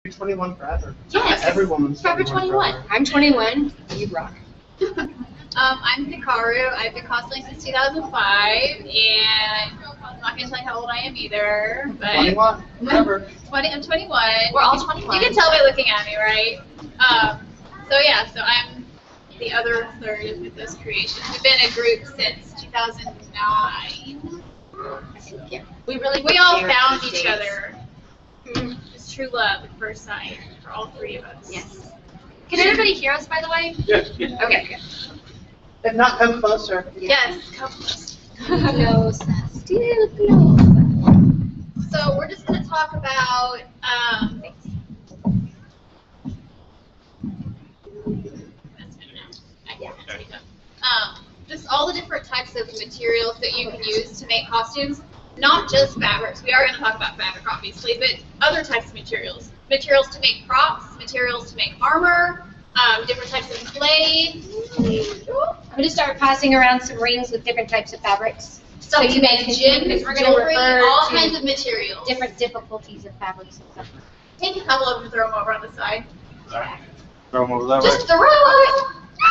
You're 21 forever. Yes. Every woman's Forever 21. forever. I'm 21. You rock. I'm Hikaru. I've been cosplaying since 2005, and I'm not going to tell you how old I am either. But 21. Forever. I'm 21. We're all 21. You can tell by looking at me, right? So I'm the other third of Mythos Creations. We've been a group since 2009. Yeah. We all found each other. It's true love at first sight for all three of us. Yes. Can everybody hear us, by the way? Yes. Okay, good. If not, come closer. Yes, come close. Close. Still close. So we're just going to talk about just all the different types of materials that you can use to make costumes. Not just fabrics. We are going to talk about fabric, obviously, but other types of materials. Materials to make props, materials to make armor, different types of clay. I'm going to start passing around some rings with different types of fabrics. Stuff to make gyms. We're going to bring all kinds of materials. Different difficulties of fabrics and stuff. Take a couple of them and throw them over on the side. Throw them over that Just throw it!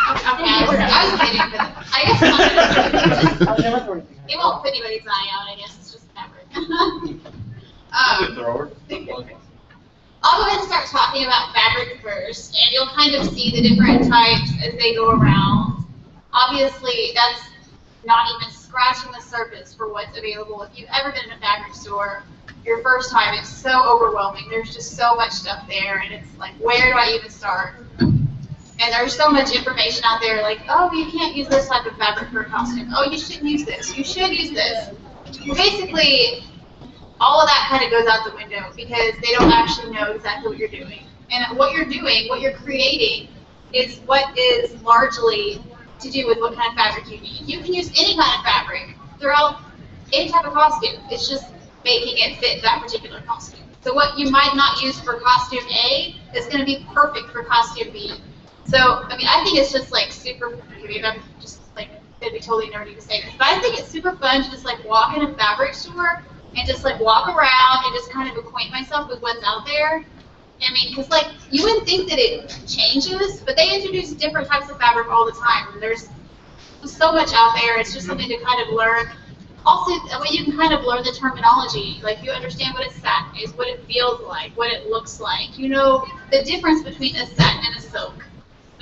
Okay, I was kidding, but I guess I'll never throw anything. it won't put anybody's eye out, I guess. It's just fabric. Thrower. I'll go ahead and start talking about fabric first, and you'll kind of see the different types as they go around. Obviously, that's not even scratching the surface for what's available. If you've ever been in a fabric store, your first time, it's so overwhelming. There's just so much stuff there, and it's like, where do I even start? And there's so much information out there, like, oh, you can't use this type of fabric for a costume. Oh, you shouldn't use this. You should use this. Well, basically, all of that kind of goes out the window because they don't actually know exactly what you're doing. And what you're doing, what you're creating, is what is largely to do with what kind of fabric you need. You can use any kind of fabric throughout any type of costume. It's just making it fit that particular costume. So what you might not use for costume A is going to be perfect for costume B. So, I mean, I think it's just like super, maybe I'm just like, it'd be totally nerdy to say this, but I think it's super fun to just like walk in a fabric store and just like walk around and just kind of acquaint myself with what's out there. I mean, because like, you wouldn't think that it changes, but they introduce different types of fabric all the time. And there's so much out there, it's just something to kind of learn. Also, that way you can kind of learn the terminology. Like, you understand what a satin is, what it feels like, what it looks like. You know the difference between a satin and a silk.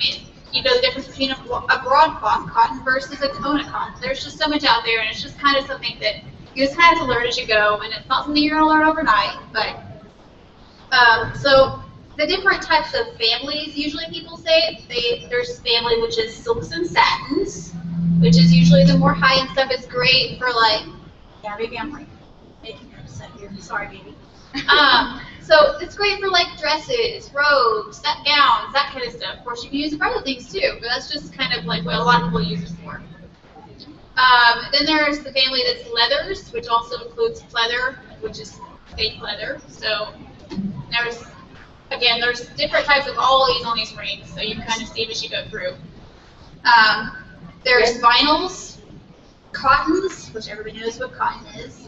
I mean, you know the difference between a broadcloth cotton versus a Kona cotton. There's just so much out there, and it's just kind of something that you just kind of have to learn as you go, and it's not something you're going to learn overnight. But so the different types of families, usually people say, there's family which is silks and satins, which is usually the more high-end stuff. It's great for like, yeah, maybe I'm like making her upset here. Sorry, baby. So it's great for like dresses, robes, gowns, that kind of stuff. Of course, you can use it for other things too, but that's just kind of like what a lot of people use it for. Then there's the family that's leathers, which also includes pleather, which is fake leather. So there's different types of all these on these rings, so you can kind of see them as you go through. There's vinyls, cottons, which everybody knows what cotton is.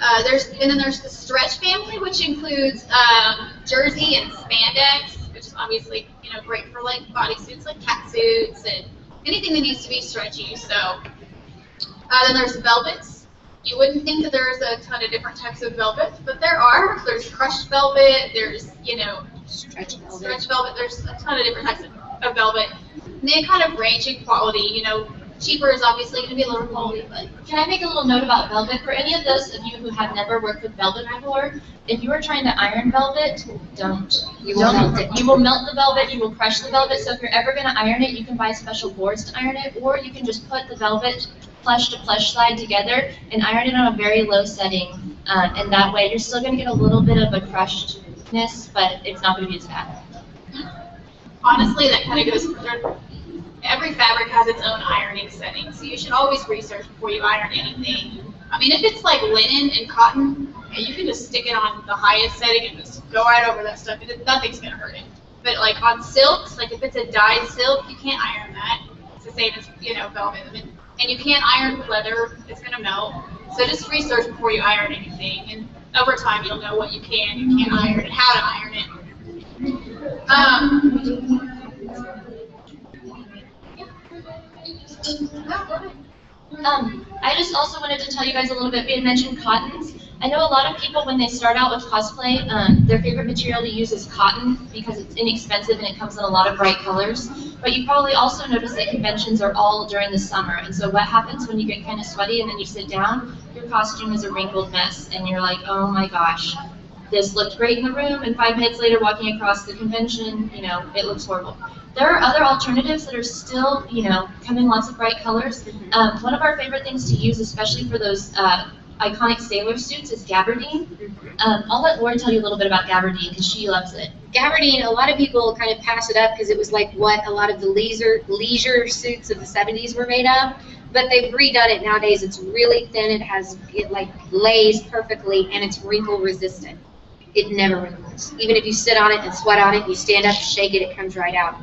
And then there's the stretch family, which includes jersey and spandex, which is obviously great for like bodysuits, like cat suits and anything that needs to be stretchy. So then there's velvets. You wouldn't think that there's a ton of different types of velvet, but there are. There's crushed velvet. There's stretch velvet. There's a ton of different types of velvet. And they kind of range in quality. Cheaper is obviously going to be a lower quality, but... Can I make a little note about velvet? For any of those of you who have never worked with velvet before, if you are trying to iron velvet, don't. You will melt it. You will melt the velvet, you will crush the velvet, so if you're ever going to iron it, you can buy special boards to iron it, or you can just put the velvet plush to plush side together and iron it on a very low setting, and that way you're still going to get a little bit of a crushedness, but it's not going to be as bad. Honestly, that kind of goes further. Every fabric has its own ironing setting, so you should always research before you iron anything. I mean, if it's like linen and cotton, you can just stick it on the highest setting and just go right over that stuff. Nothing's going to hurt it. But like on silks, like if it's a dyed silk, you can't iron that. It's the same as, velvet. And you can't iron leather. It's going to melt. So just research before you iron anything. And over time, you'll know what you can and can't iron and how to iron it. I just also wanted to tell you guys a little bit. We had mentioned cottons. I know a lot of people, when they start out with cosplay, their favorite material to use is cotton because it's inexpensive and it comes in a lot of bright colors. But you probably also notice that conventions are all during the summer. And so what happens when you get kind of sweaty and then you sit down? Your costume is a wrinkled mess. And you're like, oh my gosh, this looked great in the room. And 5 minutes later, walking across the convention, you know, it looks horrible. There are other alternatives that are still, you know, come in lots of bright colors. One of our favorite things to use, especially for those iconic sailor suits, is gabardine. I'll let Lauren tell you a little bit about gabardine because she loves it. Gabardine, a lot of people kind of pass it up because it was like what a lot of the leisure suits of the 70s were made of. But they've redone it nowadays. It's really thin. It like lays perfectly, and it's wrinkle resistant. It never wrinkles. Even if you sit on it and sweat on it, you stand up, shake it, it comes right out.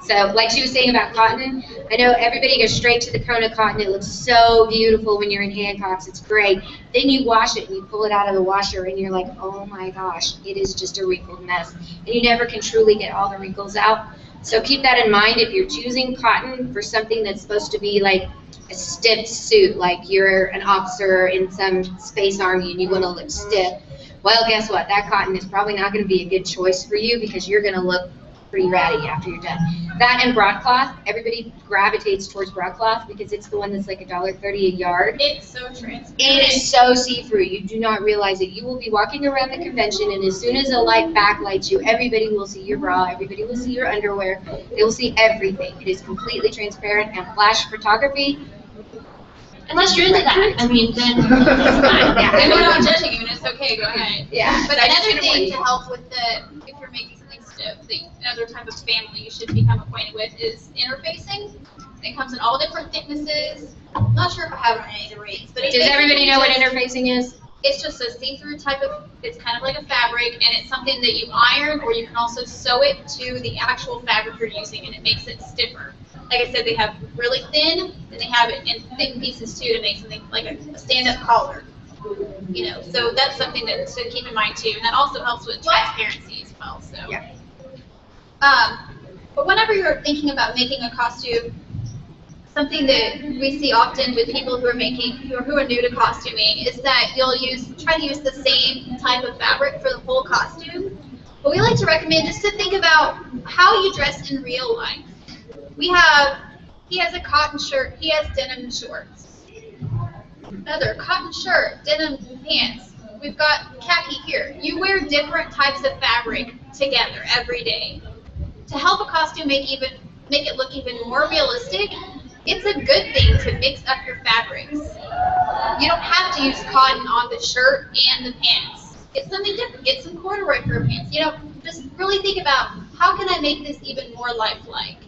So, like she was saying about cotton, I know everybody goes straight to the Kona cotton. It looks so beautiful when you're in Hancock's. It's great. Then you wash it and you pull it out of the washer and you're like, oh my gosh, it is just a wrinkled mess. And you never can truly get all the wrinkles out. So keep that in mind if you're choosing cotton for something that's supposed to be like a stiff suit, like you're an officer in some space army and you want to look stiff. Well, guess what? That cotton is probably not going to be a good choice for you because you're going to look pretty ratty after you're done. That and broadcloth, everybody gravitates towards broadcloth because it's the one that's like $1.30 a yard. It's so transparent. It is so see-through. You do not realize it. You will be walking around the convention, and as soon as a light backlights you, everybody will see your bra, everybody will see your underwear, they will see everything. It is completely transparent, and flash photography, Unless you're into that. I mean, then it's fine. Yeah. And we're not judging you, and it's okay, go ahead. yeah. But another thing to help with if you're making something stiff, another type of family you should become acquainted with is interfacing. It comes in all different thicknesses. I'm not sure if I have it on any of the rates, but Does everybody know what interfacing is? It's just a see-through type of, it's kind of like a fabric, and it's something that you iron, or you can also sew it to the actual fabric you're using, and it makes it stiffer. Like I said, they have really thin, and they have it in thick pieces too to make something like a stand-up collar. You know, so that's something to keep in mind too, and that also helps with transparency as well. So, Yeah. But whenever you're thinking about making a costume, something that we see often with people who are new to costuming is that you'll try to use the same type of fabric for the whole costume. But we like to recommend just to think about how you dress in real life. He has a cotton shirt, he has denim shorts. Another cotton shirt, denim pants. We've got khaki here. You wear different types of fabric together every day. To help a costume make it look even more realistic, it's a good thing to mix up your fabrics. You don't have to use cotton on the shirt and the pants. Get something different. Get some corduroy for your pants. You know, just really think about how can I make this even more lifelike.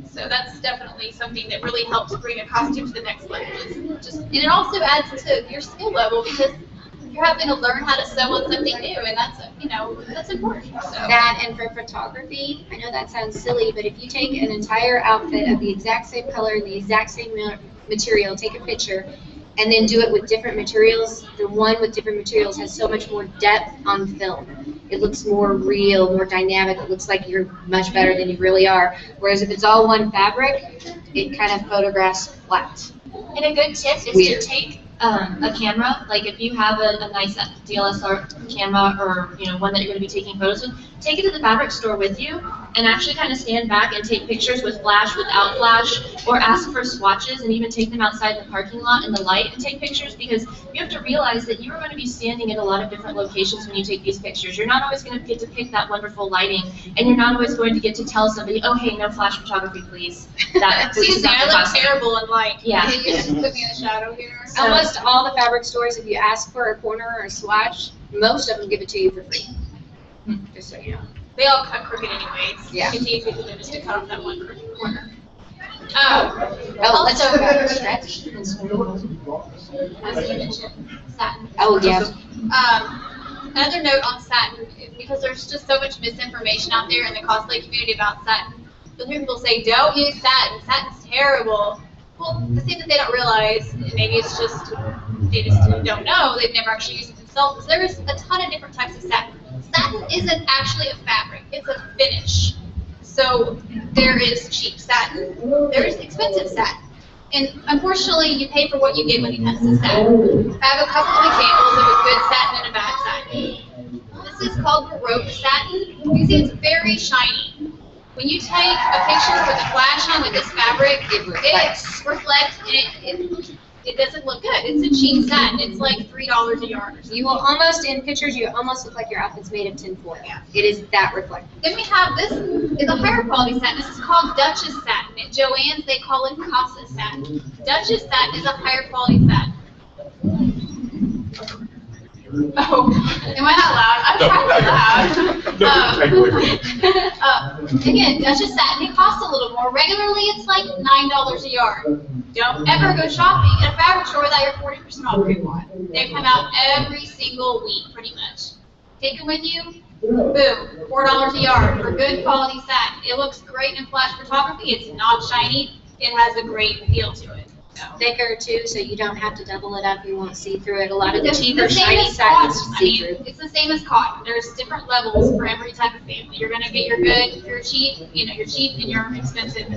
So that's definitely something that really helps bring a costume to the next level. And it also adds to your skill level because you're having to learn how to sew on something new, and that's important. So. That and for photography, I know that sounds silly, but if you take an entire outfit of the exact same color and the exact same material, take a picture, and then do it with different materials, the one with different materials has so much more depth on film. It looks more real, more dynamic. It looks like you're much better than you really are. Whereas if it's all one fabric, it kind of photographs flat. And a good tip is to take a camera, like if you have a nice DSLR camera or one that you're going to be taking photos with, take it to the fabric store with you and actually kind of stand back and take pictures with flash, without flash, or ask for swatches and even take them outside the parking lot in the light and take pictures because you have to realize that you're going to be standing at a lot of different locations when you take these pictures. You're not always going to get to pick that wonderful lighting, and you're not always going to get to tell somebody, oh hey, no flash photography please. That Excuse me, I look terrible in light. Yeah. You just put me in the shadow here. So, almost all the fabric stores, if you ask for a corner or a swatch, most of them give it to you for free. Just so you know. They all cut crooked anyways. Yeah. It's easy for them just to cut off that one crooked corner. Let's talk about stretch. As you mentioned, satin. Oh, yeah. Another note on satin, because there's just so much misinformation out there in the cosplay community about satin. You'll hear people say, don't use satin. Satin's terrible. Well, the thing that they don't realize, and maybe it's just they just don't know, they've never actually used it themselves, is there's a ton of different types of satin. Satin isn't actually a fabric. It's a finish. So there is cheap satin, there is expensive satin. And unfortunately, you pay for what you get when it comes to satin. I have a couple of examples of a good satin and a bad satin. This is called Baroque satin. You can see it's very shiny. When you take a picture with a flash on with this fabric, it reflects and it doesn't look good. It's a cheap satin. It's like $3 a yard or something. You will almost, in pictures, you almost look like your outfit's made of tinfoil. Yeah. It is that reflective. Then we have this is a higher quality satin. This is called Duchess satin. At Joann's, they call it Casa satin. Duchess satin is a higher quality satin. Oh, am I not loud? I'm trying to be loud. Again, Duchess satin, it costs a little more. Regularly, it's like $9 a yard. Don't ever go shopping at a fabric store without your 40% off coupon. They come out every single week, pretty much. Take them with you. Boom, $4 a yard for good quality satin. It looks great in flash photography. It's not shiny. It has a great feel to it. So. Thicker too, so you don't have to double it up. You won't see through it. A lot of the It's cheaper the same shiny as satins cotton. see through. It's the same as cotton. There's different levels for every type of family. You're gonna get your good, your cheap, your cheap and your expensive.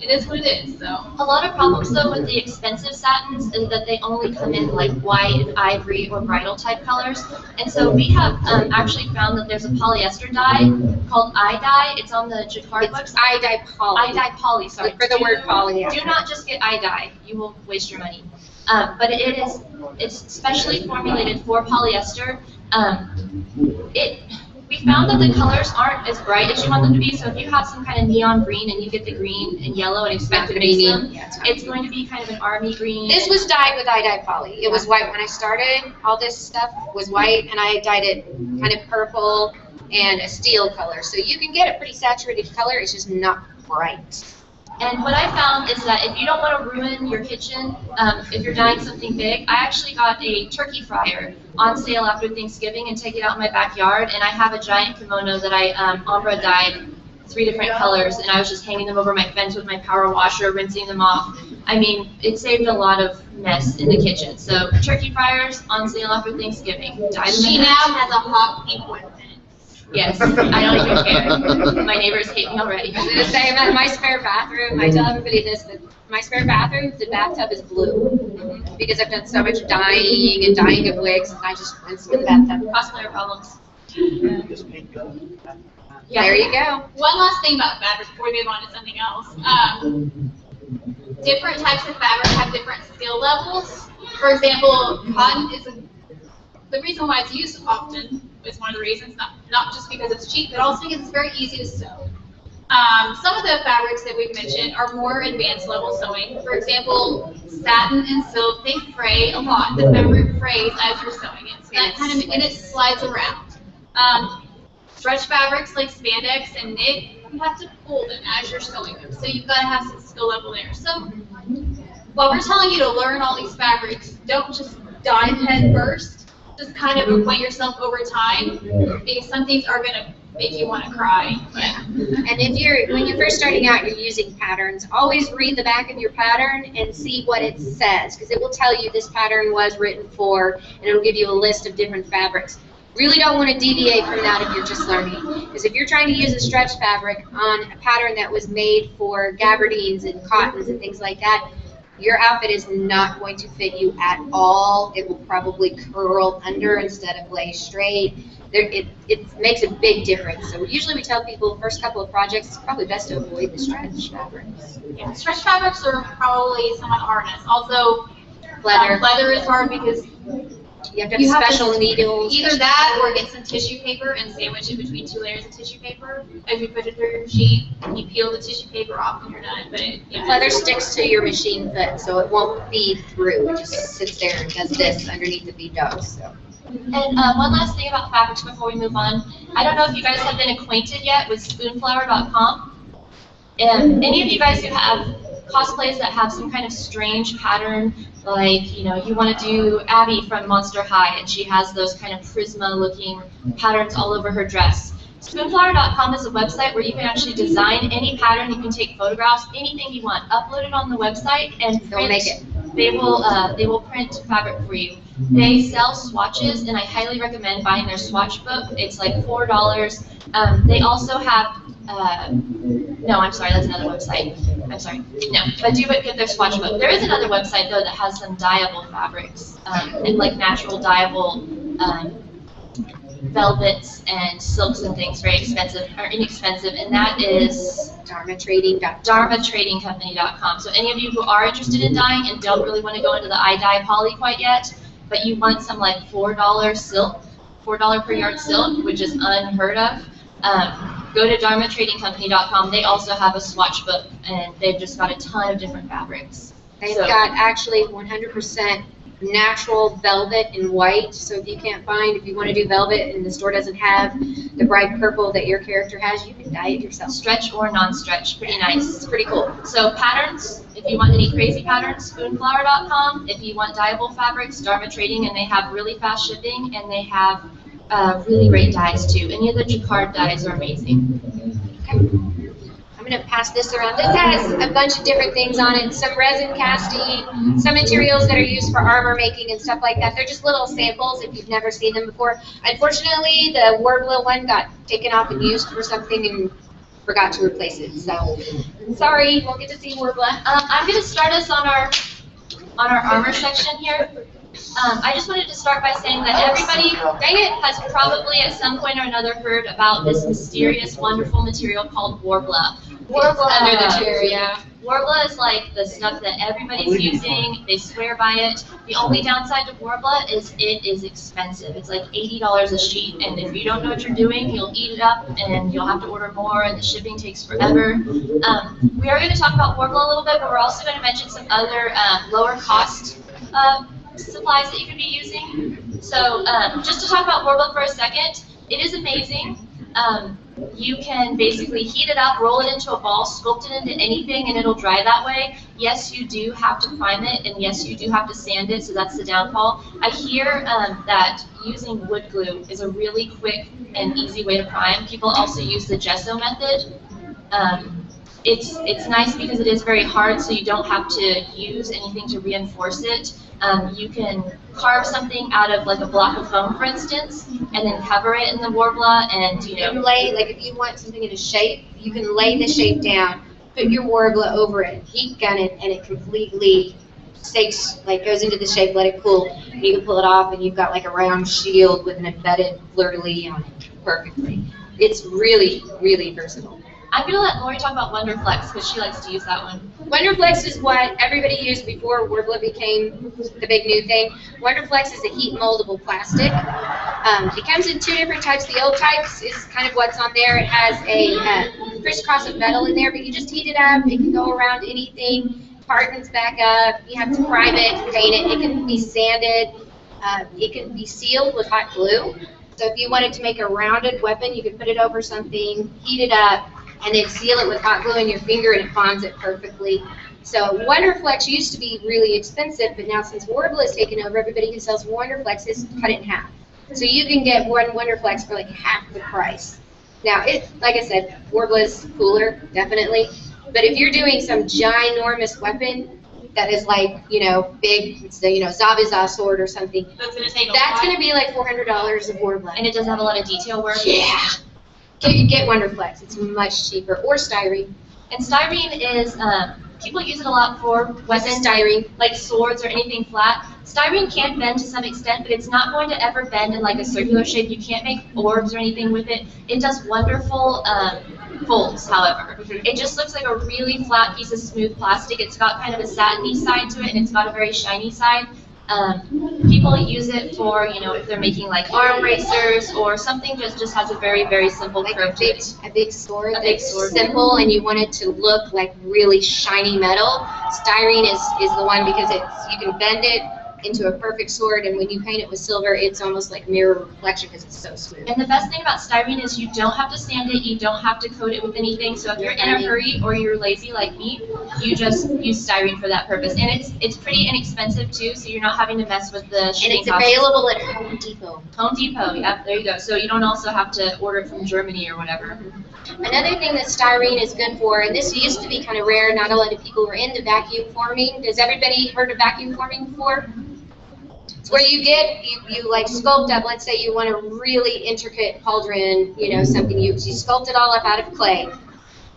It is what it is. So A lot of problems though with the expensive satins is that they only come in like white and ivory or bridal type colors. And so we have actually found that there's a polyester dye called I-dye. It's on the Jacquard It's website. I-dye poly. I-dye poly, sorry. Look for the word poly. Do not just get I-dye. You will waste your money. But it's specially formulated for polyester. We found that the colors aren't as bright as you want them to be, so if you have some kind of neon green and you get the green and yellow and expect to base them, it's going to be kind of an army green. This was dyed with I-dye poly. It was white when I started. All this stuff was white, and I dyed it kind of purple and a steel color. So you can get a pretty saturated color. It's just not bright. And what I found is that if you don't want to ruin your kitchen, if you're dyeing something big, I actually got a turkey fryer on sale after Thanksgiving and take it out in my backyard. And I have a giant kimono that I ombre dyed 3 different colors, and I was just hanging them over my fence with my power washer, rinsing them off. I mean, it saved a lot of mess in the kitchen. So turkey fryers on sale after Thanksgiving. Dye them she in now has a hot pink one. Yes, I don't even care. My neighbors hate me already. I was going to say, my spare bathroom, I tell everybody this, that my spare bathroom, the bathtub is blue. Because I've done so much dyeing and dyeing of wigs, and I just rinse with the bathtub. Cosplayer problems. Yeah. There you go. One last thing about fabric before we move on to something else. Different types of fabric have different skill levels. For example, cotton is the reason why it's used often is one of the reasons, not just because it's cheap, but also because it's very easy to sew. Some of the fabrics that we've mentioned are more advanced level sewing. For example, satin and silk, they fray a lot. The fabric frays as you're sewing it. So that kind of, and it slides around. Stretch fabrics like spandex and knit, you have to pull them as you're sewing them. So you've got to have some skill level there. So while we're telling you to learn all these fabrics, don't just dive head first. Just kind of acquaint yourself over time, because some things are going to make you want to cry. Yeah. And when you're first starting out, you're using patterns, always read the back of your pattern and see what it says, because it will tell you this pattern was written for, and it'll give you a list of different fabrics. Really don't want to deviate from that if you're just learning, because if you're trying to use a stretch fabric on a pattern that was made for gabardines and cottons and things like that, your outfit is not going to fit you at all. It will probably curl under instead of lay straight. It makes a big difference. So usually we tell people first couple of projects, it's probably best to avoid the stretch fabrics. Yeah, stretch fabrics are probably somewhat hardest. Also, Leather. Leather is hard because You have to have special needles. Either that or get some tissue paper and sandwich it between 2 layers of tissue paper. As you put it through your machine, you peel the tissue paper off when you're done. But leather sticks to your machine foot, so it won't feed through. It just sits there and does this underneath the bead dogs. So. And one last thing about fabrics before we move on. I don't know if you guys have been acquainted yet with spoonflower.com. And any of you guys who have cosplays that have some kind of strange pattern, like, you want to do Abby from Monster High, and she has those kind of prisma-looking patterns all over her dress. Spoonflower.com is a website where you can actually design any pattern. You can take photographs, anything you want, upload it on the website, and they'll make it. They will print fabric for you. They sell swatches, and I highly recommend buying their swatch book. It's like $4. They also have no, I'm sorry, that's another website. I'm sorry. No, but do get their swatch book. There is another website though that has some dyeable fabrics and like natural dyeable velvets and silks and things, very expensive or inexpensive, and that is dharmatradingcompany.com. So any of you who are interested in dyeing and don't really want to go into the dye poly quite yet, but you want some like $4 silk, $4 per yard silk, which is unheard of, go to dharmatradingcompany.com. They also have a swatch book, and they've just got a ton of different fabrics. They've got actually 100% natural velvet in white, so if you want to do velvet and the store doesn't have the bright purple that your character has, you can dye it yourself. Stretch or non-stretch, pretty nice. It's pretty cool. So patterns, if you want any crazy patterns, spoonflower.com. If you want dyeable fabrics, Dharma Trading, and they have really fast shipping, and they have really great dyes too. Any of the jacquard dyes are amazing. Okay. I'm going to pass this around. This has a bunch of different things on it, some resin casting, some materials that are used for armor making and stuff like that. They're just little samples if you've never seen them before. Unfortunately, the Warbler one got taken off and used for something and forgot to replace it. So, sorry, you won't get to see Warbler. I'm going to start us on our armor section here. I just wanted to start by saying that everybody, dang it, has probably at some point or another heard about this mysterious, wonderful material called Warbler. Warbler Under the chair, yeah. Warbler is like the stuff that everybody's using. They swear by it. The only downside to Warbler is it is expensive. It's like $80 a sheet, and if you don't know what you're doing, you'll eat it up, and you'll have to order more, and the shipping takes forever. We are going to talk about Warbler a little bit, but we're also going to mention some other lower cost supplies that you could be using. So just to talk about Warbler for a second, it is amazing. You can basically heat it up, roll it into a ball, sculpt it into anything, and it'll dry that way. Yes, you do have to prime it, and yes, you do have to sand it, so that's the downfall. I hear that using wood glue is a really quick and easy way to prime. People also use the gesso method. It's nice because it is very hard, so you don't have to use anything to reinforce it. You can carve something out of like a block of foam, for instance, and then cover it in the Warbler, and you know. Lay, like if you want something in a shape, you can lay the shape down, put your Warbler over it, heat gun it, and it completely stakes, like goes into the shape, let it cool, and you can pull it off, and you've got like a round shield with an embedded fleur-de-lis on it perfectly. It's really, really versatile. I'm going to let Lori talk about Wonderflex because she likes to use that one. Wonderflex is what everybody used before Warbler became the big new thing. Wonderflex is a heat moldable plastic. It comes in two different types. The old types is kind of what's on there. It has a crisscross of metal in there, but you just heat it up. It can go around anything, hardens back up. You have to prime it, paint it. It can be sanded. It can be sealed with hot glue. So if you wanted to make a rounded weapon, you could put it over something, heat it up, and then seal it with hot glue in your finger, and it bonds it perfectly. So Wonderflex used to be really expensive, but now since Warbler has taken over, everybody who sells Wonderflex has cut it in half. So you can get one Wonderflex for like half the price. Now, like I said, Warbler is cooler, definitely. But if you're doing some ginormous weapon that is like, you know, big, Zabuza sword or something, that's going to be like $400 of Warbler. And it does have a lot of detail work. Yeah. Get Wonderflex. It's much cheaper. Or styrene. And styrene is, people use it a lot for weapons, styrene, like swords or anything flat. Styrene can bend to some extent, but it's not going to ever bend in like a circular shape. You can't make orbs or anything with it. It does wonderful folds, however. It just looks like a really flat piece of smooth plastic. It's got kind of a satiny side to it, and it's got a very shiny side. People use it for, you know, if they're making like arm bracers or something just has a very, very simple curve to it. A big sword that's simple and you want it to look like really shiny metal. Styrene is the one because you can bend it into a perfect sword, and when you paint it with silver, it's almost like mirror reflection because it's so smooth. And the best thing about styrene is you don't have to sand it, you don't have to coat it with anything, so if you're in a hurry or you're lazy like me, you just use styrene for that purpose. And it's pretty inexpensive too, so you're not having to mess with the shipping costs. And it's available at Home Depot. Home Depot, yep, there you go. So you don't also have to order it from Germany or whatever. Another thing that styrene is good for, and this used to be kind of rare, not a lot of people were into vacuum forming. Has everybody heard of vacuum forming before? It's where you get, you like sculpt up, let's say you want a really intricate pauldron, you know, something, you sculpt it all up out of clay.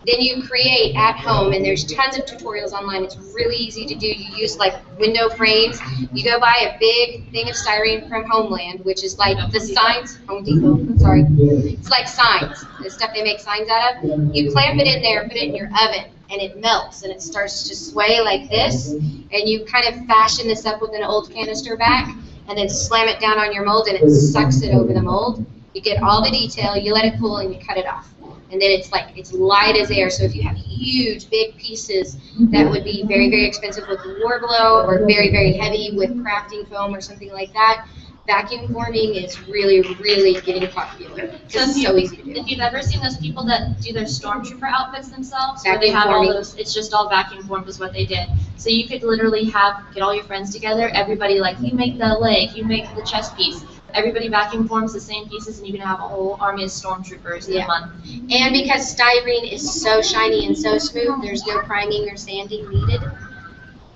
Then you create at home, and there's tons of tutorials online. It's really easy to do. You use like window frames. You go buy a big thing of styrene from Homeland, which is like the signs, Home Depot, sorry. It's like signs, the stuff they make signs out of. You clamp it in there, put it in your oven, and it melts, and it starts to sway like this. And you kind of fashion this up with an old canister back, and then slam it down on your mold, and it sucks it over the mold. You get all the detail, you let it cool, and you cut it off. And then it's like, it's light as air, so if you have huge, big pieces that would be very, very expensive with Warblow, or very, very heavy with crafting foam or something like that, vacuum forming is really, really getting popular. Because it's so easy to do. If you've ever seen those people that do their stormtrooper outfits themselves, Vacuum where they have forming. all those, it's just all vacuum formed is what they did. So you could literally get all your friends together, everybody like, you make the leg, you make the chest piece. Everybody vacuum forms the same pieces, and you can have a whole army of stormtroopers in a month. And because styrene is so shiny and so smooth, there's no priming or sanding needed.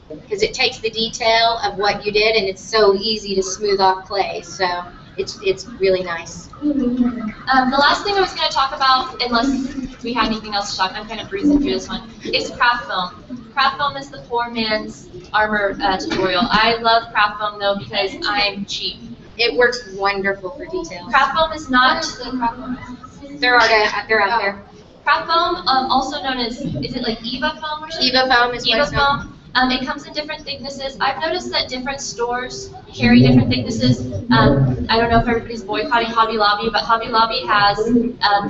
Because it takes the detail of what you did, and it's so easy to smooth off clay. So it's really nice. The last thing I was going to talk about, unless we had anything else to talk, I'm kind of breezing through this one, is craft foam. Craft foam is the poor man's armor tutorial. I love craft foam though because I'm cheap. It works wonderful for details. Craft foam is not. They're out there. Craft foam, also known as, is it like Eva foam or something? Eva foam is what Eva it's known. foam. It comes in different thicknesses. I've noticed that different stores carry different thicknesses. I don't know if everybody's boycotting Hobby Lobby, but Hobby Lobby has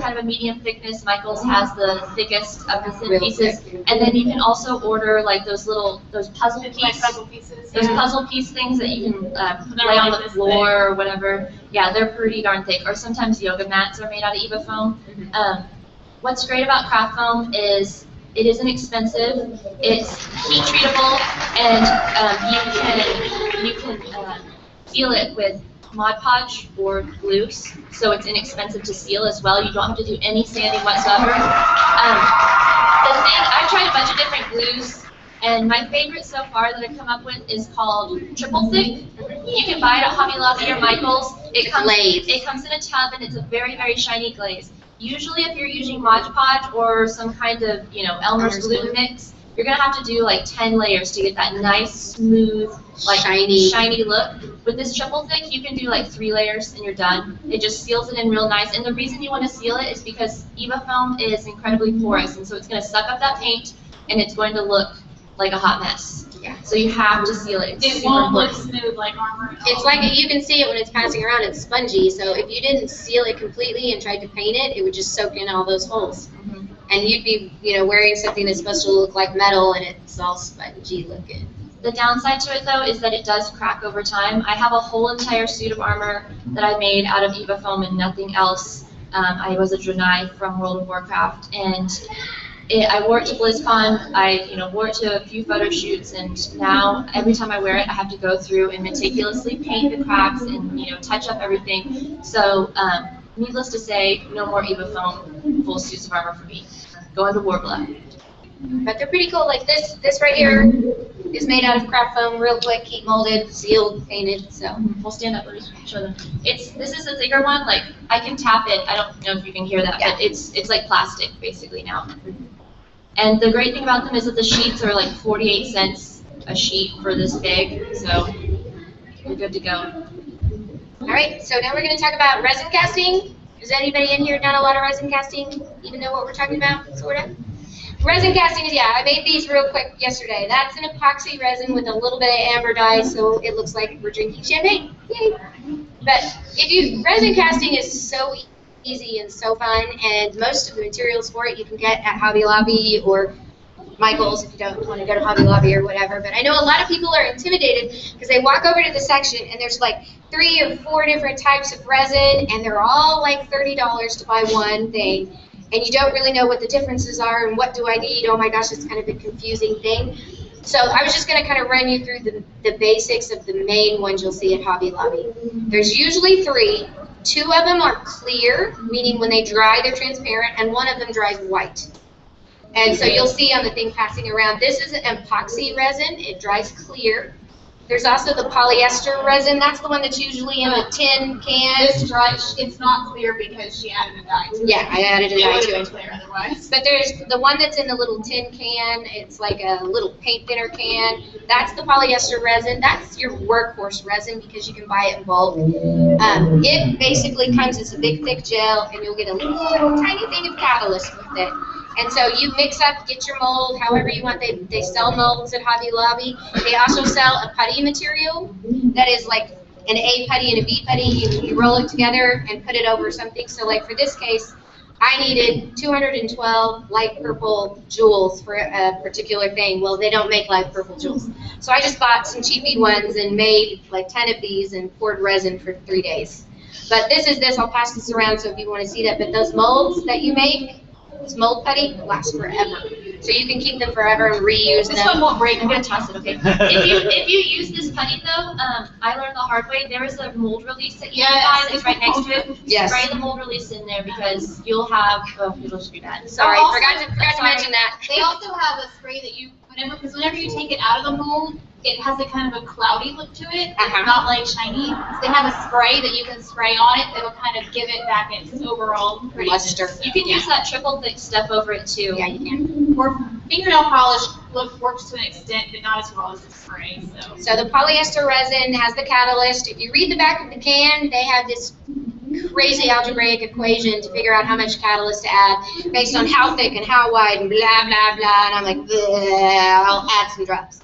kind of a medium thickness. Michael's has the thickest of the thin pieces. And then you can also order like those puzzle pieces. Those puzzle piece things that you can lay on the floor or whatever. Yeah, they're pretty darn thick. Or sometimes yoga mats are made out of Eva foam. What's great about craft foam is it isn't expensive, it's heat treatable, and you can seal it with Mod Podge or glue, so it's inexpensive to seal as well. You don't have to do any sanding whatsoever. I've tried a bunch of different glues, and my favorite so far that I've come up with is called Triple Thick. You can buy it at Hobby Lobby or Michael's. It comes in a tub, and it's a very, very shiny glaze. Usually if you're using Mod Podge or some kind of, Elmer's glue mix, you're going to have to do like 10 layers to get that nice, smooth, like shiny look. With this triple thick, you can do like 3 layers and you're done. It just seals it in real nice. And the reason you want to seal it is because Eva foam is incredibly porous, and so it's going to suck up that paint and it's going to look like a hot mess. Yeah. So you have to seal it. It won't look smooth like armor. It's like, you can see it when it's passing around, it's spongy, so if you didn't seal it completely and tried to paint it, it would just soak in all those holes. And you'd be, wearing something that's supposed to look like metal, and it's all spongy looking. The downside to it, though, is that it does crack over time. I have a whole entire suit of armor that I made out of Eva foam and nothing else. I was a Draenei from World of Warcraft, and I wore it to BlizzCon, I wore it to a few photo shoots, and now every time I wear it, I have to go through and meticulously paint the cracks and touch up everything. So needless to say, no more Eva foam full suits of armor for me. Going to Warblow. But they're pretty cool. Like this right here is made out of craft foam, real quick, heat molded, sealed, painted. So we'll stand up. Let me show them. This is a thicker one. Like I can tap it. I don't know if you can hear that, but it's like plastic basically now. And the great thing about them is that the sheets are like 48 cents a sheet for this big, so you're good to go. All right, so now we're going to talk about resin casting. Has anybody in here done a lot of resin casting, even know what we're talking about, sort of? Resin casting is, I made these real quick yesterday. That's an epoxy resin with a little bit of amber dye, so it looks like we're drinking champagne. Yay! But resin casting is so easy and so fun, and most of the materials for it you can get at Hobby Lobby or Michael's if you don't want to go to Hobby Lobby or whatever. But I know a lot of people are intimidated because they walk over to the section and there's like 3 or 4 different types of resin, and they're all like $30 to buy one thing, and you don't really know what the differences are and what do I need. Oh my gosh, it's kind of a confusing thing. So I was just going to kind of run you through the basics of the main ones you'll see at Hobby Lobby. There's usually 3. 2 of them are clear, meaning when they dry they're transparent, and 1 of them dries white. And so you'll see on the thing passing around, this is an epoxy resin. It dries clear. There's also the polyester resin. That's the one that's usually in the tin can. This dry, it's not clear because she added a dye to it. Yeah, I added a dye It to would it. have been clear otherwise. But there's the one that's in the little tin can. It's like a little paint thinner can. That's the polyester resin. That's your workhorse resin because you can buy it in bulk. It basically comes as a big thick gel, and you'll get a little tiny thing of catalyst with it. And so you mix up, get your mold, however you want. They sell molds at Hobby Lobby. They also sell a putty material that is like an A putty and a B putty. You roll it together and put it over something. So like for this case, I needed 212 light purple jewels for a particular thing. Well, they don't make light purple jewels. So I just bought some cheapy ones and made like 10 of these and poured resin for 3 days. But this is this. I'll pass this around so if you want to see that. But those molds that you make, this mold putty lasts forever. So you can keep them forever and reuse This them. one won't break. I'm gonna toss it, okay? If you use this putty though, I learned the hard way. There is a mold release that you can buy that's right next to it. Yes. Spray the mold release in there because you'll have. Oh, it'll just be bad. Sorry, Also- forgot to mention that. They also have a spray that you, because whenever you take it out of the mold, it has a kind of a cloudy look to it. Uh-huh. It's not like shiny. So they have a spray that you can spray on it that will kind of give it back its overall prettiness. Luster. You can use that triple thick stuff over it too. Yeah, you can. Or fingernail polish works to an extent, but not as well as the spray. So the polyester resin has the catalyst. If you read the back of the can, they have this crazy algebraic equation to figure out how much catalyst to add based on how thick and how wide and blah, blah, blah. And I'm like, bleh, I'll add some drops.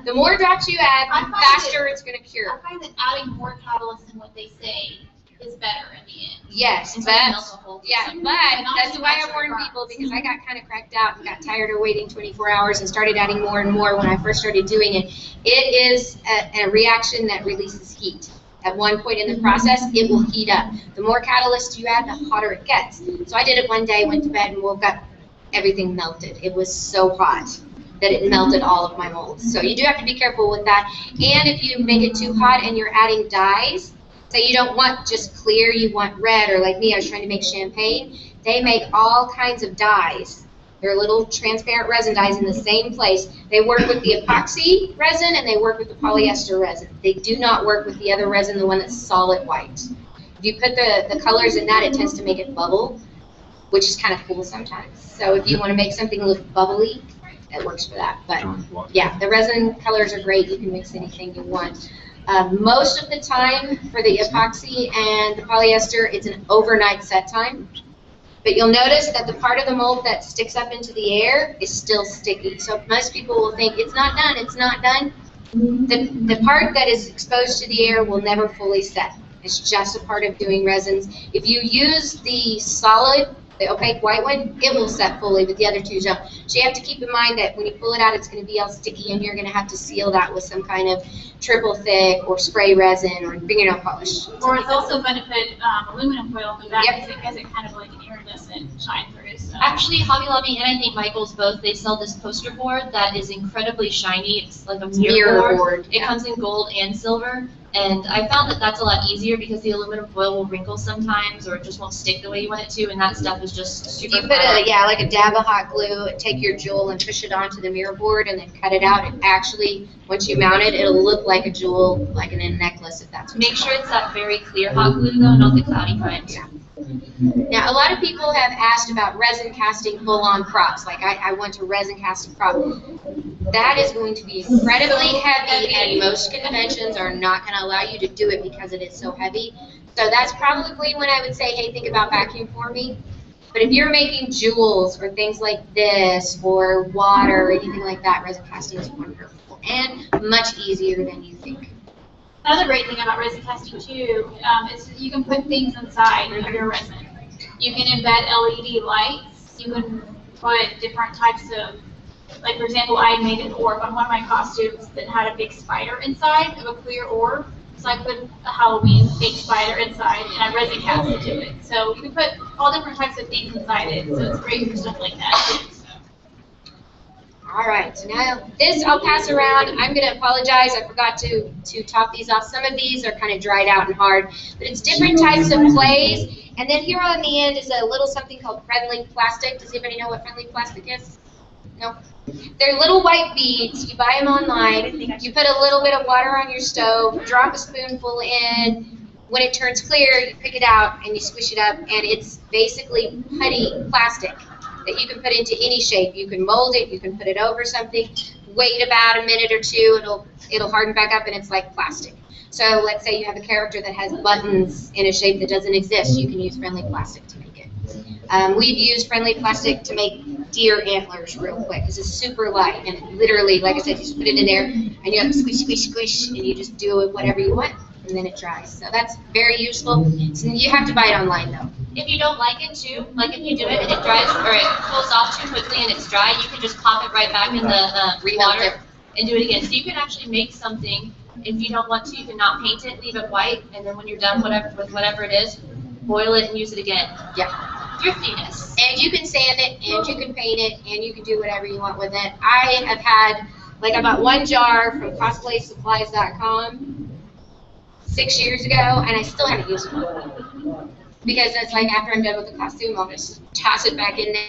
The more drops you add, the faster it's going to cure. I find that adding more catalyst than what they say is better in the end. Yes, Until you but melt the whole thing. that's why I warn people because I got kind of cracked out and got tired of waiting 24 hours and started adding more and more when I first started doing it. It is a reaction that releases heat. At one point in the process, it will heat up. The more catalyst you add, the hotter it gets. So I did it one day, went to bed, and woke up, everything melted. It was so hot that it melted all of my molds. So you do have to be careful with that. And if you make it too hot and you're adding dyes, say you don't want just clear, you want red, or like me, I was trying to make champagne, they make all kinds of dyes. They're little transparent resin dyes in the same place. They work with the epoxy resin and they work with the polyester resin. They do not work with the other resin, the one that's solid white. If you put the colors in that, it tends to make it bubble, which is kind of cool sometimes. So if you want to make something look bubbly, it works for that. But yeah, the resin colors are great. You can mix anything you want. Most of the time for the epoxy and the polyester, it's an overnight set time. But you'll notice that the part of the mold that sticks up into the air is still sticky. So most people will think, it's not done, it's not done. The part that is exposed to the air will never fully set. It's just a part of doing resins. If you use the solid, the opaque white one, it will set fully, but the other two don't. So you have to keep in mind that when you pull it out, it's going to be all sticky, and you're going to have to seal that with some kind of triple thick or spray resin or fingernail polish. Or it's also going to put aluminum foil on the back Yep. because it kind of like an iridescent shine through. So. Actually, Hobby Lobby and I think Michael's both, they sell this poster board that is incredibly shiny. It's like a mirror board. It comes in gold and silver. And I found that that's a lot easier because the aluminum foil will wrinkle sometimes or it just won't stick the way you want it to, and that stuff is just If super you put fun. like a dab of hot glue, take your jewel and push it onto the mirror board and then cut it out, it actually, once you mount it, it'll look like a jewel, like in a necklace if that's what Make sure it's that very clear hot glue though, not the cloudy kind. Yeah. Now, a lot of people have asked about resin casting full-on props. Like, I want to resin cast a prop. That is going to be incredibly heavy, and most conventions are not going to allow you to do it because it is so heavy. So that's probably when I would say, hey, think about vacuum forming. But if you're making jewels or things like this, or water, or anything like that, resin casting is wonderful and much easier than you think. Another great thing about resin casting too is that you can put things inside of your resin. You can embed LED lights. You can put different types of, like for example, I made an orb on one of my costumes that had a big spider inside of a clear orb. So I put a Halloween fake spider inside and I resin cast it to it. So you can put all different types of things inside it. So it's great for stuff like that. All right, so now this I'll pass around. I'm going to apologize. I forgot to top these off. Some of these are kind of dried out and hard, but it's different types of clays. And then here on the end is a little something called friendly plastic. Does anybody know what friendly plastic is? No. They're little white beads. You buy them online. You put a little bit of water on your stove, drop a spoonful in. When it turns clear, you pick it out and you squish it up, and it's basically putty plastic that you can put into any shape. You can mold it. You can put it over something. Wait about a minute or two. It'll harden back up, and it's like plastic. So let's say you have a character that has buttons in a shape that doesn't exist. You can use friendly plastic to make it. We've used friendly plastic to make deer antlers real quick because it's super light, and it literally, like I said, you just put it in there and you have to squish, squish, squish, and you just do it whatever you want, and then it dries. So that's very useful. So you have to buy it online though. If you don't like it too, like if you do it and it dries or it cools off too quickly and it's dry, you can just pop it right back in the water and do it again. So you can actually make something. If you don't want to, you can not paint it, leave it white, and then when you're done with whatever it is, boil it and use it again. Yeah. Thriftiness. And you can sand it, and you can paint it, and you can do whatever you want with it. I have had, like, I bought one jar from cosplaysupplies.com 6 years ago, and I still haven't used it. Because it's like after I'm done with the costume, I'll just toss it back in there.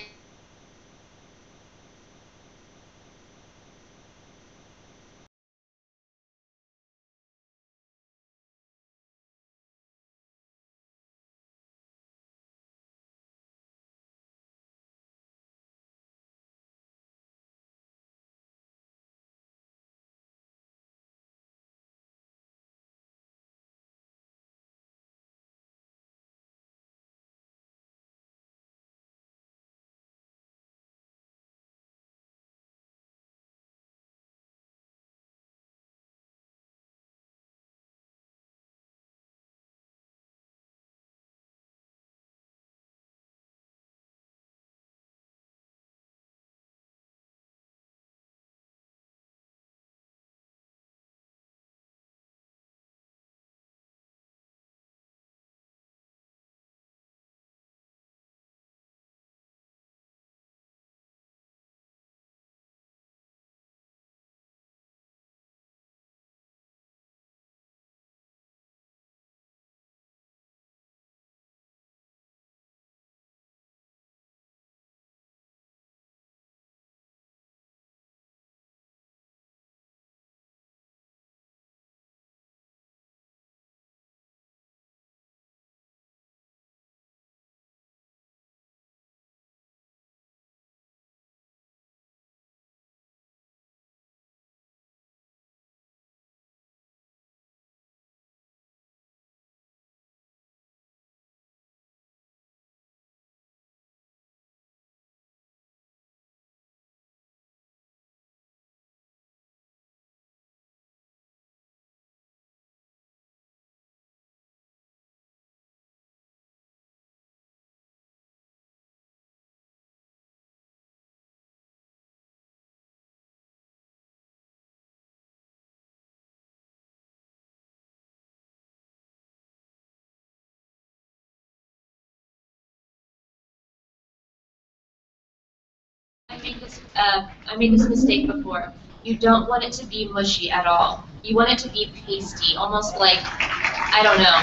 I made this mistake before. You don't want it to be mushy at all. You want it to be pasty, almost like, I don't know,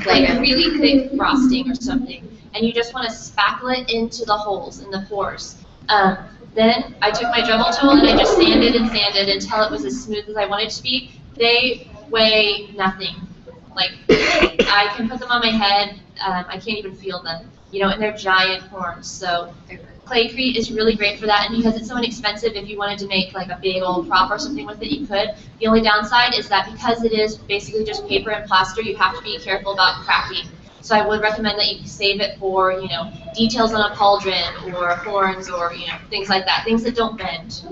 like really thick frosting or something. And you just want to spackle it into the holes, in the pores. Then I took my Dremel tool and I just sanded and sanded until it was as smooth as I wanted it to be. They weigh nothing. Like, I can put them on my head, I can't even feel them, you know, and they're giant horns. So Claycrete is really great for that, and because it's so inexpensive, if you wanted to make like a big old prop or something with it, you could. The only downside is that because it is basically just paper and plaster, you have to be careful about cracking. So I would recommend that you save it for, you know, details on a pauldron or horns or, you know, things like that, things that don't bend.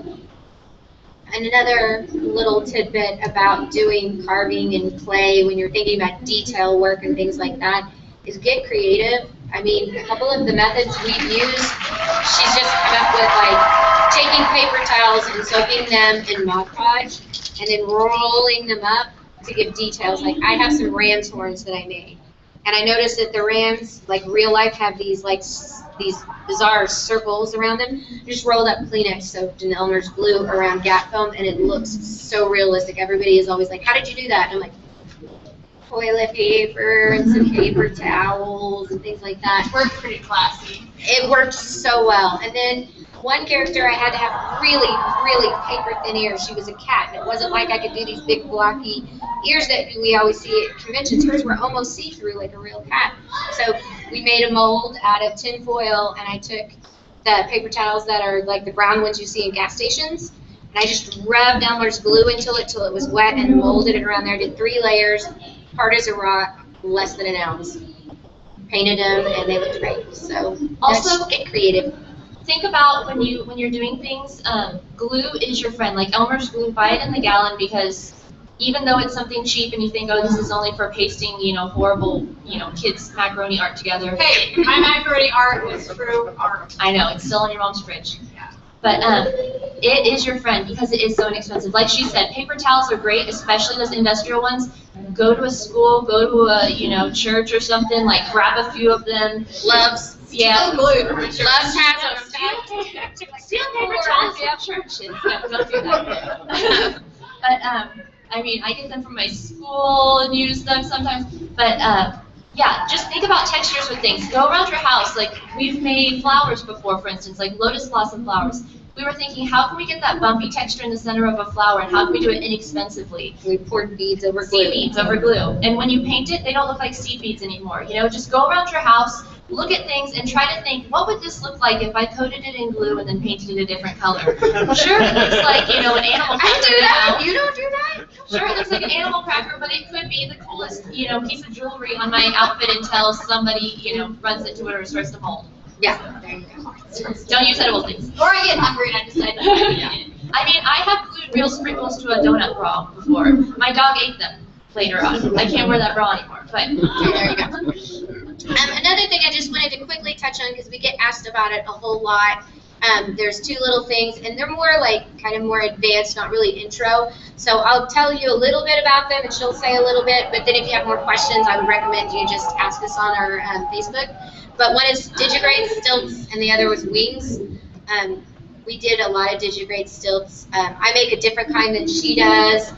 And another little tidbit about doing carving in clay when you're thinking about detail work and things like that is get creative. I mean, a couple of the methods we've used, she's just come up with like taking paper towels and soaking them in Mod Podge and then rolling them up to give details. Like I have some ram's horns that I made. And I noticed that the rams, like real life, have these like these bizarre circles around them. Just rolled up Kleenex soaked in Elmer's glue around gap foam, and it looks so realistic. Everybody is always like, "How did you do that?" And I'm like, toilet paper and some paper towels and things like that. It worked pretty classy. It worked so well. And then One character I had to have really, really paper thin ears. She was a cat, and it wasn't like I could do these big blocky ears that we always see at conventions. Hers were almost see-through like a real cat. So we made a mold out of tin foil, and I took the paper towels that are like the brown ones you see in gas stations, and I just rubbed Elmer's glue until it was wet and molded it around there. Did 3 layers, hard as a rock, less than an ounce. Painted them, and they looked great. So Also, get creative. Think about when you're doing things. Glue is your friend. Like Elmer's glue, buy it in the gallon, because even though it's something cheap and you think, oh, this is only for pasting, horrible, kids macaroni art together. Hey, my macaroni art was true art. I know, it's still in your mom's fridge. But it is your friend because it is so inexpensive. Like she said, paper towels are great, especially those industrial ones. Go to a school, go to a church or something. Like grab a few of them. Loves. Yeah. Glue. Loves has them. Steal paper towels at churches. No, don't do that. But I mean, I get them from my school and use them sometimes. But yeah, just think about textures with things. Go around your house. Like we've made flowers before, for instance, like lotus blossom flowers. We were thinking, how can we get that bumpy texture in the center of a flower, and how can we do it inexpensively? We poured beads over glue. Seed beads over glue. And when you paint it, they don't look like seed beads anymore. Just go around your house, look at things, and try to think, what would this look like if I coated it in glue and then painted it a different color? Sure, it looks like, an animal cracker. I do that. You don't do that? Sure, it looks like an animal cracker, but it could be the coolest, piece of jewelry on my outfit until somebody, runs into it or starts to mold. Yeah, there you go. Don't use edible things. Or I get hungry and I decide to eat it. I mean, I have glued real sprinkles to a donut bra before. My dog ate them later on. I can't wear that bra anymore, but there you go. Another thing I just wanted to quickly touch on, because we get asked about it a whole lot. There's 2 little things, and they're more like kind of more advanced, not really intro. So I'll tell you a little bit about them, and she'll say a little bit. But then if you have more questions, I would recommend you just ask us on our Facebook. But one is digigrade stilts, and the other was wings. We did a lot of digigrade stilts. I make a different kind than she does.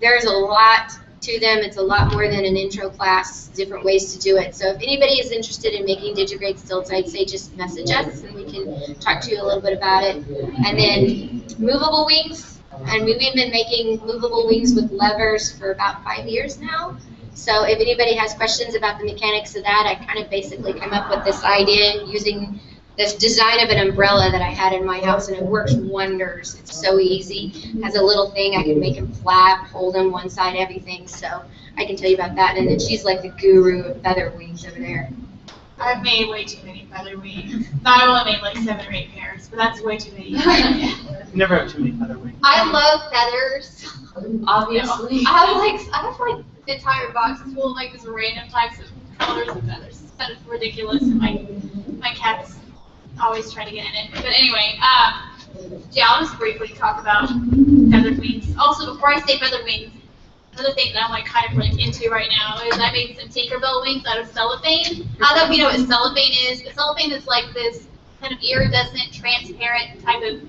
There's a lot to them. It's a lot more than an intro class, different ways to do it. So if anybody is interested in making digigrade stilts, I'd say just message us, and we can talk to you a little bit about it. And then movable wings. And we've been making movable wings with levers for about 5 years now. So if anybody has questions about the mechanics of that, I kind of basically came up with this idea using this design of an umbrella that I had in my house, and it works wonders. It's so easy. It has a little thing. I can make them flap, hold them one side, everything. So I can tell you about that. And then she's like the guru of feather wings over there. I've made way too many feather wings. I only made like 7 or 8 pairs, but that's way too many. Never have too many feather wings. I love feathers. obviously. I have like an entire box full of like this random types of colors of feathers. It's kind of ridiculous, and my cats always try to get in it. But anyway, yeah, I'll just briefly talk about feather wings. Also, before I say feather wings, another thing that I'm like kind of like into right now is I made some Tinkerbell wings out of cellophane. I don't know if you know what cellophane is. But cellophane is like this kind of iridescent, transparent type of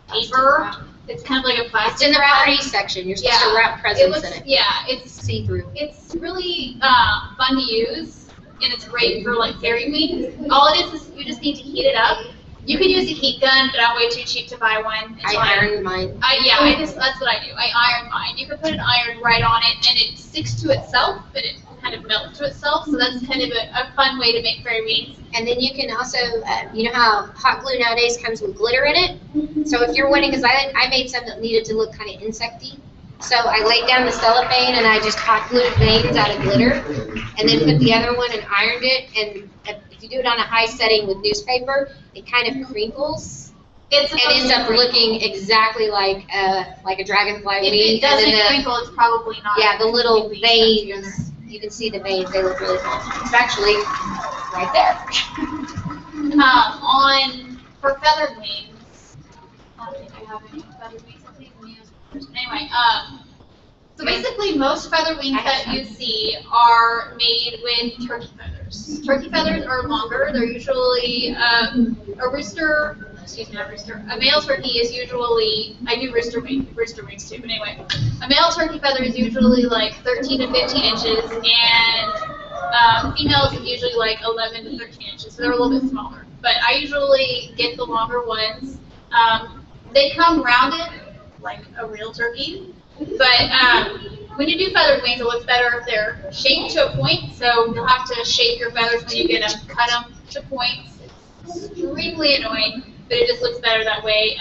paper. It's kind of like a plastic. It's in the wrap. party section. You're supposed to wrap presents in it. Yeah, it's See-through. It's really fun to use, and it's great for like fairy wings. All it is you just need to heat it up. You could use a heat gun, but I'm way too cheap to buy one. I ironed mine. That's what I do. I iron mine. You can put an iron right on it, and it sticks to itself, but it kind of melts to itself. So that's kind of a fun way to make fairy wings. And then you can also, you know how hot glue nowadays comes with glitter in it? So if you're wanting, because I made some that needed to look kind of insecty. So I laid down the cellophane and I just hot glued veins out of glitter, and then put the other one and ironed it. And if you do it on a high setting with newspaper, it kind of crinkles. It ends up looking exactly like a dragonfly wing. If it doesn't crinkle, it's probably not. Yeah, the little veins. You can see the veins. They look really cool. It's actually right there. For feather wings, I don't think I have any feather wings. I think we use first. Anyway, so basically most feather wings that you see are made with turkey feathers. Turkey feathers are longer. They're usually a male turkey is usually, I do rooster wings too, but anyway, a male turkey feather is usually like 13 to 15 inches, and females is usually like 11 to 13 inches, so they're a little bit smaller. but I usually get the longer ones. They come rounded like a real turkey, but when you do feathered wings, it looks better if they're shaped to a point. So you'll have to shape your feathers when you get them, cut them to points. It's extremely annoying, but it just looks better that way.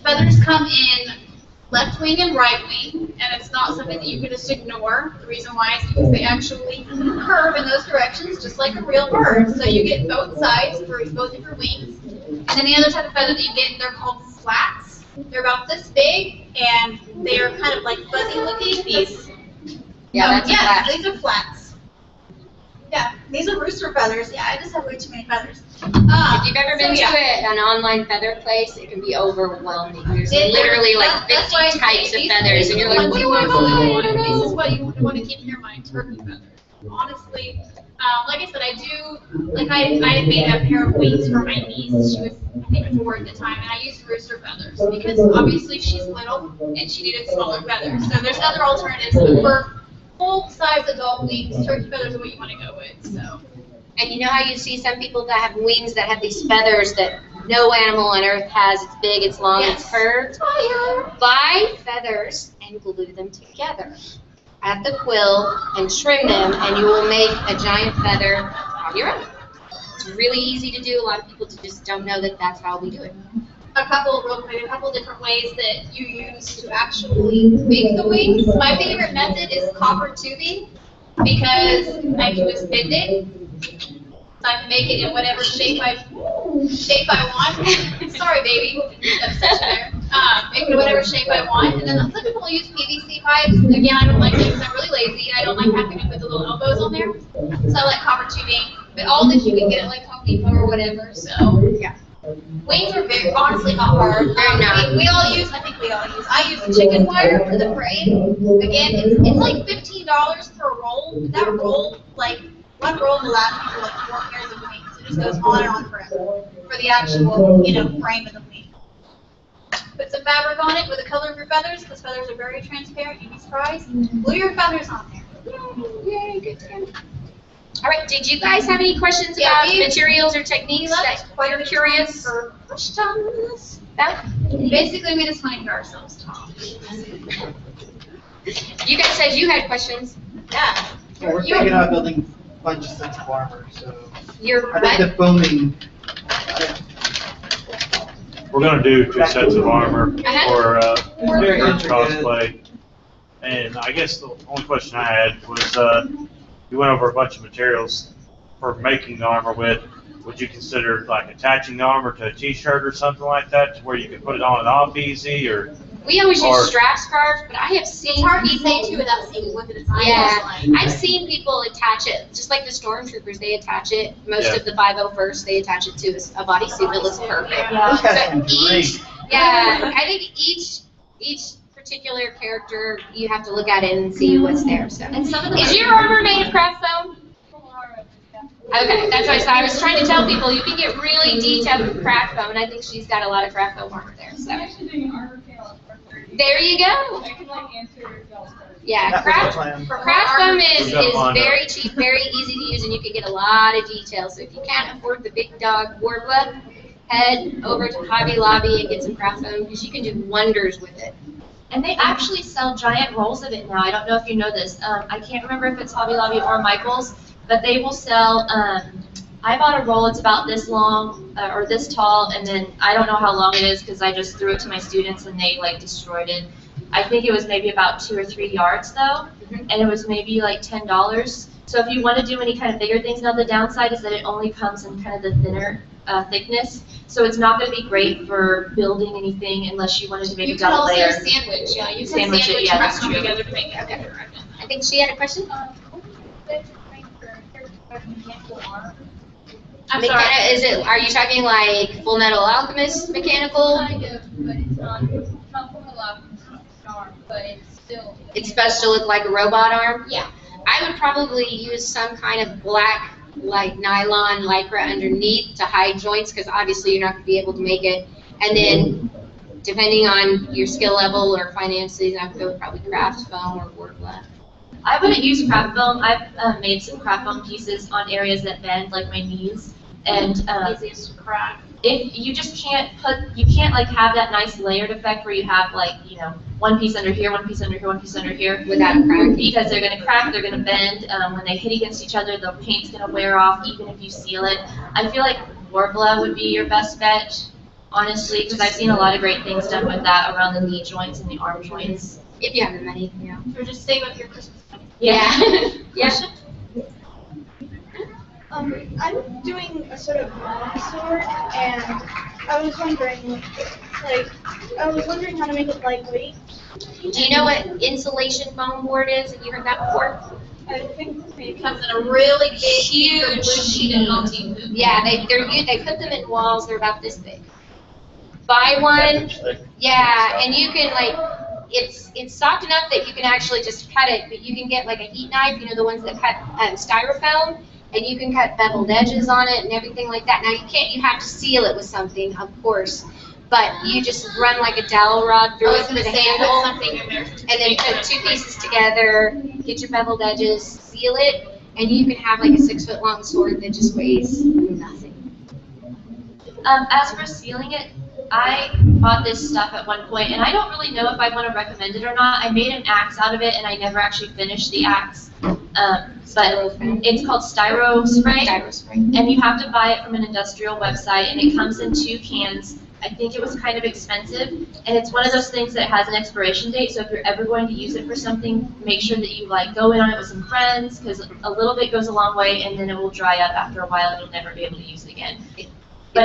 Feathers come in left wing and right wing, and it's not something that you can just ignore. The reason why is because they actually curve in those directions, just like a real bird. So you get both sides for both of your wings. And then the other type of feather that you get, they're called flats. They're about this big, and they're kind of like fuzzy looking. These. Yeah, that's a flat. These are flats. Yeah, these are rooster feathers. Yeah, I just have way too many feathers. If you've ever been to an online feather place, it can be overwhelming. There's literally like 50 types of feathers, and you're like, what do I buy? I don't know. This is what you want to keep in your mind, turkey feathers. Honestly, like I said, I made a pair of wings for my niece. She was, I think, 4 at the time, and I used rooster feathers because obviously she's little and she needed smaller feathers. So there's other alternatives, but for full-size adult wings, turkey feathers are what you want to go with. So. And you know how you see some people that have wings that have these feathers that no animal on earth has. It's big, it's long, it's curved. Buy feathers and glue them together at the quill and trim them, and you will make a giant feather on your own. It's really easy to do. A lot of people just don't know that that's how we do it. A couple different ways that you use to actually make the wings. My favorite method is copper tubing because I can just bend it. So I can make it in whatever shape I want. Sorry, baby. Obsession there. Make it in whatever shape I want. And then some people use PVC pipes. Again, I don't like it because I'm really lazy. I don't like having to put the little elbows on there. So I like copper tubing. But all this you can get at like Home Depot or whatever. So yeah. Wings are honestly not hard. I use chicken wire for the frame. Again, it's like $15 per roll. That roll, like, one roll will last me for like 4 pairs of wings. It just goes on and on forever for the actual, frame of the wing. Put some fabric on it with the color of your feathers, because feathers are very transparent. You'd be surprised. Glue your feathers on there. Yay, good time. All right, did you guys have any questions about materials or techniques that you're curious? For questions. Basically, we just want to hear ourselves talk. You guys said you had questions. Yeah. We're thinking about building a bunch of sets of armor, so You're I think the foaming. We're going to do 2 sets of armor for Very cosplay. And I guess the only question I had was, you went over a bunch of materials for making the armor with. Would you consider like attaching the armor to a t-shirt or something like that, to where you could put it on and off easy, or? We always use strap scarves, but I have seen It's hard to people. say too without seeing what the design Yeah, is like. I've seen people attach it, just like the stormtroopers. They attach it. Most of the 501st, they attach it to a bodysuit that looks perfect. I think each particular character, you have to look at it and see what's there. So, And some of the is your armor made of craft foam? Okay, that's what I was trying to tell people. You can get really detailed with craft foam, and I think she's got a lot of craft foam armor there. So there you go. Yeah, craft foam is very cheap, very easy to use, and you can get a lot of detail. So if you can't afford the big dog warbler, head over to Hobby Lobby and get some craft foam, because you can do wonders with it. And they actually sell giant rolls of it now. I don't know if you know this. I can't remember if it's Hobby Lobby or Michael's, but they will sell, I bought a roll, it's about this long, or this tall, and then I don't know how long it is because I just threw it to my students and they like destroyed it. I think it was maybe about 2 or 3 yards though, and it was maybe like $10. So if you want to do any kind of bigger things, now the downside is that it only comes in kind of the thinner thickness, so it's not going to be great for building anything unless you wanted to make a double layer. You can also sandwich, yeah. You can sandwich it, yeah, that's true. Together to make it. Okay. I think she had a question. I'm sorry. Are you talking like Full Metal Alchemist mechanical? Kind of, but it's not Full Metal Alchemist arm, but it's still. It's supposed to look like a robot arm? Yeah. I would probably use some kind of black, like nylon lycra underneath to hide joints, because obviously you're not going to be able to make it. And then, depending on your skill level or finances, I would go with probably craft foam or warbler. I wouldn't use craft foam. I've made some craft foam pieces on areas that bend, like my knees, And Easiest to crack. if you just you can't like have that nice layered effect where you have like, you know, one piece under here, one piece under here, one piece under here. Without a crack. Because they're going to crack, they're going to bend. When they hit against each other, the paint's going to wear off even if you seal it. I feel like Worbla would be your best bet, honestly, because I've seen a lot of great things done with that around the knee joints and the arm joints. If you have the money, yeah. Or just save up your Christmas money. Yeah. Yeah. I'm doing a sort of longsword, and I was wondering how to make it lightweight. Do you know what insulation foam board is? Have you heard that before? I think It maybe. comes in a really big, Huge blue sheet and melting hoop. Yeah, they put them in walls. They're about this big. Buy one. Yeah, and you can like, it's soft enough that you can actually just cut it, but you can get like a heat knife, you know, the ones that cut styrofoam, and you can cut beveled edges on it and everything like that. Now you have to seal it with something, of course, but you just run like a dowel rod through I it was for going the to say, handle, put something in there. and then put two pieces together, get your beveled edges, seal it, and you can have like a 6-foot long sword that just weighs nothing. As for sealing it, I bought this stuff at one point, and I don't really know if I want to recommend it or not. I made an axe out of it, and I never actually finished the axe. But it's called Styro Spray, and you have to buy it from an industrial website, and it comes in 2 cans. I think it was kind of expensive, and it's one of those things that has an expiration date, so if you're ever going to use it for something, make sure that you like go in on it with some friends, because a little bit goes a long way, and then it will dry up after a while, and you'll never be able to use it again. It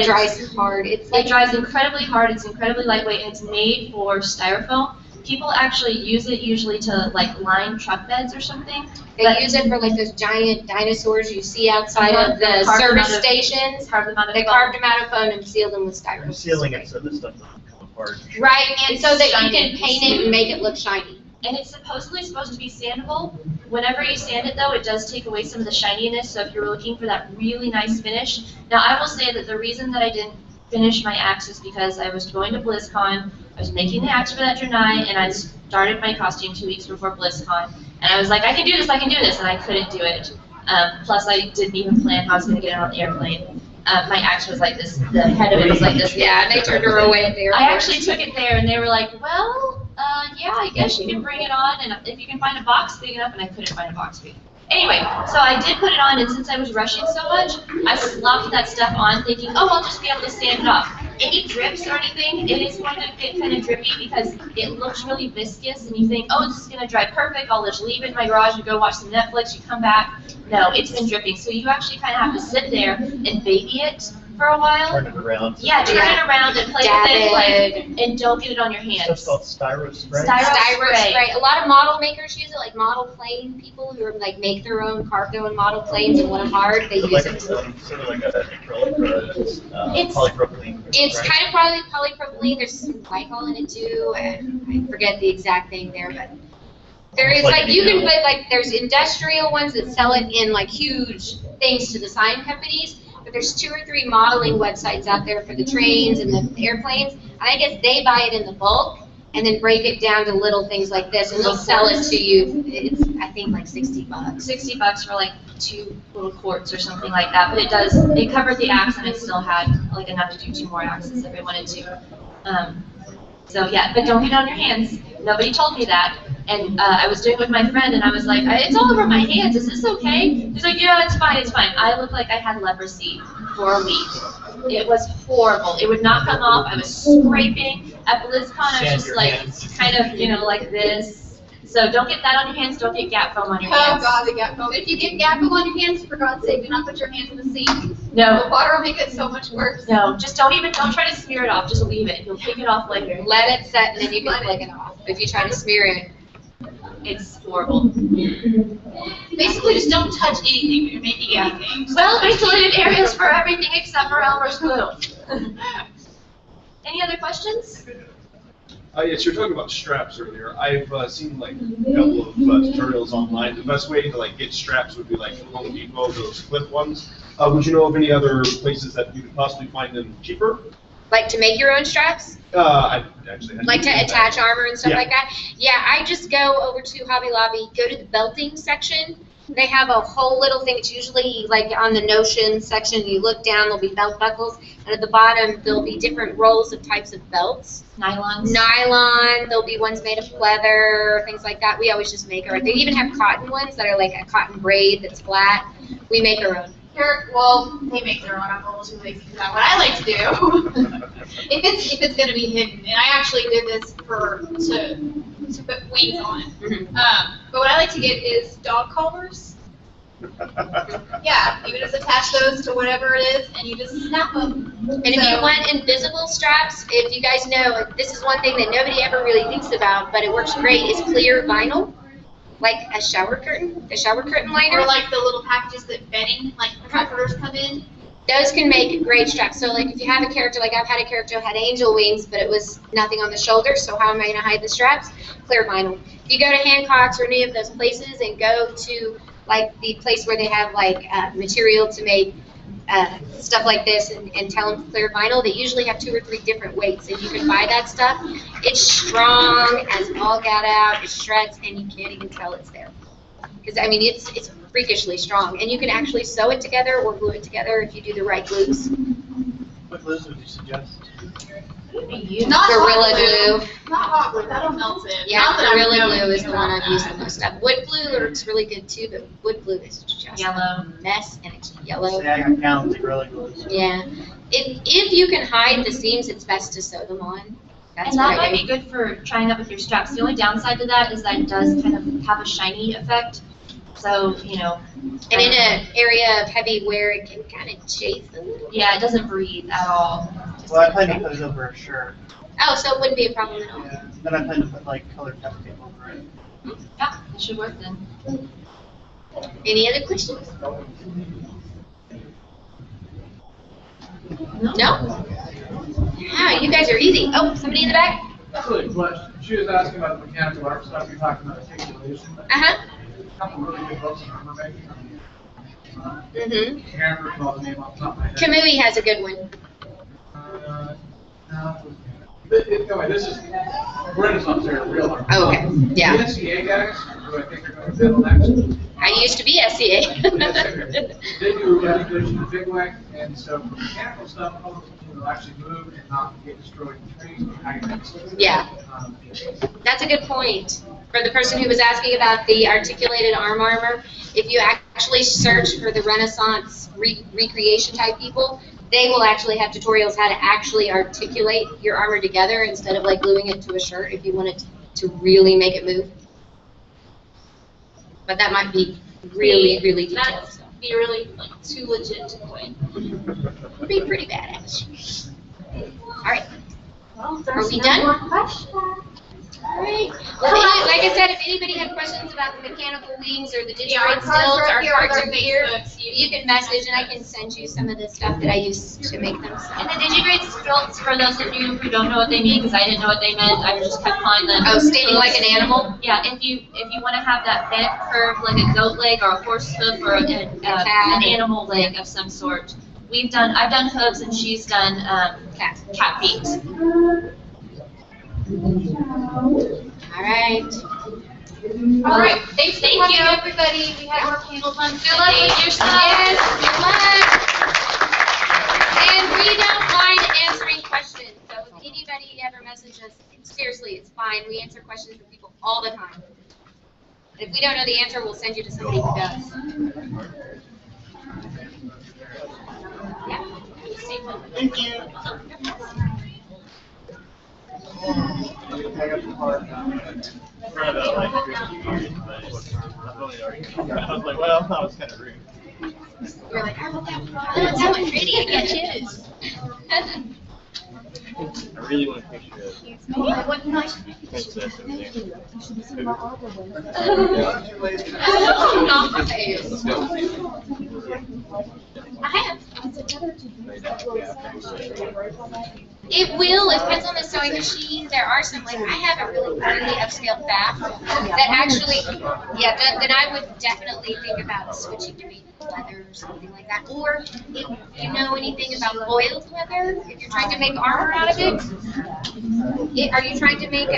dries hard. It dries incredibly hard, it's incredibly lightweight, and it's made for styrofoam. People actually use it usually to like line truck beds or something. They use it for like those giant dinosaurs you see outside of the service stations. They carved them out of foam and sealed them with styrofoam. I'm sealing it so this stuff doesn't come apart. Right, and so that you shiny. can paint it and make it look shiny. And it's supposedly supposed to be sandable. Whenever you sand it though, it does take away some of the shininess, so if you're looking for that really nice finish. Now I will say that the reason that I didn't finish my axe is because I was going to BlizzCon, I was making the axe for that Janai, and I started my costume 2 weeks before BlizzCon. And I was like, I can do this, and I couldn't do it. Plus I didn't even plan how I was going to get it on the airplane. My axe was like this, the head of it was like this. Yeah, and they turned her away at the airport. I actually took it there, and they were like, well, yeah, I guess you can bring it on, and if you can find a box big enough, and I couldn't find a box big enough. Anyway, so I did put it on, and since I was rushing so much, I slopped that stuff on thinking, oh, I'll just be able to sand it off. Any drips or anything, it is going to get kind of drippy because it looks really viscous, and you think, oh, this is going to dry perfect, I'll just leave it in my garage and go watch some Netflix, you come back. No, it's been dripping, so you actually kind of have to sit there and baby it for a while. Turn it around. Yeah, turn it around and play with it, like, and don't get it on your hands. Stuff's called styro spray. Styro spray. A lot of model makers use it, like model plane people who are like make their own, carve their own model planes and want them hard, they use it. Sort of like a acrylic or It's- polypropylene. It's kind of probably polypropylene, there's some glycol in it too, and I forget the exact thing there, but there is like, you can put like, there's industrial ones that sell it in like huge things to the sign companies, but there's 2 or 3 modeling websites out there for the trains and the airplanes, and I guess they buy it in the bulk and then break it down to little things like this, and they'll sell it to you. It's, I think, like $60. $60 for like 2 little quarts or something like that, but it covered the axe, and it still had like enough to do 2 more axes if it wanted to. So yeah, but don't get it on your hands. Nobody told me that. And I was doing it with my friend, and I was like, it's all over my hands, is this okay? He's like, yeah, it's fine, it's fine. I looked like I had leprosy for a week. It was horrible. It would not come off. I was scraping. At BlizzCon, I was just like, kind of, you know, like this. So don't get that on your hands, don't get gap foam on your hands. Oh God, the gap foam. If you get gap foam on your hands, for God's sake, do not put your hands in the sink. No. The water will make it so much worse. No, just don't try to smear it off, just leave it. You'll pick it off later. Let it set, and then you can flick it off. If you try to smear it, It's horrible. Basically, just don't touch anything when you're making anything. Well, isolated areas for everything except for Elmer's glue. Any other questions? Yes, you were talking about straps earlier. I've seen like a couple of tutorials online. The best way to like get straps would be like Home Depot, those flip ones. Would you know of any other places that you could possibly find them cheaper? like to make your own straps. I actually Like to attach armor and stuff Yeah. like that? Yeah, I just go over to Hobby Lobby, go to the belting section, They have a whole little thing. It's usually like on the notion section. You look down, there'll be belt buckles, and at the bottom there'll be different rolls of types of belts. Nylons. Nylon. There'll be ones made of leather, things like that. We always just make our. They even have cotton ones that are like a cotton braid that's flat. We make our own. Well, they make their own. I'm a little too lazy for that. What I like to do, if it's gonna be hidden, and I actually did this to put wings on it. But what I like to get is dog collars. Yeah, you can just attach those to whatever it is, and you just snap them. And if you want invisible straps, if you guys know, this is one thing that nobody ever really thinks about, but it works great, is clear vinyl. Like a shower curtain liner. Or like the little packages that bedding, like comforters come in. Those can make great straps. So like if you have a character, like I've had a character who had angel wings, but it was nothing on the shoulders, so how am I going to hide the straps? Clear vinyl. If you go to Hancock's or any of those places and go to like the place where they have like material to make stuff like this and tell them clear vinyl, they usually have 2 or 3 different weights, and you can buy that stuff. It's strong as all got out, it shreds, and you can't even tell it's there. Because I mean, it's freakishly strong, and you can actually sew it together or glue it together if you do the right glues. What glues would you suggest? Not Gorilla hot glue. Not hot glue. That'll melt it. Yeah, Not that I'm Gorilla knowing glue is the one about I've used that. the most of. Wood glue works really good too, but wood glue is just Yellow. a mess, and it's yellow. See, I got gallons of Gorilla glues. Yeah. If you can hide the seams, it's best to sew them on. That's And what that I might do. be good for trying out with your straps. The only downside to that is that it does kind of have a shiny effect. So, you know. And in an area of heavy wear, it can kind of chafe a little. Yeah, it doesn't breathe at all. Well, I plan to put it over a shirt. Oh, so it wouldn't be a problem at all. Yeah. Then I plan to put like colored duct tape over it. Yeah, it should work then. Any other questions? No? Wow, you guys are easy. Oh, somebody in the back? That's really a question. She was asking about the mechanical art stuff. You're talking about articulation. Uh-huh. A couple really good books on armor making. Mm-hmm. Can't recall the name off the top of my head. Kamui has a good one. No. Anyway, this is Renaissance era real armor. Oh, okay. Yeah. The NCA guys, who I think are going to settle next. I used to be SCA. They do articulation and big whack, and so for mechanical stuff, will actually move and not get destroyed in trees. Yeah. That's a good point. For the person who was asking about the articulated armor, if you actually search for the Renaissance recreation type people, they will actually have tutorials how to actually articulate your armor together instead of like gluing it to a shirt if you wanted to really make it move. But that might be really, really detailed. That'd be really like too legit to quit. Would be pretty badass. All right. Well, Are we done? more questions. All right. Well, like I said, if anybody had questions about the mechanical wings or the Yeah, our digital cards stilts, are our here on cards our are here. Facebooks. You can message, and I can send you some of the stuff that I use to make them. And the digigrade stilts, for those of you who don't know what they mean, because I didn't know what they meant, I just kept calling them. Oh, standing like an animal? Yeah, if you want to have that bent curve like a goat leg or a horse hoof or an animal leg of some sort. I've done hooves and she's done cat feet. All right. All right. Thank Thank you, you. everybody. We have more candles on. Good luck with your stuff. Yes, good luck. And we don't mind answering questions. So if anybody ever messages us, seriously, it's fine. We answer questions from people all the time. If we don't know the answer, we'll send you to somebody who does. Yeah. Thank you. I was like, well, that was kind of rude. You're like, I want that that one's pretty. I can't choose. I really want a picture of What nice. Princess over there. I have. It will. It depends on the sewing machine. There are some, like, I have a really upscale bath that actually, then I would definitely think about switching to maybe leather or something like that. Or if you know anything about oiled leather, if you're trying to make armor out of it, are you trying to make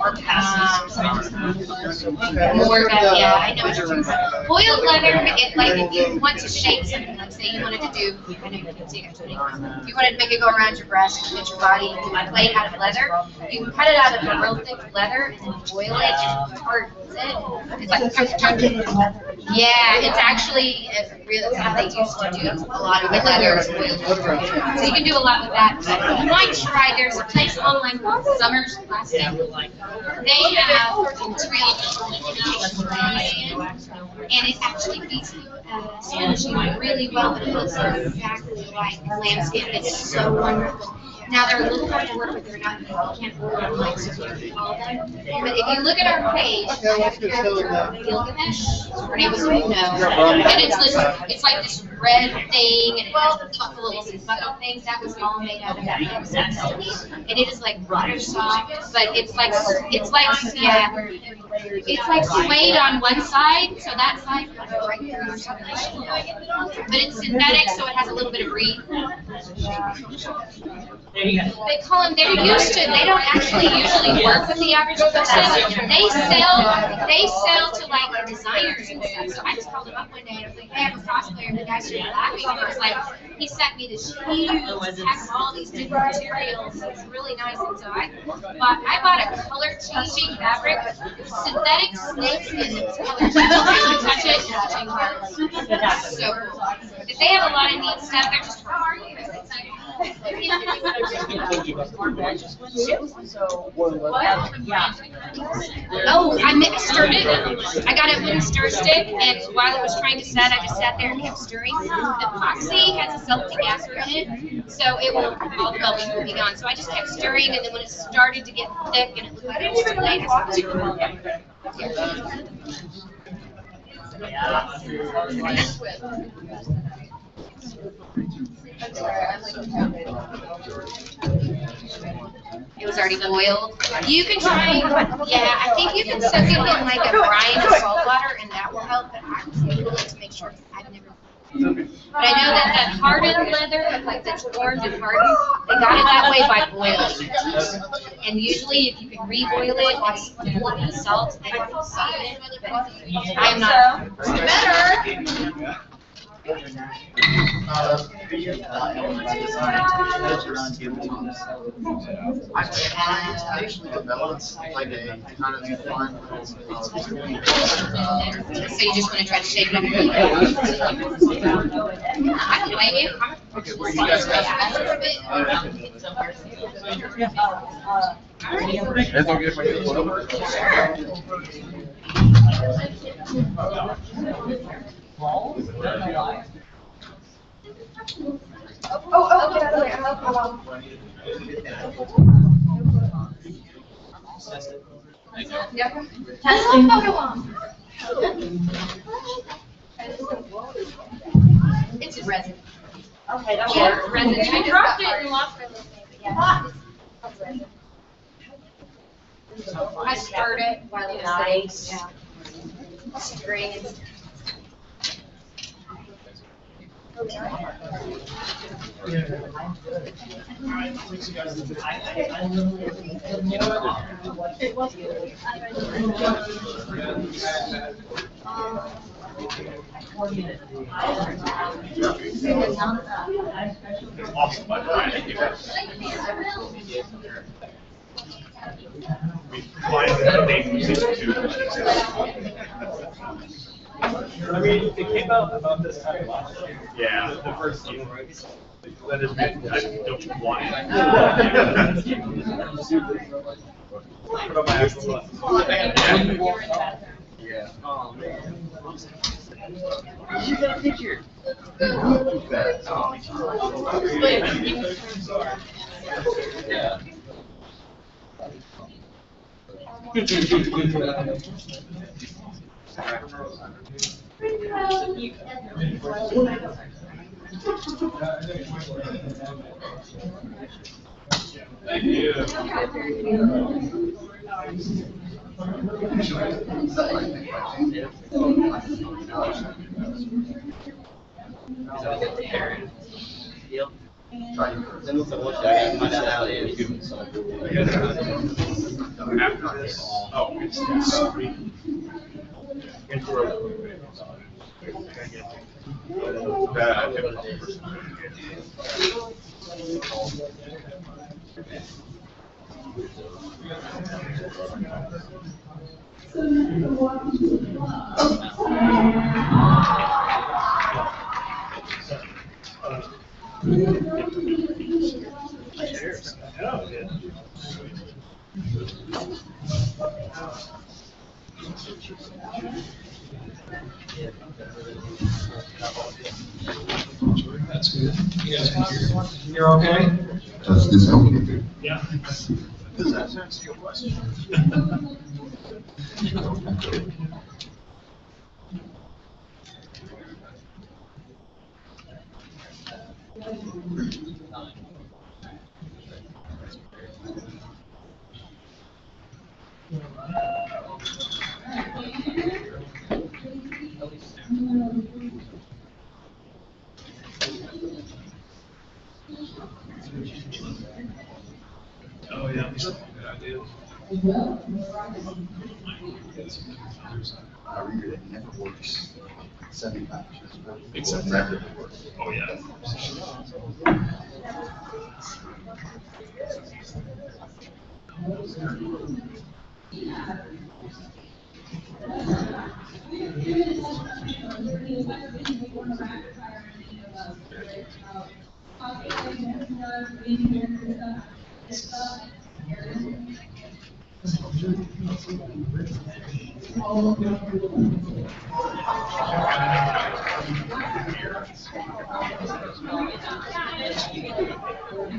Our passes. More about, yeah, I know what you're talking about. Boiled leather, like if you want to shape something, like say you wanted to do, I know you can see it, if you wanted to make it go around your breast, fit your body, and do a plate out of leather, you can cut it out of a real thick leather and then boil it and hardens it. It's like yeah, it's actually that's how they used to do a lot of leather is boiled. So you can do a lot with that. But you might try. There's a place online called Summer's Plastic. They have and it actually beats spongy really well, but it looks exactly like lambskin. It's so wonderful. Now they're a little hard to work with. They're not. You can't order them like so you can call them. But if you look at our page, I have a character Gilgamesh. Her name was and it's like this red thing, and it has the buckles and buckle things. That was all made out of that. And it is like butter soft, but it's like yeah, it's like suede on one side, so that side goes right through your circulation. But it's synthetic, so it has a little bit of breathe. They call them, they're used to, they don't actually usually work with the average person. They sell to like designers and stuff. So I just called him up one day and I was like, hey, I'm a cosplayer. And the guy started laughing and he was like, he sent me this huge pack of all these different materials. It's really nice. And so I bought a color changing fabric, synthetic snakeskin that's color changing. You can touch it, it's changing colors. So cool. If they have a lot of neat stuff, they're just hard. Oh, I stirred it. I got a wooden stir stick, and while it was trying to set, I just sat there and kept stirring. The epoxy has a sulfuric acid in it, so it will, all the velvet will be gone. So I just kept stirring, and then when it started to get thick and it looked like it was too late, I It was already boiled. You can try, yeah, I think you can soak it in like a brine of salt water and that will help, but I was able to make sure, I've never. But I know that hardened leather, like that's orange and hardened, they got it that way by boiling. And usually if you can reboil it, it's full of salt, they can soften it. I am not. Better. I actually developed like a kind of fun. So you just want to try to shape it up? I don't blame you. Okay, where you guys at? It's okay if I get a photo. Oh, get out of the way. I'm not Yep. It's resin. Okay, that's Yeah, resin. I dropped it and lost my little thing, but yeah. That's resin. I stirred it while it was Nice. yeah. Stirring and Awesome, by the way. I mean, it came out about this time last year. Yeah. The first season. That is good. I don't want it. Put on my actual glasses. Yeah. Oh, man. You got a picture. Yeah. Thank you. That's good. You guys can hear. You're okay? Does this help you? Yeah. Does that answer your question? Oh, yeah. That's a good idea. I read it never works 75 years. Except It never works. Oh, yeah.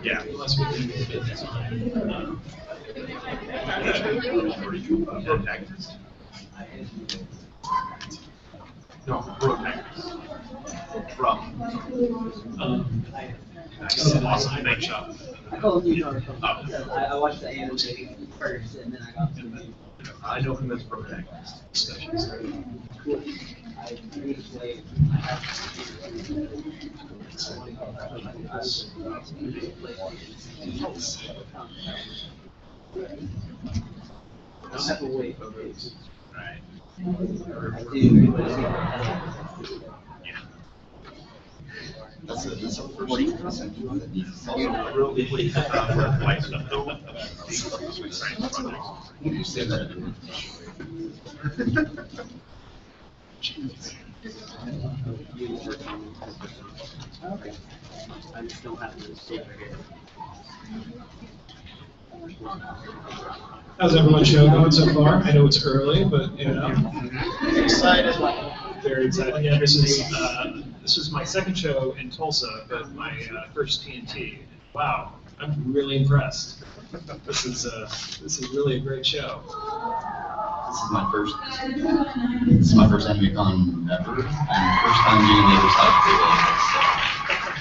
Yeah, unless we can get it designed. Protagonists. No, protagonists. From. Nice, awesome, nice shot. I watched the anime first, and then I got to the I know him as protagonist discussions. I previously, I have I don't have to wait for those. Right. I do, but That's a 40% that needs to You say that. okay. I just don't have to stay here. How's everyone's show going so far? I know it's early, but you know. Excited. Very excited. Yeah, this is my second show in Tulsa, but my first TNT. Wow, I'm really impressed. This is really a great show. This is my first. This is my first anime con ever, and first time being on the other side of the table. So,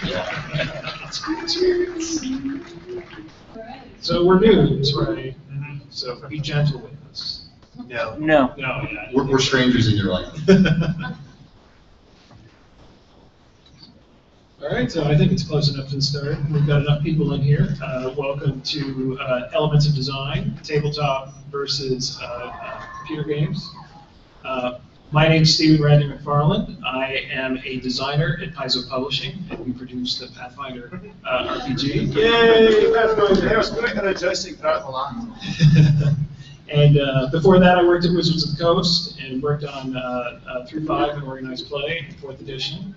yeah, it's a great experience. So we're dudes, right? So be gentle with us. No. No, yeah. We're strangers in your life. All right, so I think it's close enough to start. We've got enough people in here. Welcome to Elements of Design, tabletop versus computer games. My name's Stephen Randy McFarland. I am a designer at Paizo Publishing, and we produce the Pathfinder RPG. Yay, Pathfinder! That was quick and adjusting throughout the line. And before that, I worked at Wizards of the Coast and worked on 3.5 and Organized Play, 4th edition.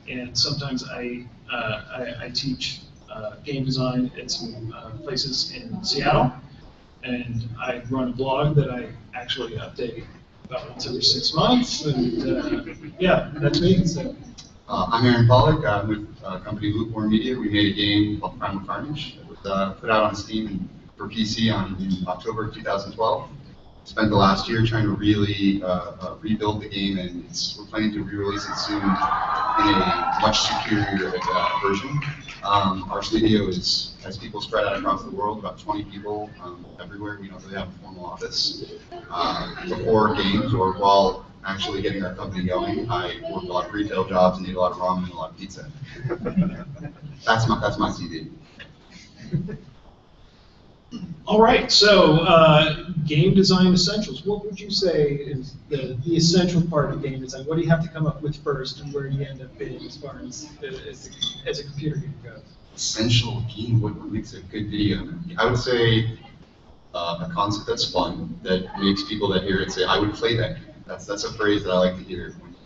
And sometimes I teach game design at some places in Seattle. And I run a blog that I actually update about once every 6 months. And yeah, that's me. So. I'm Aaron Pollock. I'm with company Lukewarm Media. We made a game called Primal Carnage. It was put out on Steam for PC in October of 2012. Spent the last year trying to really rebuild the game, and we're planning to re-release it soon in a much superior version. Our studio has people spread out across the world, about 20 people everywhere. We don't really have a formal office. Before games or while actually getting our company going. I worked a lot of retail jobs and ate a lot of ramen and a lot of pizza. That's my CV. All right, so game design essentials. What would you say is the essential part of game design? What do you have to come up with first, and where do you end up in as far as a computer game goes? Essential game, what makes a good video? I would say a concept that's fun, that makes people that hear it say, I would play that game. That's a phrase that I like to hear when you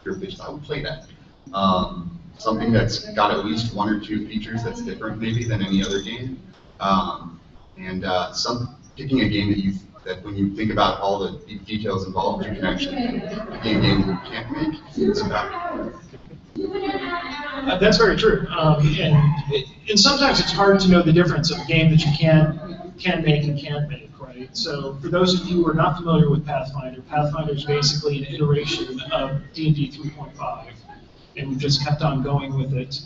hear pitches. I would play that. Something that's got at least one or two features that's different maybe than any other game. Picking a game that when you think about all the details involved, you can actually make a game that you can't make. It's about That's very true. And sometimes it's hard to know the difference of a game that you can make and can't make, right? So for those of you who are not familiar with Pathfinder, Pathfinder is basically an iteration of D&D 3.5, and we've just kept on going with it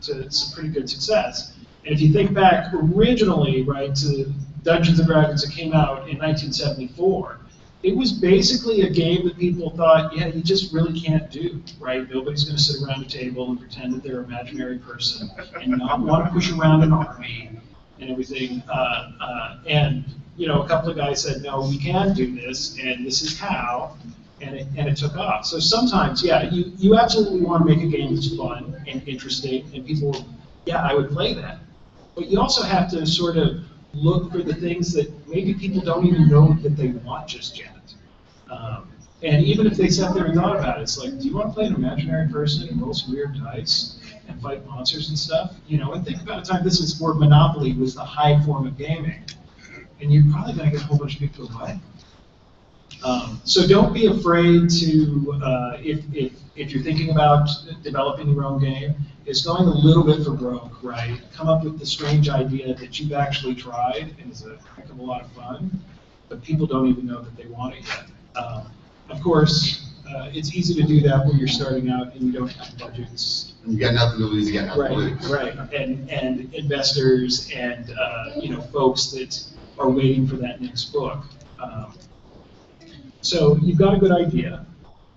to some pretty good success. And if you think back originally, right, to Dungeons and Dragons that came out in 1974, it was basically a game that people thought, yeah, you just really can't do, right? Nobody's going to sit around a table and pretend that they're an imaginary person and not want to push around an army and everything. And you know, a couple of guys said, no, we can do this, and this is how, and it took off. So sometimes, yeah, you absolutely want to make a game that's fun and interesting, and people, yeah, I would play that. But you also have to sort of look for the things that maybe people don't even know that they want just yet. And even if they sat there and thought about it, it's like, do you want to play an imaginary person and roll some weird dice and fight monsters and stuff? You know, and think about a time, this is where Monopoly was the high form of gaming. And you're probably going to get a whole bunch of people to play. So don't be afraid to, if you're thinking about developing your own game, is going a little bit for broke, right? Come up with the strange idea that you've actually tried and is a heck of a lot of fun, but people don't even know that they want it yet. Of course, it's easy to do that when you're starting out and you don't have budgets. You got nothing to lose, you got nothing to lose. Right, and investors and you know, folks that are waiting for that next book. So you've got a good idea.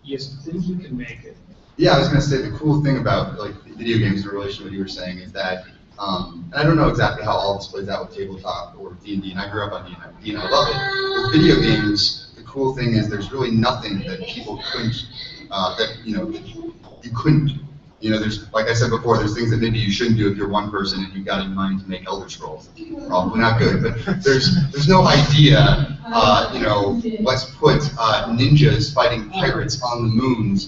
You think you can make it. Yeah, I was going to say the cool thing about like video games in relation to what you were saying is that, and I don't know exactly how all this plays out with tabletop or D&D, and I grew up on D&D and I love it. With video games, the cool thing is there's really nothing that people couldn't, that you couldn't. You know, there's, like I said before, there's things that maybe you shouldn't do if you're one person and you've got in mind to make Elder Scrolls. Probably not good, but there's no idea, you know, let's put ninjas fighting pirates on the moon,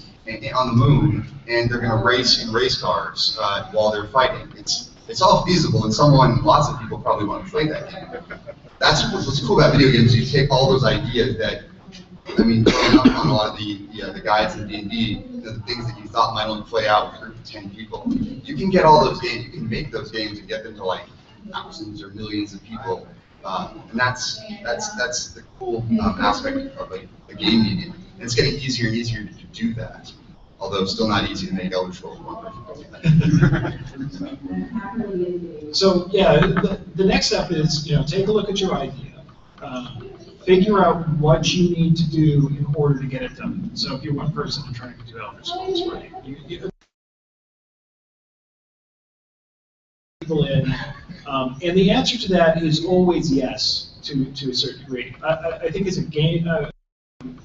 and they're going to race in race cars while they're fighting. It's all feasible, and lots of people probably want to play that game. That's what's cool about video games. You take all those ideas that, I mean, growing up on a lot of the guides in D&D, the things that you thought might only play out with a group of 10 people, you can get all those games, you can make those games and get them to like thousands or millions of people, and that's the cool aspect of like the game medium. And it's getting easier and easier to do that, although it's still not easy to make Elder Scrolls one person. So yeah, the next step is, you know, take a look at your idea. Figure out what you need to do in order to get it done. So if you're one person and trying to do Elder Scrolls, right? People in, and the answer to that is always yes, to a certain degree. I think as a game,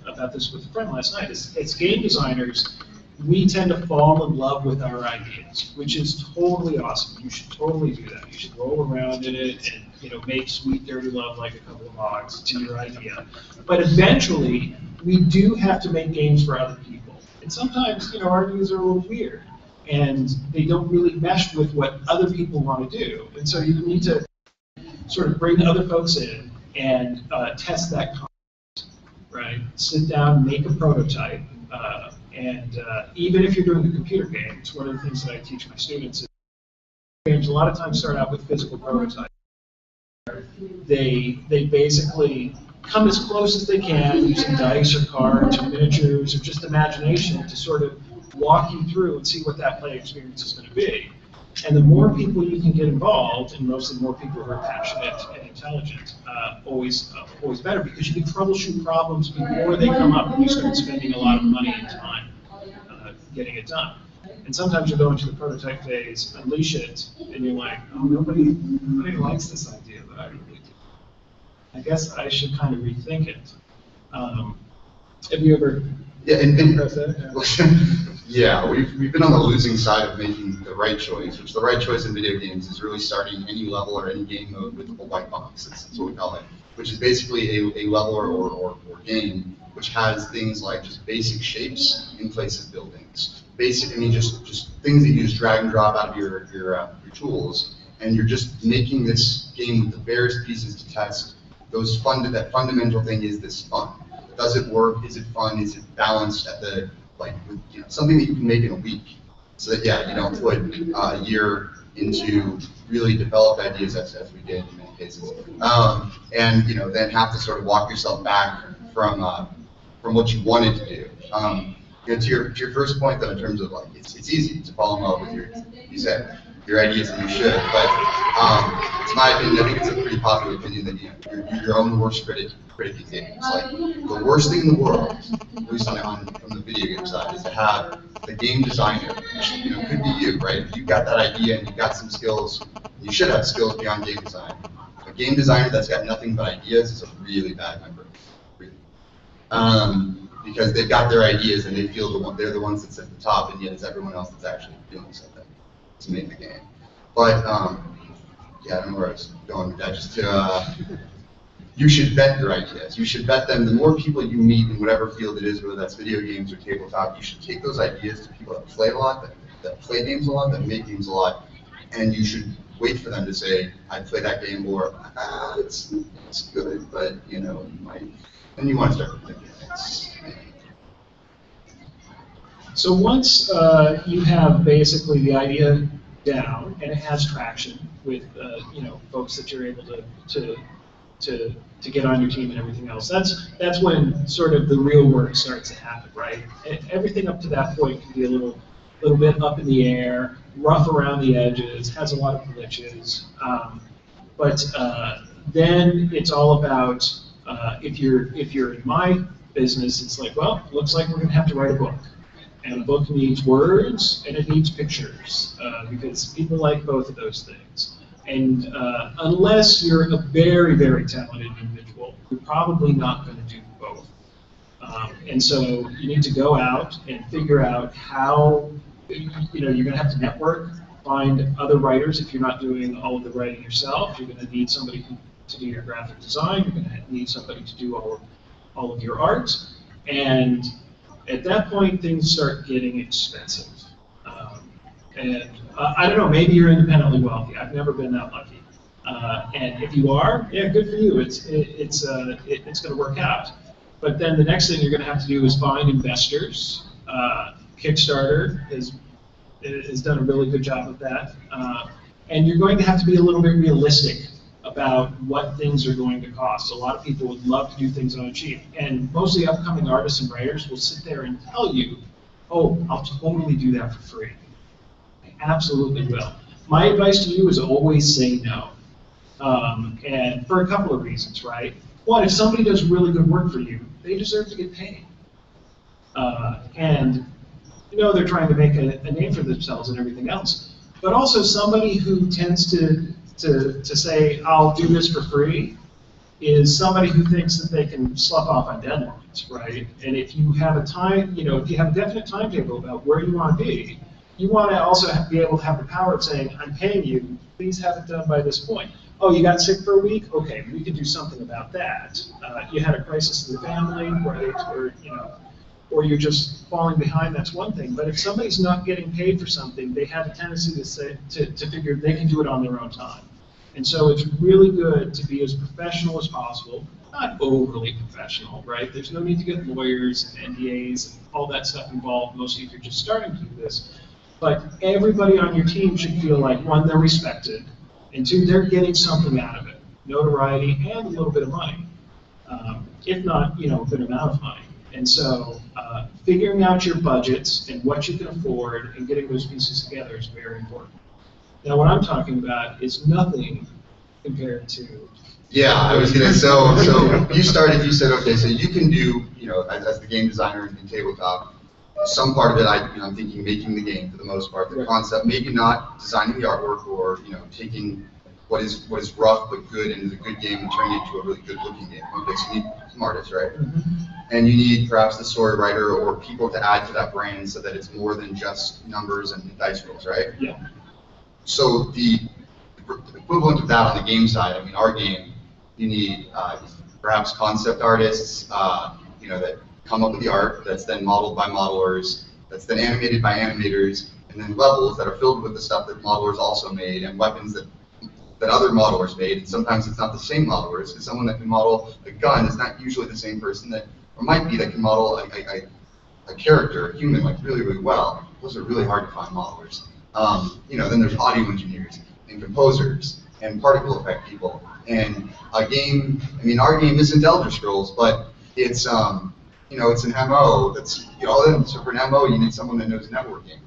about this with a friend last night, as game designers, we tend to fall in love with our ideas, which is totally awesome. You should totally do that. You should roll around in it and, you know, make sweet dirty love like a couple of hogs to your idea. But eventually, we do have to make games for other people. And sometimes, you know, our ideas are a little weird, and they don't really mesh with what other people want to do. And so you need to sort of bring other folks in and test that concept, right? Sit down, make a prototype. And even if you're doing a computer game, it's one of the things that I teach my students. Games a lot of times start out with physical prototypes. They basically come as close as they can using dice or cards or miniatures or just imagination to sort of walk you through and see what that play experience is going to be. And the more people you can get involved, and mostly more people who are passionate and intelligent, always better, because you can troubleshoot problems before they come up and you start spending a lot of money and time getting it done. And sometimes you go into the prototype phase, unleash it, and you're like, oh, nobody likes this idea that I really do. I guess I should kind of rethink it. Have you ever? Yeah, that? Yeah, we've been on the losing side of making the right choice, which the right choice in video games is really starting any level or any game mode with a white box. That's what we call it, which is basically a level or game which has things like just basic shapes in place of buildings. Basic, I mean, just things that you just drag and drop out of your tools, and you're just making this game with the barest pieces to test those that fundamental thing: is this fun? Does it work? Is it fun? Is it balanced at the something that you can make in a week? So that you don't put a year into really developed ideas as we did in many cases, and then have to sort of walk yourself back from what you wanted to do. To your first point though, in terms of it's easy to fall in love with your ideas, and you should, but to my opinion, I think it's a pretty popular opinion that you're your own worst critic in games. Like, the worst thing in the world, at least from the video game side, is to have the game designer, which could be you, right? If you've got that idea and you've got some skills, you should have skills beyond game design. A game designer that's got nothing but ideas is a really bad member, really. Because they've got their ideas and they feel they're the ones that's at the top, and yet it's everyone else that's actually doing something to make the game. But yeah, I don't know where I was going with that. Just to you should vet your ideas. You should vet them. The more people you meet in whatever field it is, whether that's video games or tabletop, you should take those ideas to people that play a lot, that play games a lot, that make games a lot, and you should wait for them to say, I play that game, or it's good, but you might, and you want to start thinking things. So once you have basically the idea down and it has traction with folks that you're able to get on your team and everything else, that's when sort of the real work starts to happen, right? Everything up to that point can be a little bit up in the air, rough around the edges, has a lot of glitches, but then it's all about if you're in my business, it's like, well, looks like we're going to have to write a book. And a book needs words and it needs pictures, because people like both of those things. And unless you're a very, very talented individual, you're probably not going to do both. And so you need to go out and figure out how, you're going to have to network, find other writers. If you're not doing all of the writing yourself, you're going to need somebody to do your graphic design. You're going to need somebody to do all of your art. And at that point, things start getting expensive. I don't know, maybe you're independently wealthy. I've never been that lucky. And if you are, yeah, good for you. It's going to work out. But then the next thing you're going to have to do is find investors. Kickstarter has done a really good job of that. And you're going to have to be a little bit realistic about what things are going to cost. A lot of people would love to do things on a cheap, and mostly upcoming artists and writers will sit there and tell you, oh, I'll totally do that for free. I absolutely will. My advice to you is always say no. And for a couple of reasons, right? One, if somebody does really good work for you, they deserve to get paid. And they're trying to make a name for themselves and everything else. But also somebody who tends to say, I'll do this for free, is somebody who thinks that they can slough off on deadlines, right? And if you have a if you have a definite timetable about where you want to be, you want to also be able to have the power of saying, I'm paying you, please have it done by this point. Oh, you got sick for a week? Okay, we can do something about that. You had a crisis in the family, right? Or you're just falling behind, that's one thing. But if somebody's not getting paid for something, they have a tendency to figure they can do it on their own time. And so it's really good to be as professional as possible, not overly professional, right? There's no need to get lawyers and NDAs and all that stuff involved, mostly if you're just starting to do this. But everybody on your team should feel like, one, they're respected, and two, they're getting something out of it, notoriety and a little bit of money, if not, a good amount of money. And so figuring out your budgets and what you can afford and getting those pieces together is very important. Now, what I'm talking about is nothing compared to. Yeah, I was gonna, so you said, okay, so you can do, as the game designer in tabletop, some part of it, I'm thinking making the game for the most part, the concept, maybe not designing the artwork or, taking what is rough but good and is a good game and turning it into a really good looking game. Okay, so you need some artists, right? And you need perhaps the story writer or people to add to that brand so that it's more than just numbers and dice rolls, right? Yeah. So the equivalent of that on the game side, I mean, our game, you need perhaps concept artists, that come up with the art that's then modeled by modelers, that's then animated by animators, and then levels that are filled with the stuff that modelers also made, and weapons that other modelers made. And sometimes it's not the same modelers, because someone that can model a gun is not usually the same person that, or might be, that can model a character, a human, like really, really well. Those are really hard to find modelers. Then there's audio engineers and composers and particle effect people. And a game, I mean, our game isn't Elder Scrolls, but it's, it's an MO that's, so for an MO, you need someone that knows networking.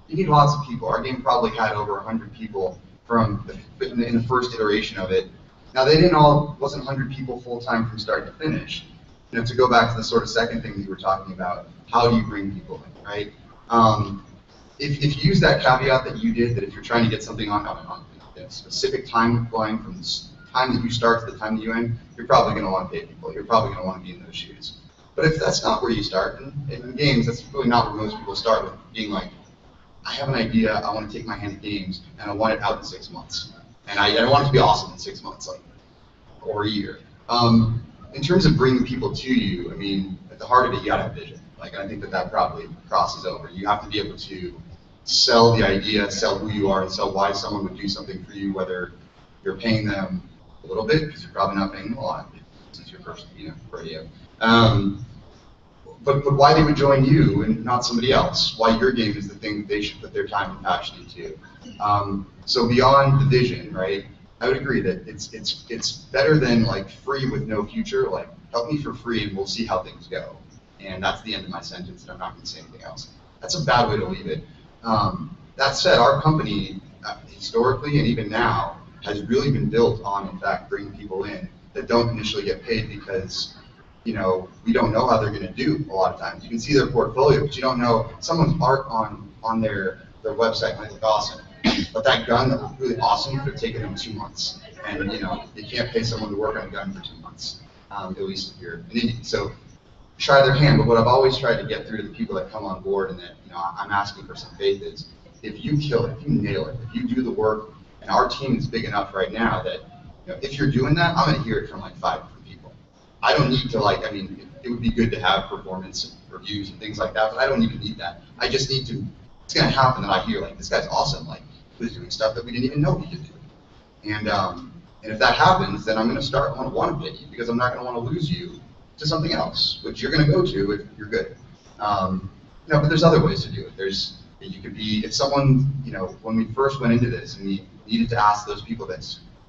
You need lots of people. Our game probably had over 100 people in the first iteration of it. Now, wasn't 100 people full-time from start to finish. To go back to the sort of second thing that you were talking about, how do you bring people in, right? If you use that caveat that you did, that if you're trying to get something on a specific timeline from the time that you start to the time that you end, you're probably going to want to pay people. You're probably going to want to be in those shoes. But if that's not where you start, in games, that's really not where most people start with, being like, I have an idea, I want to take my hand at games, and I want it out in 6 months. And I want it to be awesome in 6 months, or a year. In terms of bringing people to you, I mean, at the heart of it, you got to have vision. I think that probably crosses over. You have to be able to sell the idea, sell who you are, and sell why someone would do something for you, whether you're paying them a little bit, because you're probably not paying them a lot, since you're first, radio. But why they would join you and not somebody else, why your game is the thing that they should put their time and passion into. So beyond the vision, right, I would agree that it's better than free with no future, help me for free and we'll see how things go. And that's the end of my sentence, and I'm not going to say anything else. That's a bad way to leave it. That said, our company, historically and even now, has really been built on, in fact, bringing people in that don't initially get paid because, we don't know how they're going to do a lot of times. You can see their portfolio, but you don't know someone's art on their website might look awesome. But that gun that looked really awesome could have taken them 2 months. And, you can't pay someone to work on a gun for 2 months, at least if you're an indie. So try their hand, but what I've always tried to get through to the people that come on board and that, I'm asking for some faith is, if you kill it, if you nail it, if you do the work, and our team is big enough right now that, if you're doing that, I'm going to hear it from 5 different people. I don't need to it would be good to have performance reviews and things like that, but I don't even need that. I just need to, it's going to happen that I hear, this guy's awesome, who's doing stuff that we didn't even know he could do. And if that happens, then I'm going to want to pay you, because I'm not going to want to lose you to something else, which you're going to go to if you're good. But there's other ways to do it. You could be, if someone, when we first went into this and we needed to ask those people that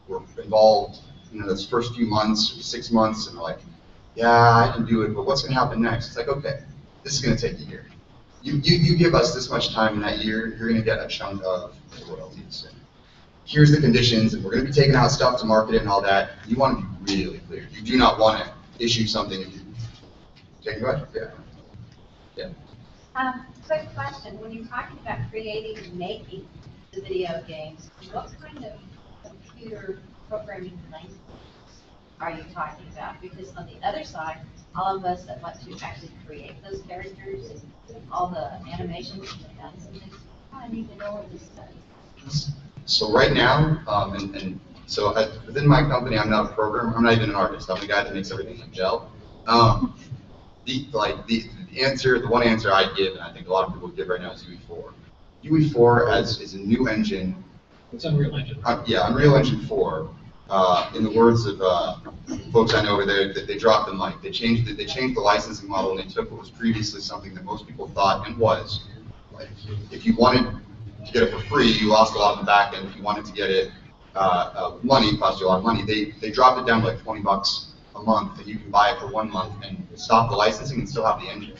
were involved, those first few months, 6 months, and they're like, yeah, I can do it, but what's going to happen next? It's like, okay, this is going to take a year. You give us this much time in that year, you're going to get a chunk of the royalties. Here's the conditions, and we're going to be taking out stuff to market it and all that. You want to be really clear. You do not want to issue something and take it away. Yeah. Quick question. When you're talking about creating and making the video games, what kind of computer programming language are you talking about? Because on the other side, all of us that want to actually create those characters and all the animations and the guns and things, I need to know what this stuff. So right now, so within my company, I'm not a programmer. I'm not even an artist. I'm the guy that makes everything gel. The one answer I give, and I think a lot of people give right now, is UE4. UE4 is a new engine. It's Unreal Engine. Yeah, Unreal Engine 4. In the words of folks I know over there, that they dropped the mic. They changed the licensing model, and they took what was previously something that most people thought and was, if you wanted to get it for free, you lost a lot in the back end. If you wanted to get it money, it cost you a lot of money. They dropped it down to $20 a month, and you can buy it for 1 month and stop the licensing and still have the engine.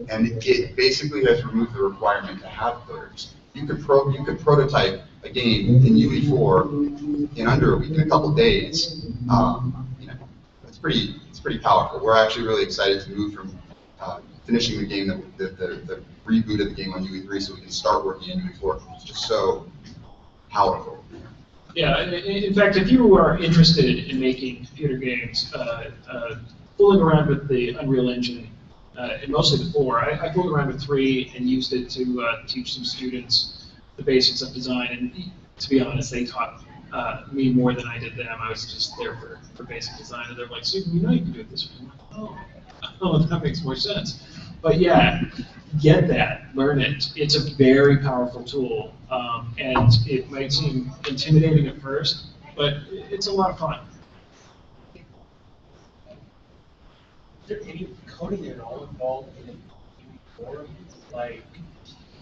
And it basically has removed the requirement to have coders. you could prototype a game in UE4 in under a week, in a couple days. You know, it's pretty powerful. We're actually really excited to move from finishing the game, the reboot of the game on UE3, so we can start working in UE4. It's just so powerful. Yeah, in fact, if you are interested in making computer games, fooling around with the Unreal Engine, and mostly the 4, I fooled around with 3 and used it to teach some students the basics of design. And to be honest, they taught me more than I did them. I was just there for basic design, and they're like, "So you know you can do it this way." I'm like, oh, that makes more sense. But yeah, get that, learn it. It's a very powerful tool, and it might seem intimidating at first, but it's a lot of fun. Is there any coding at all involved in it? Like,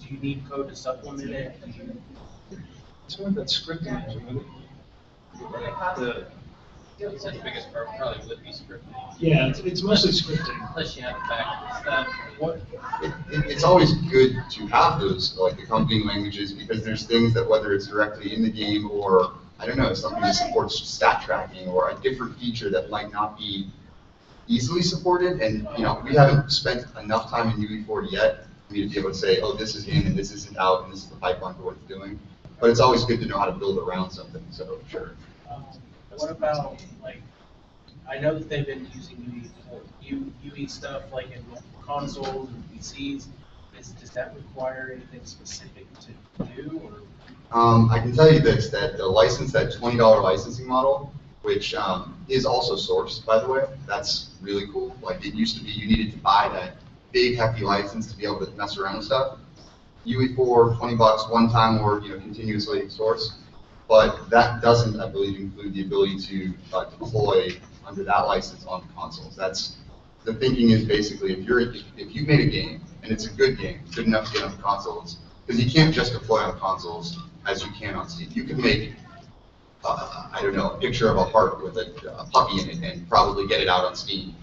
do you need code to supplement it? It's more that scripting, really. That's the biggest part, probably would be scripting. Yeah, it's mostly scripting. Unless you have back stuff. It's always good to have those, like, accompanying languages, because there's things that, whether it's directly in the game or, I don't know, something that supports stat tracking or a different feature that might not be easily supported, and you know, we haven't spent enough time in UE4 yet for me to be able to say, oh, this is in and this isn't out and this is the pipeline for what it's doing. But it's always good to know how to build around something, so sure. What about, like, I know that they've been using UE stuff like in consoles and PCs. Does that require anything specific to do, or? I can tell you this, that the license, that $20 licensing model, which is also sourced, by the way, that's really cool. Like, it used to be you needed to buy that big, hefty license to be able to mess around with stuff. UE4, $20 one time, or continuously source. But that doesn't, I believe, include the ability to deploy under that license on consoles. That's the thinking is basically if you made a game and it's a good game, good enough to get on consoles, because you can't just deploy on consoles as you can on Steam. You can make I don't know, a picture of a heart with a puppy in it and probably get it out on Steam.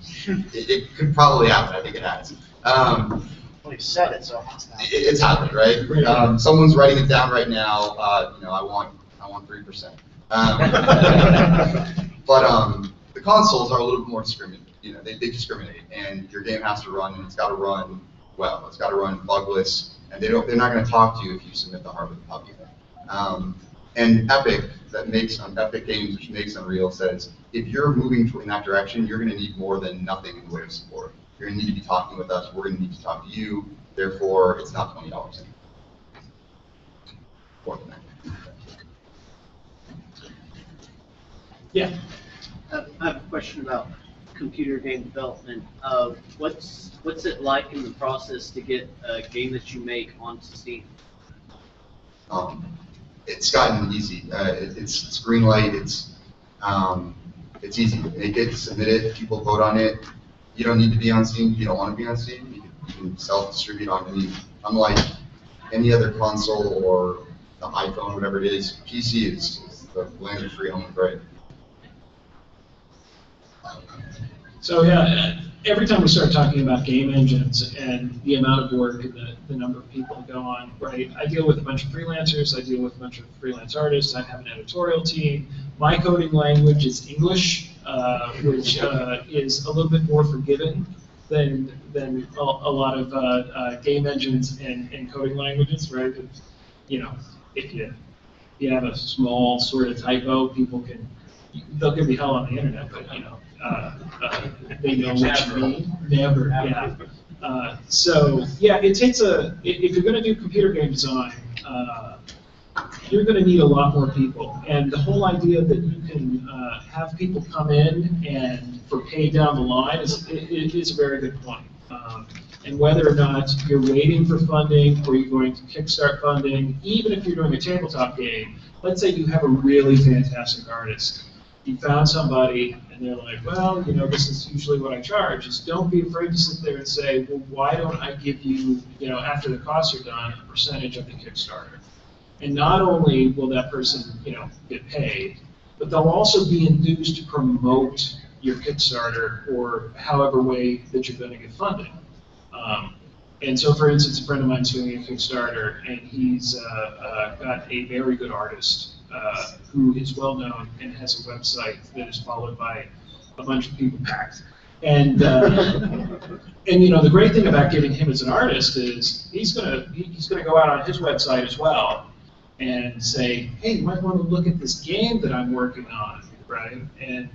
It could probably happen. I think it has. Well, you said it, so it's happened, right? Someone's writing it down right now. I want 3%. But the consoles are a little bit more discriminate. They discriminate, and your game has to run, and it's got to run well. It's got to run bugless, and they're not going to talk to you if you submit the heart with a puppy. And Epic, Epic Games, which makes Unreal, says if you're moving in that direction, you're going to need more than nothing in the way of support. You're going to need to be talking with us. We're going to need to talk to you. Therefore, it's not $20 anymore. More than that. Yeah. I have a question about computer game development. What's it like in the process to get a game that you make onto Steam? It's gotten easy. It's green light. It's easy to make it, submit it. People vote on it. You don't need to be on Steam. You don't want to be on Steam. You can self-distribute on any. Unlike any other console or the iPhone, whatever it is, PC is the land of free home and right. So yeah, every time we start talking about game engines and the amount of work and the number of people that go on, right? I deal with a bunch of freelancers. I deal with a bunch of freelance artists. I have an editorial team. My coding language is English, which is a little bit more forgiving than a lot of game engines and coding languages, right? If you have a small sort of typo, they'll give you hell on the internet, but they know what you mean. Never, yeah. So yeah, it takes if you're going to do computer game design, you're going to need a lot more people. And the whole idea that you can have people come in and for pay down the line is a very good point. And whether or not you're waiting for funding or you're going to kickstart funding, even if you're doing a tabletop game, let's say you have a really fantastic artist. You found somebody and they're like, well, this is usually what I charge. Just don't be afraid to sit there and say, well, why don't I give you, after the costs are done, a percentage of the Kickstarter? And not only will that person, get paid, but they'll also be enthused to promote your Kickstarter or however way that you're going to get funding. And so, for instance, a friend of mine's doing a Kickstarter, and he's got a very good artist who is well known and has a website that is followed by a bunch of people. And and you know, the great thing about getting him as an artist is he's gonna go out on his website as well and say, hey, you might want to look at this game that I'm working on, right? And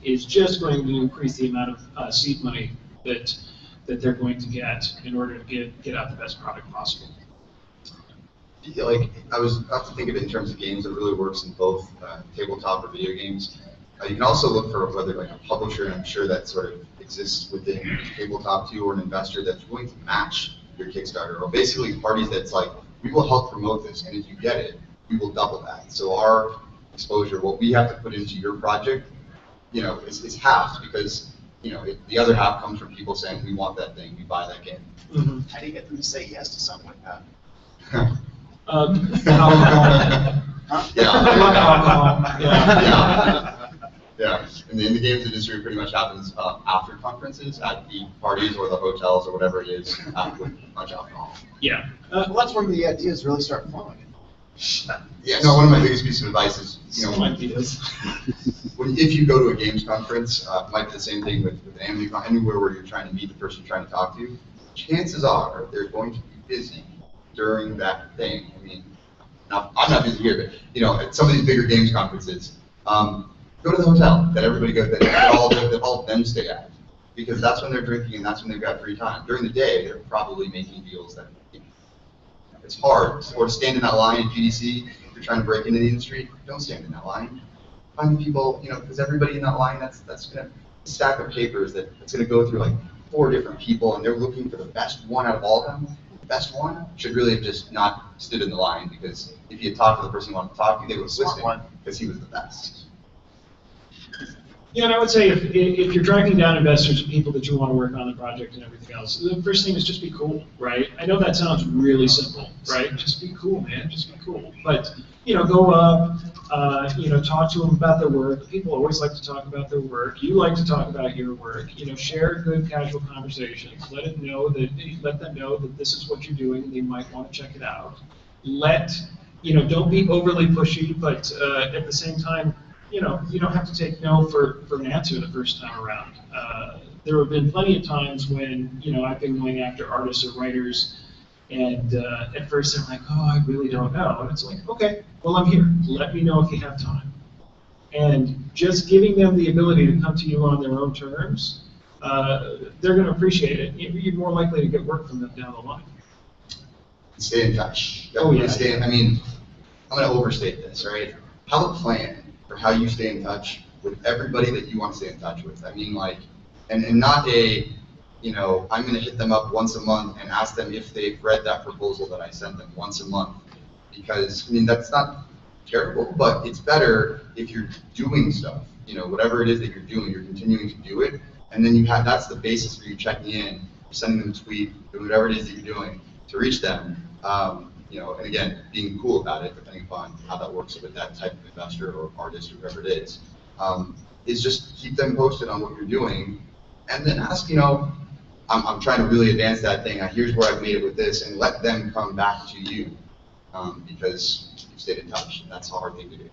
is just going to increase the amount of seed money that they're going to get in order to get out the best product possible. Like, I have to think of it in terms of games that really works in both tabletop or video games. You can also look for whether like a publisher, and I'm sure that sort of exists within tabletop too, or an investor that's willing to match your Kickstarter, or basically parties that's like, we will help promote this, and if you get it, we will double that. So our exposure, what we have to put into your project, you know, is half, because you know the other half comes from people saying we want that thing, we buy that game. Mm-hmm. How do you get them to say yes to something like that? Yeah. In the games industry, it pretty much happens after conferences, at the parties or the hotels or whatever it is, with much alcohol. Yeah. Well, that's where the ideas really start flowing. Yeah, no, one of my biggest pieces of advice is, you know, ideas. If you go to a games conference, it might be the same thing with anywhere where you're trying to meet the person you're trying to talk to, chances are they're going to be busy during that thing. I mean, now, I'm not busy here, but, you know, at some of these bigger games conferences, go to the hotel that everybody goes, that all of them stay at, because that's when they're drinking and that's when they've got free time. During the day, they're probably making deals that, you know, it's hard. Or to stand in that line in GDC, if you're trying to break into the industry, don't stand in that line. Find the people, you know, because everybody in that line, that's going to stack of papers that's going to go through like 4 different people, and they're looking for the best one out of all of them. The best one should really have just not stood in the line, because if you had talked to the person you wanted to talk to, they would have listened, because he was the best. Yeah, and I would say if you're tracking down investors and people that you want to work on the project and everything else, the first thing is just be cool, right? I know that sounds really simple, right? Just be cool, man. Just be cool. But, you know, go up, you know, talk to them about their work. People always like to talk about their work. You like to talk about your work. You know, share good, casual conversations. Let them know that this is what you're doing and they might want to check it out. You know, don't be overly pushy, but at the same time, you know, you don't have to take no for an answer the first time around. There have been plenty of times when, you know, I've been going after artists or writers, and at first they're like, oh, I really don't know. And it's like, okay, well, I'm here. Let me know if you have time. And just giving them the ability to come to you on their own terms, they're going to appreciate it. You're more likely to get work from them down the line. Stay in touch. Oh, yeah. I mean, I'm going to overstate this, right? Have a plan for how you stay in touch with everybody that you want to stay in touch with. I mean, like, and not a, you know, I'm going to hit them up once a month and ask them if they've read that proposal that I sent them once a month. Because, I mean, that's not terrible, but it's better if you're doing stuff. You know, whatever it is that you're doing, you're continuing to do it. And then that's the basis for you checking in, sending them a tweet, doing whatever it is that you're doing to reach them. You know, and again, being cool about it, depending upon how that works with that type of investor or artist or whoever it is just keep them posted on what you're doing, and then ask, you know, I'm trying to really advance that thing. Here's where I've made it with this, and let them come back to you because you stayed in touch. And that's a hard thing to do.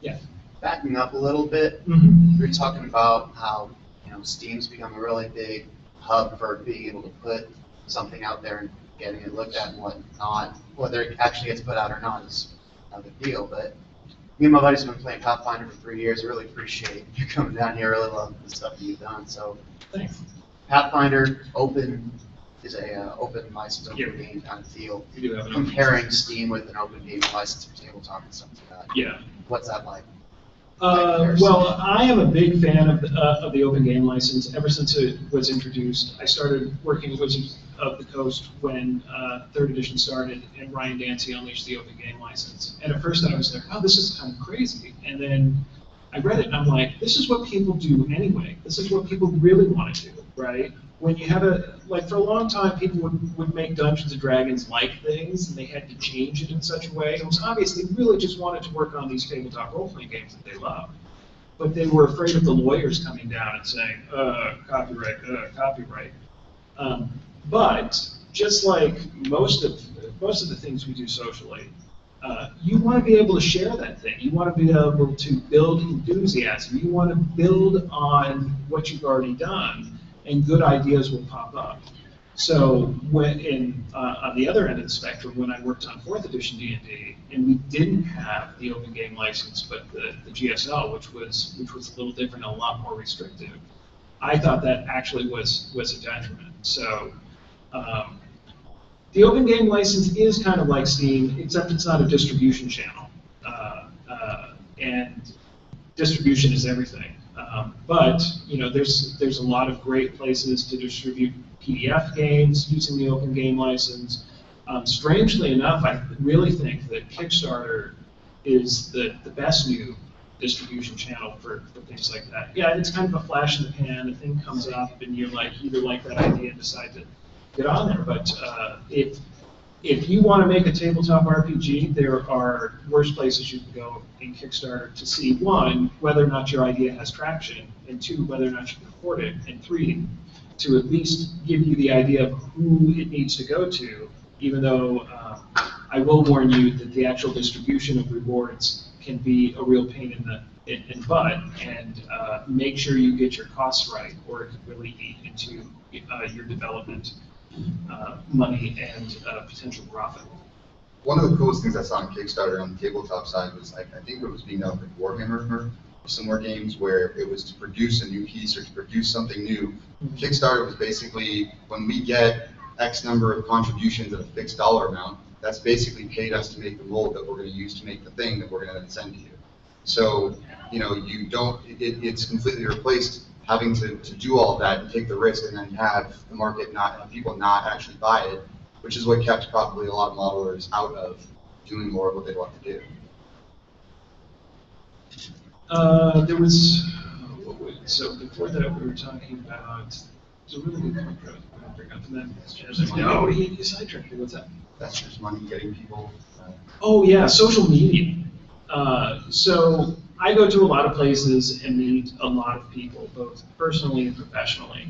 Yeah. Backing up a little bit, Mm-hmm. we were talking about how, you know, Steam's become a really big hub for being able to put something out there and getting it looked at and whatnot. Whether it actually gets put out or not is another deal, but me and my buddies have been playing Pathfinder for 3 years. I really appreciate you coming down here. I really love the stuff that you've done. So, thanks. Pathfinder is a open license, open game kind of deal. We do have Comparing Steam with an open game license for tabletop and stuff like that. Yeah. What's that like? Well, I am a big fan of the open game license. Ever since it was introduced, I started working with Wizards of the Coast when 3rd edition started, and Ryan Dancy unleashed the open game license. And at first I was like, oh, this is kind of crazy. And then I read it, and I'm like, this is what people do anyway. This is what people really want to do, right? When you have for a long time, people would make Dungeons & Dragons-like things, and they had to change it in such a way. It was obvious they really just wanted to work on these tabletop role-playing games that they love. But they were afraid of the lawyers coming down and saying, copyright, copyright. But just like most of the things we do socially, you want to be able to share that thing. You want to be able to build enthusiasm. You want to build on what you've already done, and good ideas will pop up. So on the other end of the spectrum, when I worked on 4th edition D&D, and we didn't have the open game license, but the GSL, which was a little different and a lot more restrictive, I thought that actually was a detriment. So the open game license is kind of like Steam, except it's not a distribution channel, and distribution is everything. But there's a lot of great places to distribute PDF games using the open game license. Strangely enough, I really think that Kickstarter is the best new distribution channel for things like that. Yeah, it's kind of a flash in the pan. A thing comes up, and you either like that idea and decide to get on there. But if you want to make a tabletop RPG, there are worse places you can go in Kickstarter to see, 1, whether or not your idea has traction, and 2, whether or not you can afford it, and 3, to at least give you the idea of who it needs to go to, even though I will warn you that the actual distribution of rewards can be a real pain in the butt, and make sure you get your costs right, or it could really eat into your development money and potential profit. One of the coolest things I saw on Kickstarter on the tabletop side was, I think it was being done with Warhammer or similar games, where it was to produce a new piece or to produce something new. Kickstarter was basically, when we get X number of contributions at a fixed dollar amount, that's basically paid us to make the mold that we're going to use to make the thing that we're going to then send to you. So, you don't, it's completely replaced having to do all of that and take the risk and then have the market have people not actually buy it, which is what kept probably a lot of modelers out of doing more of what they want to do. There was, so before that we were talking about, there's a really good point that I was going to bring up, and then, no, you sidetracked me. What's that? That's just money getting people. Oh yeah, social media. So I go to a lot of places and meet a lot of people, both personally and professionally.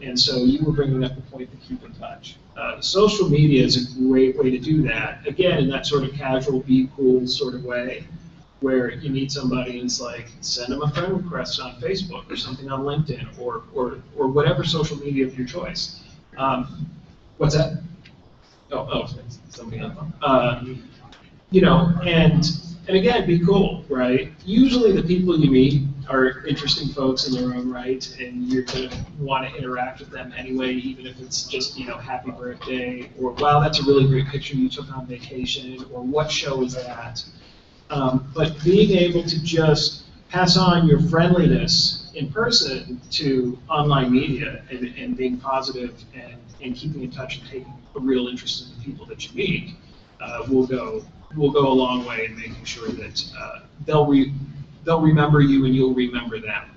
And so you were bringing up the point to keep in touch. Social media is a great way to do that. Again, in that sort of casual, be cool sort of way, where you meet somebody and it's like, send them a friend request on Facebook or something on LinkedIn or whatever social media of your choice. What's that? Oh, somebody else. And again, be cool, right? Usually the people you meet are interesting folks in their own right, and you're going to want to interact with them anyway, even if it's just, happy birthday, or wow, that's a really great picture you took on vacation, or what show is that? But being able to just pass on your friendliness in person to online media and being positive and keeping in touch and taking a real interest in the people that you meet will go a long way in making sure that they'll remember you and you'll remember them.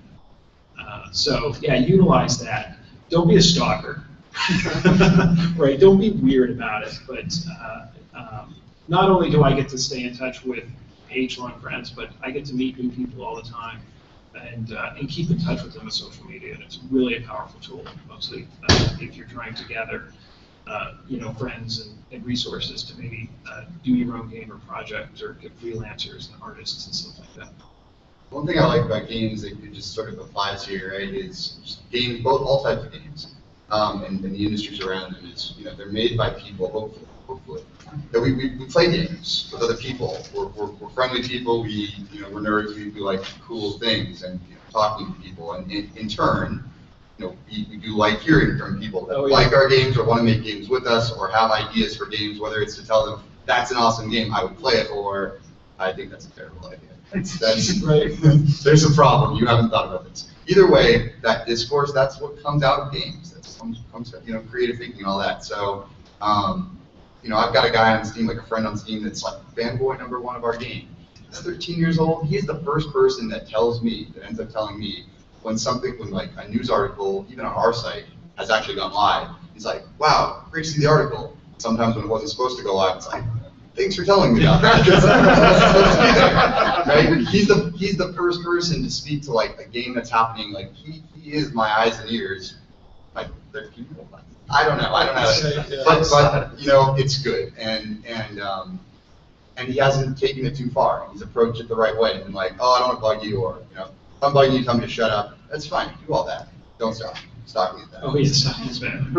So yeah, utilize that. Don't be a stalker, right? Don't be weird about it. But not only do I get to stay in touch with age-long friends, but I get to meet new people all the time and keep in touch with them on social media. And it's really a powerful tool, mostly if you're trying to gather friends and resources to maybe do your own game or project, or get freelancers and artists and stuff like that. One thing I like about games that just sort of applies here, right, is just games, all types of games, and the industries around them is, they're made by people, hopefully. That we play games with other people. We're friendly people. We're nerds. We like cool things and talking to people, and in turn, we do like hearing from people that like our games or want to make games with us or have ideas for games, whether it's to tell them, that's an awesome game, I would play it, or I think that's a terrible idea. That's right. There's a problem. You haven't thought about this. Either way, that discourse, that's what comes out of games. That comes creative thinking and all that. So, I've got a guy on Steam, like a friend on Steam, that's like fanboy #1 of our game. He's 13 years old. He's the first person that ends up telling me when like a news article, even on our site, has actually gone live. He's like, wow, great to see the article. Sometimes when it wasn't supposed to go live, it's like, thanks for telling me about that. Right? He's the first person to speak to like a game that's happening. Like he is my eyes and ears. Like 13-year-old. I don't know. But you know, it's good, and he hasn't taken it too far. He's approached it the right way, and been like, oh, I don't want to bug you, or you know, if I'm bugging you, tell me to shut up. That's fine. Do all that. Don't stop. Stop me at that. Oh, yeah, stalking is bad.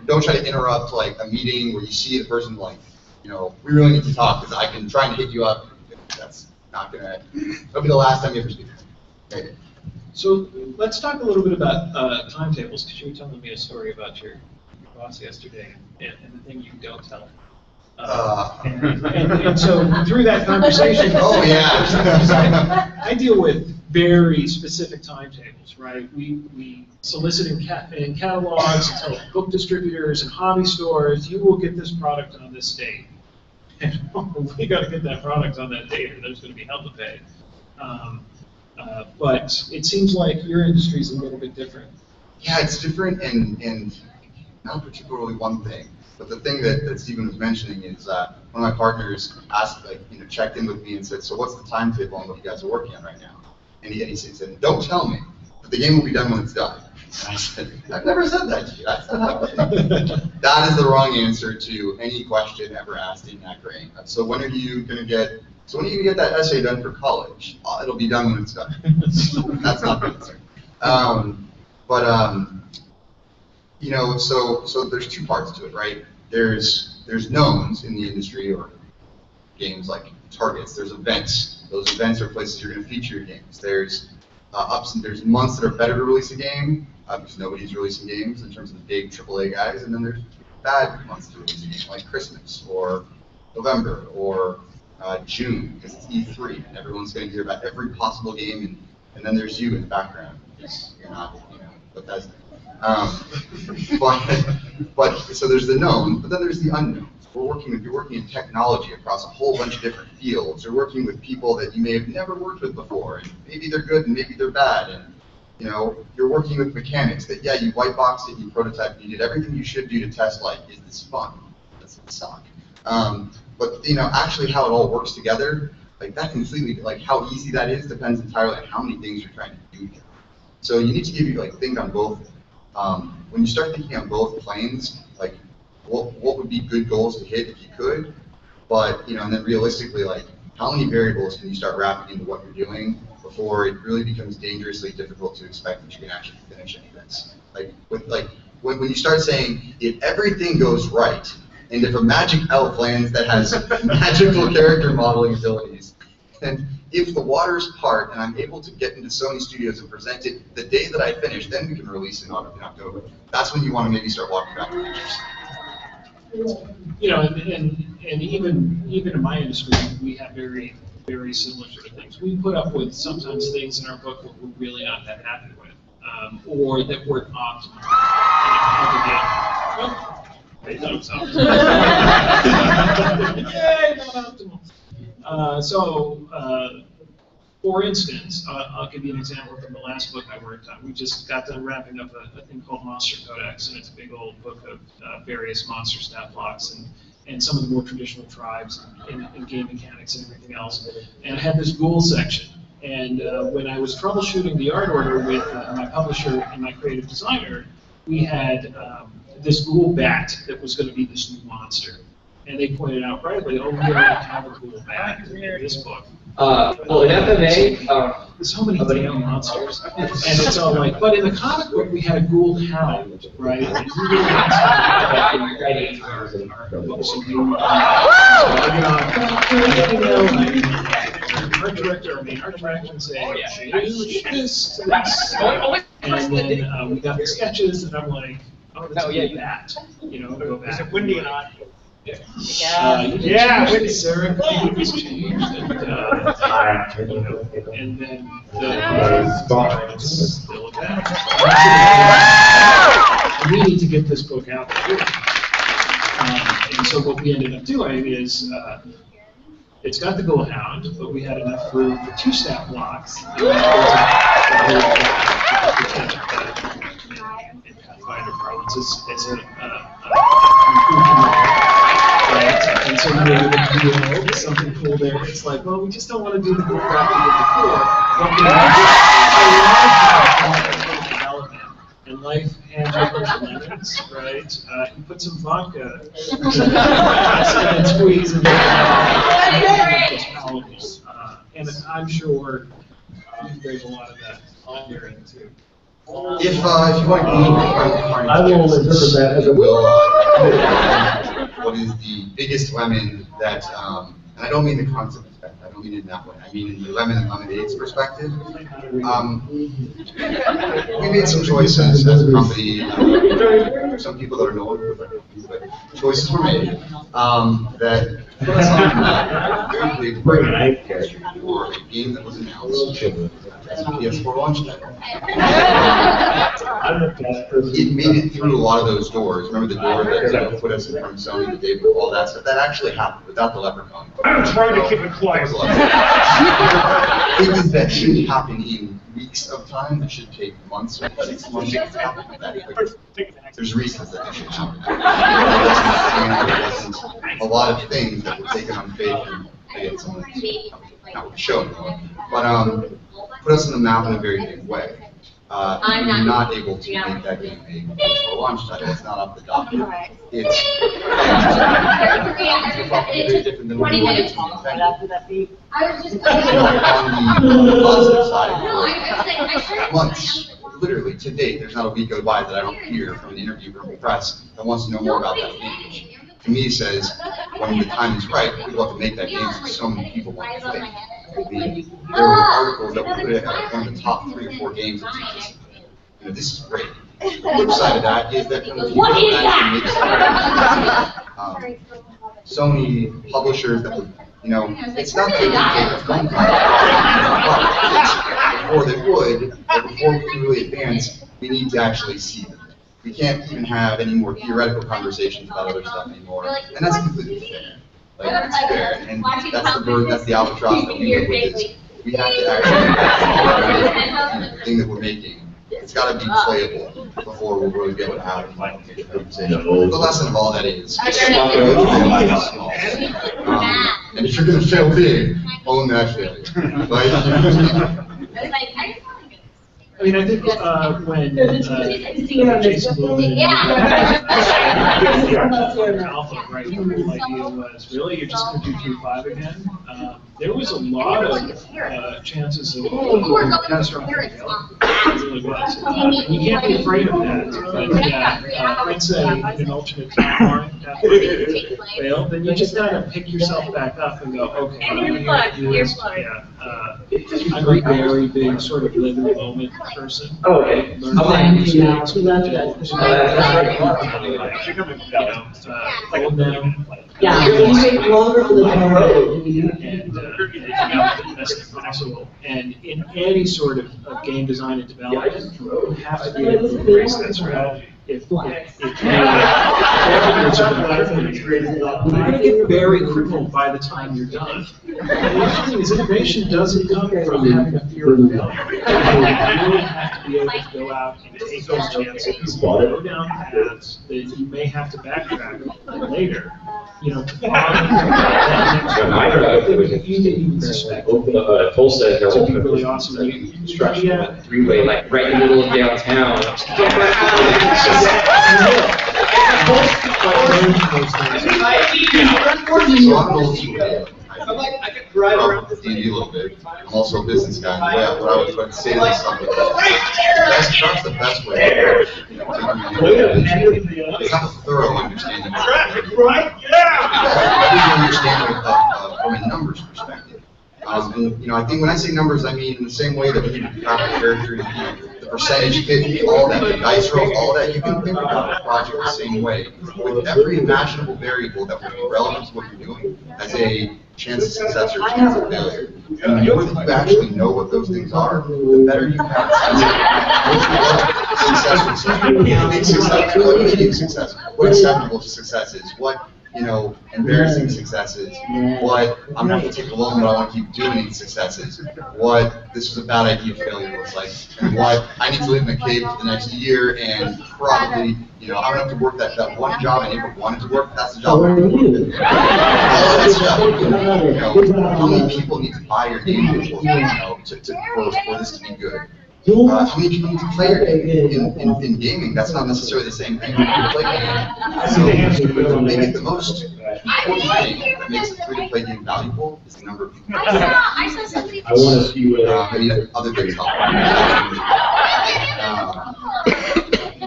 Don't try to interrupt like a meeting where you see the person like, you know, we really need to talk because I can try and hit you up. That's not gonna. That'll be the last time you ever speak. Okay. So let's talk a little bit about timetables, because you were telling me a story about your boss yesterday and the thing you don't tell. And so through that conversation, oh yeah, I deal with very specific timetables, right? We solicit in catalogs, and tell book distributors and hobby stores, you will get this product on this date. And we got to get that product on that date, or there's going to be hell to pay. But it seems like your industry is a little bit different. Yeah, it's different, and not particularly one thing. But the thing that Stephen was mentioning is one of my partners asked, like, you know, checked in with me and said, so what's the timetable on what you guys are working on right now? And he said, don't tell me, but the game will be done when it's done. And I said, I've never said that to you. That's not happening. That is the wrong answer to any question ever asked in that grade. So when are you going to get that essay done for college? It'll be done when it's done. That's not the answer. You know, so there's two parts to it, right? There's knowns in the industry, or games like targets. There's events. Those events are places you're going to feature your games. There's there's months that are better to release a game because nobody's releasing games in terms of the big AAA guys, and then there's bad months to release a game like Christmas or November or June because it's E3 and everyone's going to hear about every possible game, and then there's you in the background because you're not, you know, Bethesda. But so there's the known, but then there's the unknown. You're working in technology across a whole bunch of different fields. You're working with people that you may have never worked with before, and maybe they're good and maybe they're bad. And you know, you're working with mechanics that, yeah, you white boxed it, you prototyped, you did everything you should do to test, like, is this fun? Does it suck? But you know, actually how it all works together, like that completely, like how easy that is depends entirely on how many things you're trying to do here. So you need to think on both. When you start thinking on both planes, like what would be good goals to hit if you could, but you know, and then realistically, like how many variables can you start wrapping into what you're doing before it really becomes dangerously difficult to expect that you can actually finish any of this. When you start saying if everything goes right, and if a magic elf lands that has magical character modeling abilities, and if the waters part and I'm able to get into Sony Studios and present it the day that I finish, then we can release it in October. That's when you want to maybe start walking back to pictures. You know, and even in my industry, we have very, very similar sort of things. We put up with sometimes things in our book that we're really not that happy with, or that weren't optimal. Well, they don't sound. Yay, not optimal. For instance, I'll give you an example from the last book I worked on. We just got done wrapping up a thing called Monster Codex, and it's a big old book of various monster stat blocks and some of the more traditional tribes and game mechanics and everything else. And it had this ghoul section. And when I was troubleshooting the art order with my publisher and my creative designer, we had this ghoul bat that was going to be this new monster. And they pointed out right away, oh, we already have a ghoul bat in this book. Well, in FMA, there's so many damn monsters, and it's all like, but in the comic book we had a ghoul hound, right? And he really wants to write our book, so we art director, art director, and say, change this to this, and then we got the sketches, and I'm like, oh, that's that, you know, go back. Is it windy and hot? Yeah, Sarah was changed, and then the still we need to get this book out there. And so what we ended up doing is it's got the ghoul hound, but we had enough room for 2 stat blocks. In Pathfinder parlance as an right? And so we were able to do something cool there. It's like, well, we just don't want to do the cool crap we did before. What we want to do is development. And life hands you a bunch of lemons, hands, right? You put some vodka and squeeze and it's palatable. And I'm sure there's a lot of that on your end too. If you want to go I will interpret that as a what is the biggest lemon that, and I don't mean the concept perspective, I don't mean it in that way, I mean in the lemon and lemonade's perspective. We made some choices as a company, there's some people that are no longer with our company, but choices were made, that put us on that very big break for a game that was announced as a PS4 launch title. It made it through a lot of those doors. Remember the door that put us in front of Sony the day before, all that stuff? That actually happened without the leprechaun. I'm trying to keep it quiet. Things that shouldn't happen in weeks of time, that should take months or 6 months to happen that quickly. There's reasons that they should happen. It wasn't a lot of things that were taken on faith and again, someone's not shown. But put us on the map in a very big way. We're not able to make that game a PS4 launch title. It's not up the docket. It's very different than what we wanted to be. On the positive side, for months, literally to date, there's not a week goes by that I don't hear from an interview from the press that wants to know more about that game. Which, to me, says when the time is right, we'd love to make that game so many people want to play. There were articles that would put it at one of the top 3 or 4 games of 2016. You know, this is great. The flip side of that is that when people actually make Sony publishers that would, you know, it's not that they can take a phone call. Before they would, or before we can really advance, we need to actually see them. We can't even have any more theoretical conversations about other stuff anymore, and that's completely fair. Like, it's fair, and that's the bird, that's the albatross that we live with, is we have to actually, the thing that we're making, it's got to be playable before we'll really be able to have a conversation. The lesson of all that is, and if you're going to fail big, own that failure. I mean, I think when Jason Blumen Alpha, right, the whole idea was really you're just going to do 3.5 again. There was a lot of chances of catastrophic failure. It really was. You can't be afraid of that. But let's say in an alternate timeline after you fail, then you just got to pick yourself back up and go, okay, I'm going to do this. Yeah, I'm a very big sort of live in the moment person. Oh, okay. Hold them. Yeah, you take longer for the road. And the best possible. And in any sort of game design and development, you have to be able to embrace that strategy. If you're going to get very crippled by the time you're done. The thing is, innovation doesn't come from having a fear of failure. You really have to be able to go out and take those chances, go down paths that you may have to backtrack later. You know, you didn't even suspect. Tulsa, they're Something open really awesome. structure, three-way, like right in the middle of downtown. So I'm old school. I D&D a little bit. I'm also a business guy. What I would say to something that's the best way to it's not a thorough understanding. Understanding from a numbers perspective. And I think when I say numbers, I mean in the same way that we can craft the characters, the percentage hit, all that, the dice rolls, all that. You can think about a project the same way, with every imaginable variable that would be relevant to what you're doing as a chance of success or chance of failure. And the more that you actually know what those things are, the better you have success. Big success, what medium success, what acceptable success is, what embarrassing successes, what I'm gonna have to take a loan, but I want to keep doing successes, what this was a bad idea failure looks like, and what I need to live in a cave for the next year, and probably, I'm gonna have to work that one job I never wanted to work, that's the job I'm gonna work. All that stuff, how many people need to buy your game for this to be good? how many people need to play your game? In gaming, that's not necessarily the same thing. So make it the most important thing that makes a free-to-play game valuable is the number of people. I saw somebody. I want to see where. Any other big topic.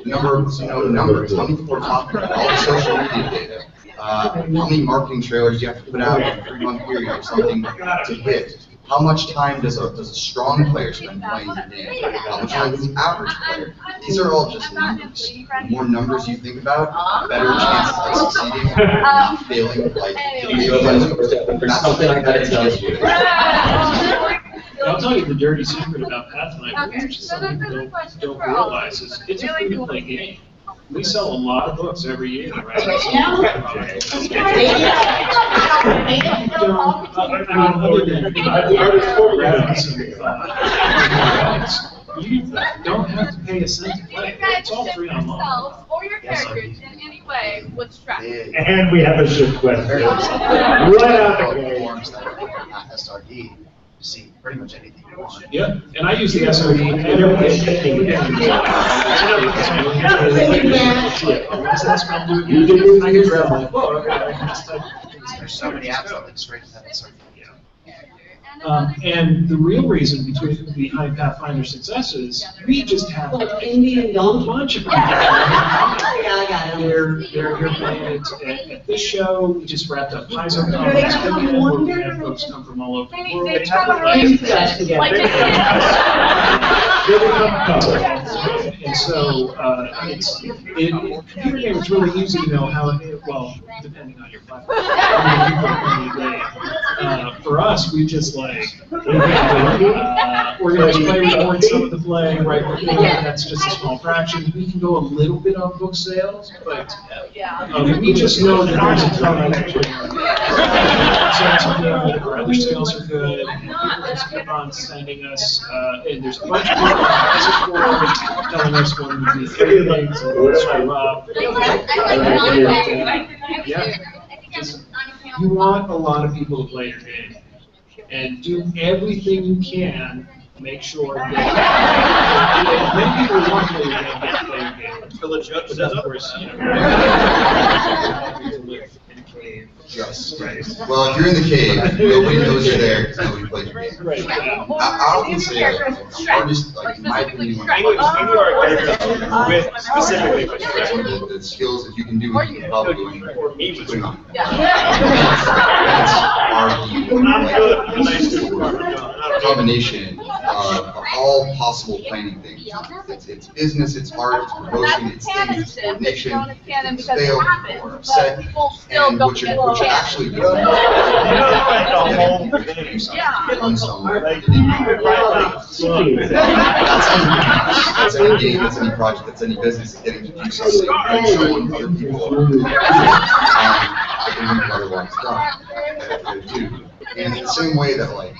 Numbers. How many people are talking about all the social media data? How many marketing trailers do you have to put out in a 3-month period or something to hit? How much time does a strong player spend playing the game? How much time does the average player? These are all just numbers. The more numbers you think about, better chances of succeeding, not failing. Like, There's something I gotta tell you. I'll tell you the dirty secret about Pathfinder, which some people don't realize, is it's a free-to-play game. We sell a lot of books every year, right? You don't have to pay a cent to play. It's all free online. Or your characters in any way with straps. And we have a shift question. Right out the gate. SRD, you see pretty much anything you want. Yep, and I use the SRD and everything. I can grab my book. There's so many apps out there straight to that SRD. And the real reason behind Pathfinder's success is we just have a bunch of people. They're here playing it at this show. We just wrapped up Paizo Comics, where we had folks come from all over the world. They become a couple. And so computer game is really easy to know how well, depending on your platform, how many people are playing a game. For us, we just organize play reports of the play, right? That's just a small fraction. We can go a little bit on book sales, but we just know that there's a ton of sales are good, or other sales are good, and people just keep on sending us, and there's a bunch of people on the message board telling us when we do free things and we'll screw up. You want a lot of people to play your game. And do everything you can to make sure that many people want to play your game, get to play your game. Until the judge says, of course, you live in a cave. Yes. Right. Well, if you're in the cave, nobody knows you're there because nobody plays your game. Right. I often say, the hardest, like, in my opinion, with specifically the skills that you can do when you can probably putting on. It's combination of all possible planning things. It's business, it's art, it's promotion, it's things, it's coordination, it's fail or upset, and what you're actually doing is on somewhere. That's any game, that's any project, that's any business, getting to do something and showing other people I can make otherwise done. And in the same way that, like,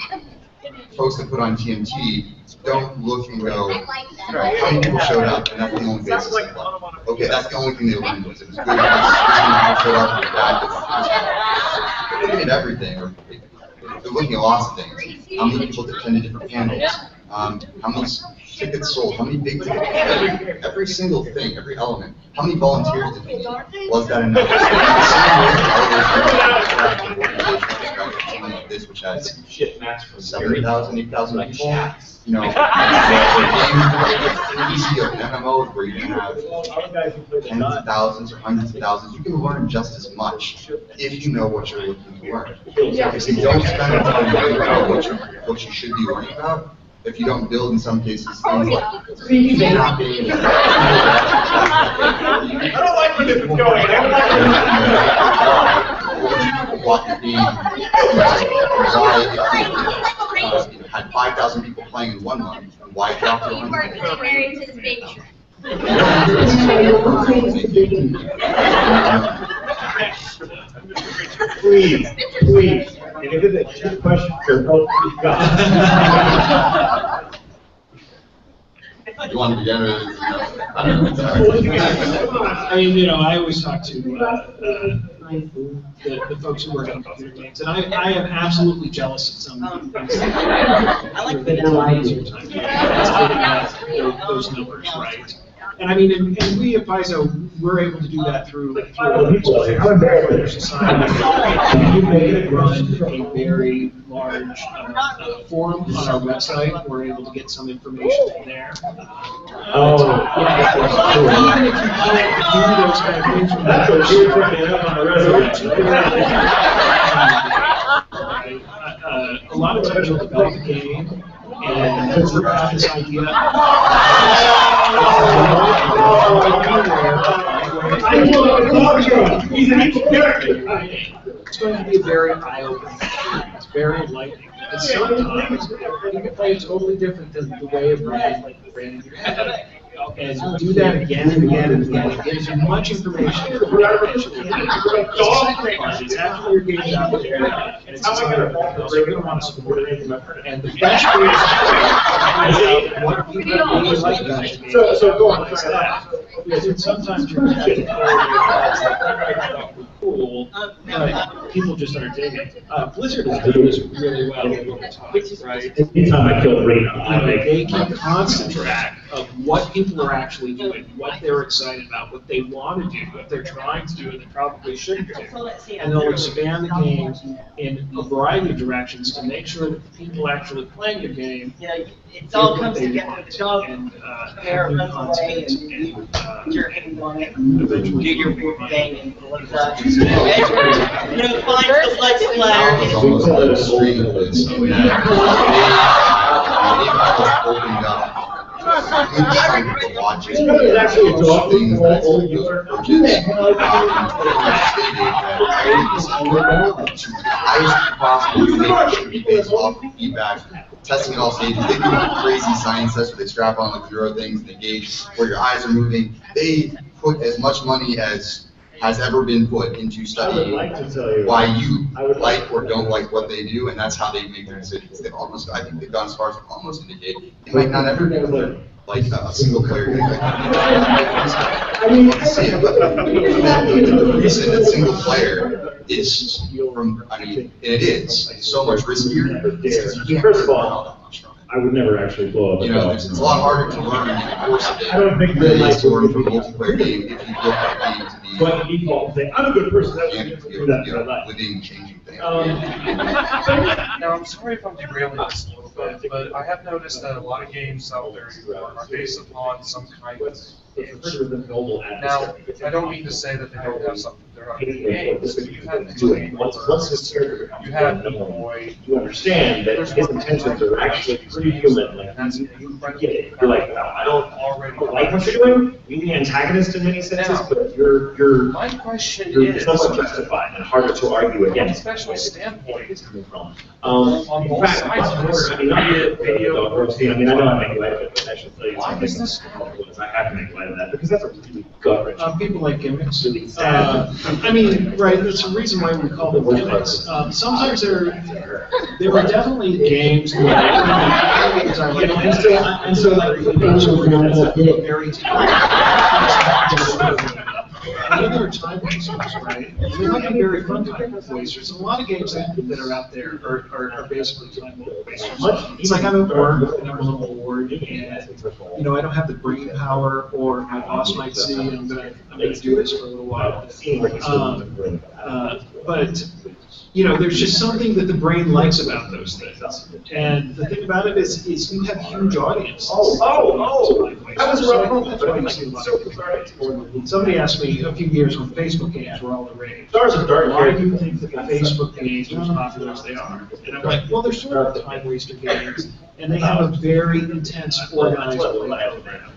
folks that put on TNT don't look and go, how many people showed up, and that's the only basis of love. Okay, that's the only thing they learned was it was good, this many people showed up, and bad. They're looking at everything, or they're looking at lots of things. How many people attended different panels? How many tickets sold? How many big tickets? Every single thing, every element. How many volunteers did we need? Was that enough? Something like this, which has 7,000, 8,000 people. You know, easy of MMOs where you can have tens of thousands or hundreds of thousands. You can learn just as much if you know what you're looking to learn. If you don't spend time learning about what you should be learning about, if you don't build in some cases things like mapping, I don't like where this is going. what you're being, why had 5,000 people playing in 1 month, and why drop to 100? Please. And if it's a question for both of you guys. You want to begin with? I mean, I always talk to the folks who work on computer games, and I am absolutely jealous of some things. I like the those numbers, right? And I mean, and we at Paizo, we're able to do that through our society. We run a very large forum on our website. We're able to get some information there. Even if you can't do those kind of things from that a lot of times you'll develop a game and you have this idea. It's going to be very eye-opening. It's very enlightening. And sometimes you can play totally different than the way of running like the brain in your head. And do that again and again and again. It gives you much information. It's after your game's out there, and it's exciting. So you're going to want to support it. And the best way to find out what people really like about your game. So go on. Because sometimes you're getting cool, but people just aren't digging it. Blizzard has done this really well over time, right? Anytime I kill a ring, They keep constant track of what people are actually doing, what they're excited about, what they want to do, what they're trying to do, and they probably shouldn't do. And they'll expand the game in a variety of directions to make sure that the people actually playing your game it all comes together. The dog and hair have new runs away content and you're hitting on it. eventually Get your big thing and find the blood splatter. It's almost like a stream of this. So yeah. Opened up. Huge time to watch it. It's actually a dog. Things that those approaches. Highest possible information should be based off of feedback, testing at all stages. They do crazy science tests where they strap on like 0 things and they gauge where your eyes are moving. They put as much money as has ever been put into studying why you like or don't like what they do, and that's how they make their decisions. They've almost, I think they've gone as far as to almost indicate they might not ever like a single player game. I mean, the reason that single player is from, I mean, it is so much riskier. First of all, I would never actually blow up. You know, it's a lot harder to learn in the course of it. I don't think than it is to learn from a multiplayer game if you build that game to be. But the default thing, I'm a good person. Living, changing things. Now, I'm sorry if I'm derailing this a little bit, but I have noticed that a lot of games out there are based upon some kind of. Now, I don't mean to say that they don't have something. They're not good games. But you have you have Boy. You understand that his intentions are actually pretty human. Like, you get it. You're like, I don't like what you're doing. You're the antagonist in many senses, but you're my question you're is somewhat justified and harder to argue from a against. specialist standpoint. It's coming from. On both sides of this, I mean, I know I make light of it, but I should tell you why is this? I have to make light of that because that's a really gut-wrenching. People like gimmicks. Really sad. I mean, right, there's a reason why we call them gimmicks. Sometimes there were definitely games where and so like very and then there are time wasters, right? They might be very fun time wasters. A lot of games that are out there are basically time wasters. It's like I'm at work and I'm a little bored and you know I don't have the brain power, or my boss might see I'm gonna do this for a little while. But you know, there's just something that the brain likes about those things. And the thing about it is you have huge audiences. I was wrong. That's why you see a lot of people. Somebody asked me a few years when Facebook games were all the rage. Why do you think that the Facebook games are as popular as they are? And I'm like, well, they're sort of time waster games, and they have a very intense, organized play program.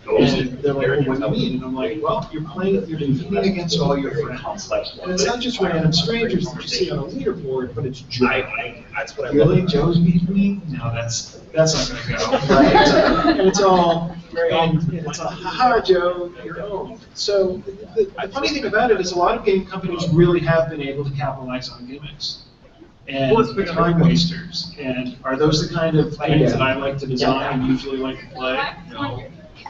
And they're like, well, what do you mean? And I'm like, well, you're competing against all your friends. And it's not just random strangers that you see on a leaderboard, but it's Joe. Really? Joe's beating me? No, that's not gonna go. Right? And it's all, and it's a, haha, Joe, you're owned. So the funny thing about it is a lot of game companies really have been able to capitalize on gimmicks and time wasters. And are those the kind of things that I like to design and usually like to play? No.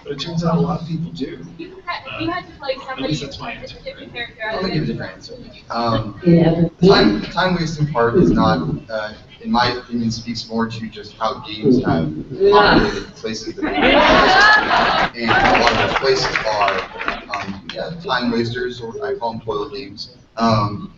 But it turns out a lot of people do. You had to play At somebody least that's my with answer. a different character. I'll give a different answer. Time wasting part is not, in my opinion, speaks more to just how games have populated places that they and a lot of those places are time wasters, or I call them toilet games. Before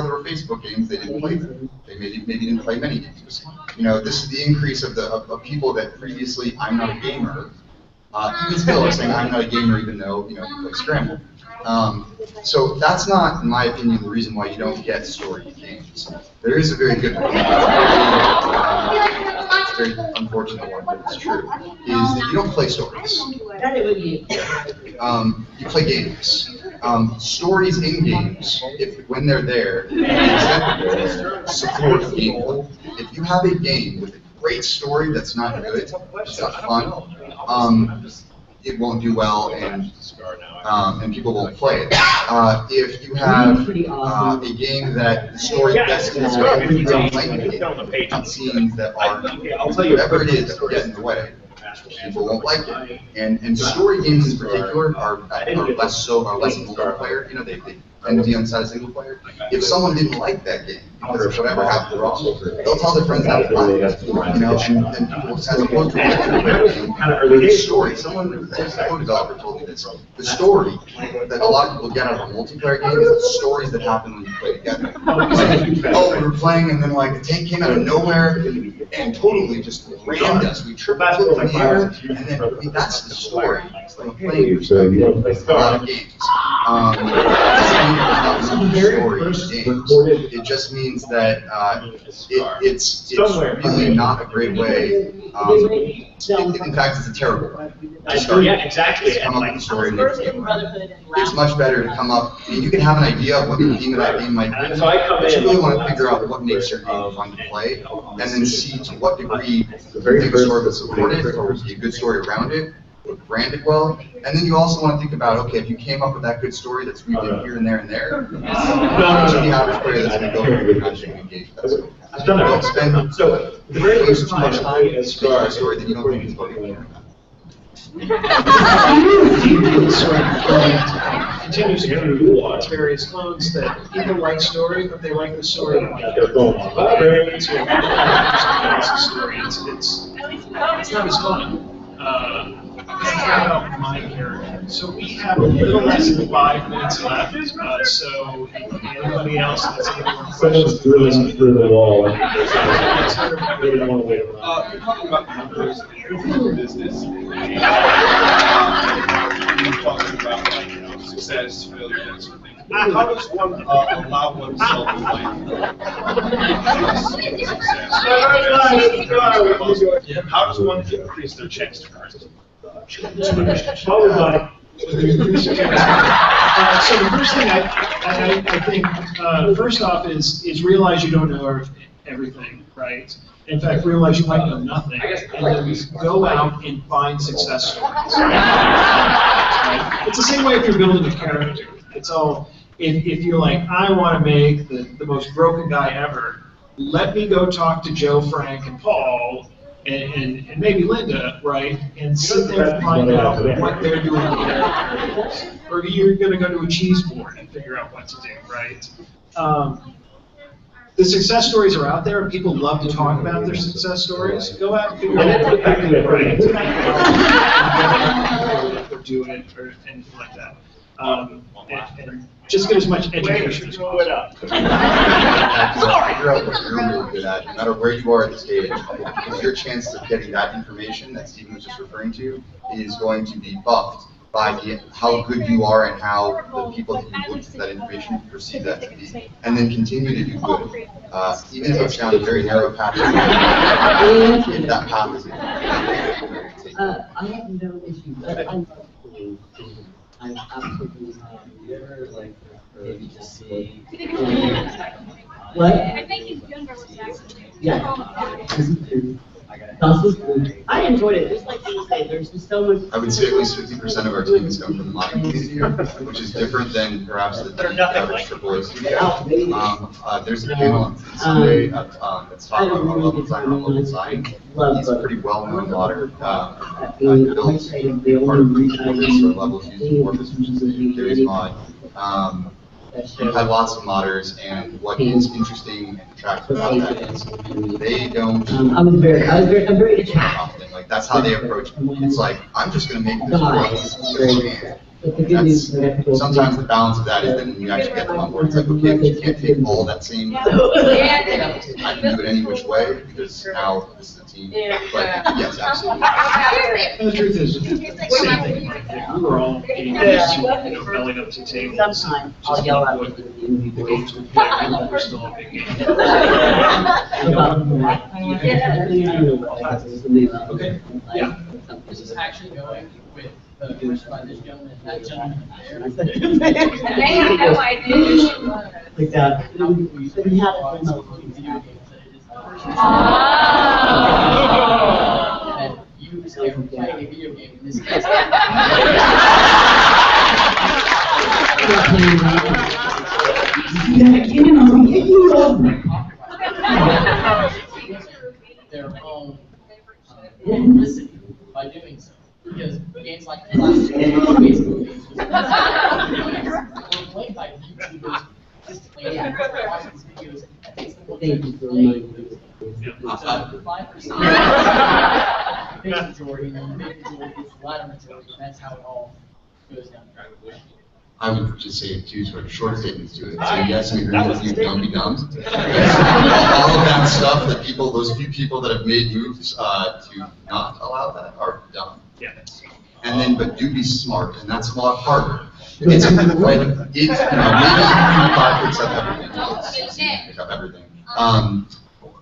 there were Facebook games, they didn't play them. They maybe didn't play many games. You know, this is the increase of people that previously, I'm not a gamer, even still are saying I'm not a gamer even though, you play Scramble. So that's not, in my opinion, the reason why you don't get story games. There is a very good one, it's a very unfortunate one, but it's true, is that you don't play stories. You play games. Stories in games, when they're there, support the gameplay. If you have a game with a great story that's not good, it's not fun, it won't do well, and people won't play it. If you have a game that the story gets in the way, you don't like it, scenes that are, whatever it is that get in the way, people won't like it. And story games in particular are less multiplayer. They tend to be on the side of single player. If someone didn't like that game, because of whatever happened wrong, they'll tell their friends how to play it. And people, as opposed to a multiplayer game, the story, a co-developer told me this, the story that a lot of people get out of a multiplayer game is the stories that happen when you play together. Oh, we were playing and then like the tank came out of nowhere and totally just rammed us. We tripped in the air, and then that's the story from a playing perspective. A lot of games. It just means that it's really not a great way. In fact, it's a terrible way. Yeah, exactly. To come up with a story and make a game. It's much better to come up. I mean, you can have an idea of what the theme of that game might be, but you really want to figure out what makes your game fun to play, and then see to what degree the story would support it, or would be a good story around it, or branded well. And then you also want to think about, okay, if you came up with that good story that's weaved in here and there and there, to the average player that's going to go through and actually engage with that story. Don't spend too much time to speak a story that you don't think is working. Continues through its various clones that people like story, but they like the story like it's not as fun. It's not about my character. So we have a little less than 5 minutes left. So anybody else that's someone's drilling through the wall. You're talking about numbers in business. You're talking about success, failure, that sort of thing. How does one allow oneself to success? How does one increase their chance to rise? So the first thing I think, first off, is realize you don't know everything, right? In fact, realize you might know nothing, and then go out and find success stories. Right? It's the same way if you're building a character. It's all, if you're like, I want to make the most broken guy ever, let me go talk to Joe, Frank, and Paul, and maybe Linda, right, and sit there and find out what they're doing with their characters. Or you're going to go to a cheese board and figure out what to do, right? The success stories are out there, and people love to talk about their success stories. Go out and figure out what they're doing, right? What they're doing, or anything like that. And just get as much education as possible. Figure out what you're really good at, no matter where you are at the stage, because your chance of getting that information that Stephen was just referring to is going to be buffed by how good you are and how the people that you look to that information perceive that to be, and then continue to do good, even if it's down a very narrow path. If that path is I have no issue, but I love playing. I'm absolutely never like maybe just see. What? I think he's younger with that. Yeah. I enjoyed it, just like you say, there's just so much. I would say at least 50% of our teams come from the modding community, which is different than perhaps the average AAA studio. There's a panel on Sunday that's talking about level design or level design. He's a pretty well-known modder. Built part of the Morpheus or levels using Morpheus, which is the Theories mod. We've had lots of modders, and what is interesting and attractive about that is they don't. I'm very interested. Often. Like that's how they approach it. It's like I'm just going to make this work. Sometimes the balance of that is then when you actually get them on board, it's like okay, but you can't take all that same. I can do it any which way because now this is a team. But yes, absolutely. And the truth is, it's the same thing. We were all getting used to, belling up to tables. Sometimes I'll yell out what to the games would play, and we're still a big game. Okay. Yeah. This is actually going with the first by this gentleman, that gentleman there. They have no idea who she was. Like that. We had it video games that it is the first. And you escape from playing a video game in this case. Their own publicity by doing so. Because games like Clash Facebook games were played by YouTubers just to play and watch these videos. That takes them to play. So the 5%, big majority, and then the big majority gets the latter majority, and that's how it all goes down. I would just say two sort of short statements to it. So yes, we agree with you, don't be dumb. All of that stuff that people, those few people that have made moves to not allow that are dumb. Yeah. And then, but do be smart, and that's a lot harder. It's like, maybe you can apply to accept everything. Pick up everything.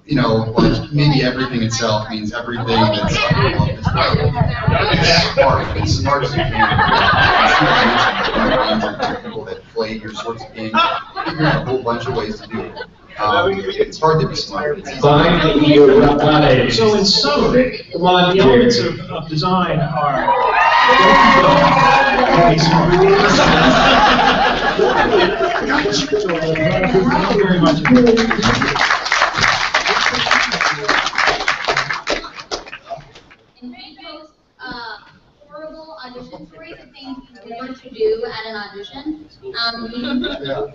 Like maybe everything itself means everything that's smart. It's smart as you can. People that play your sorts of games, figuring out a whole bunch of ways to do it. It's hard to be smart. It's easy. So in summary, the elements of design are. Thank you very much. In Mythos, horrible audition stories of things you want to do at an audition. We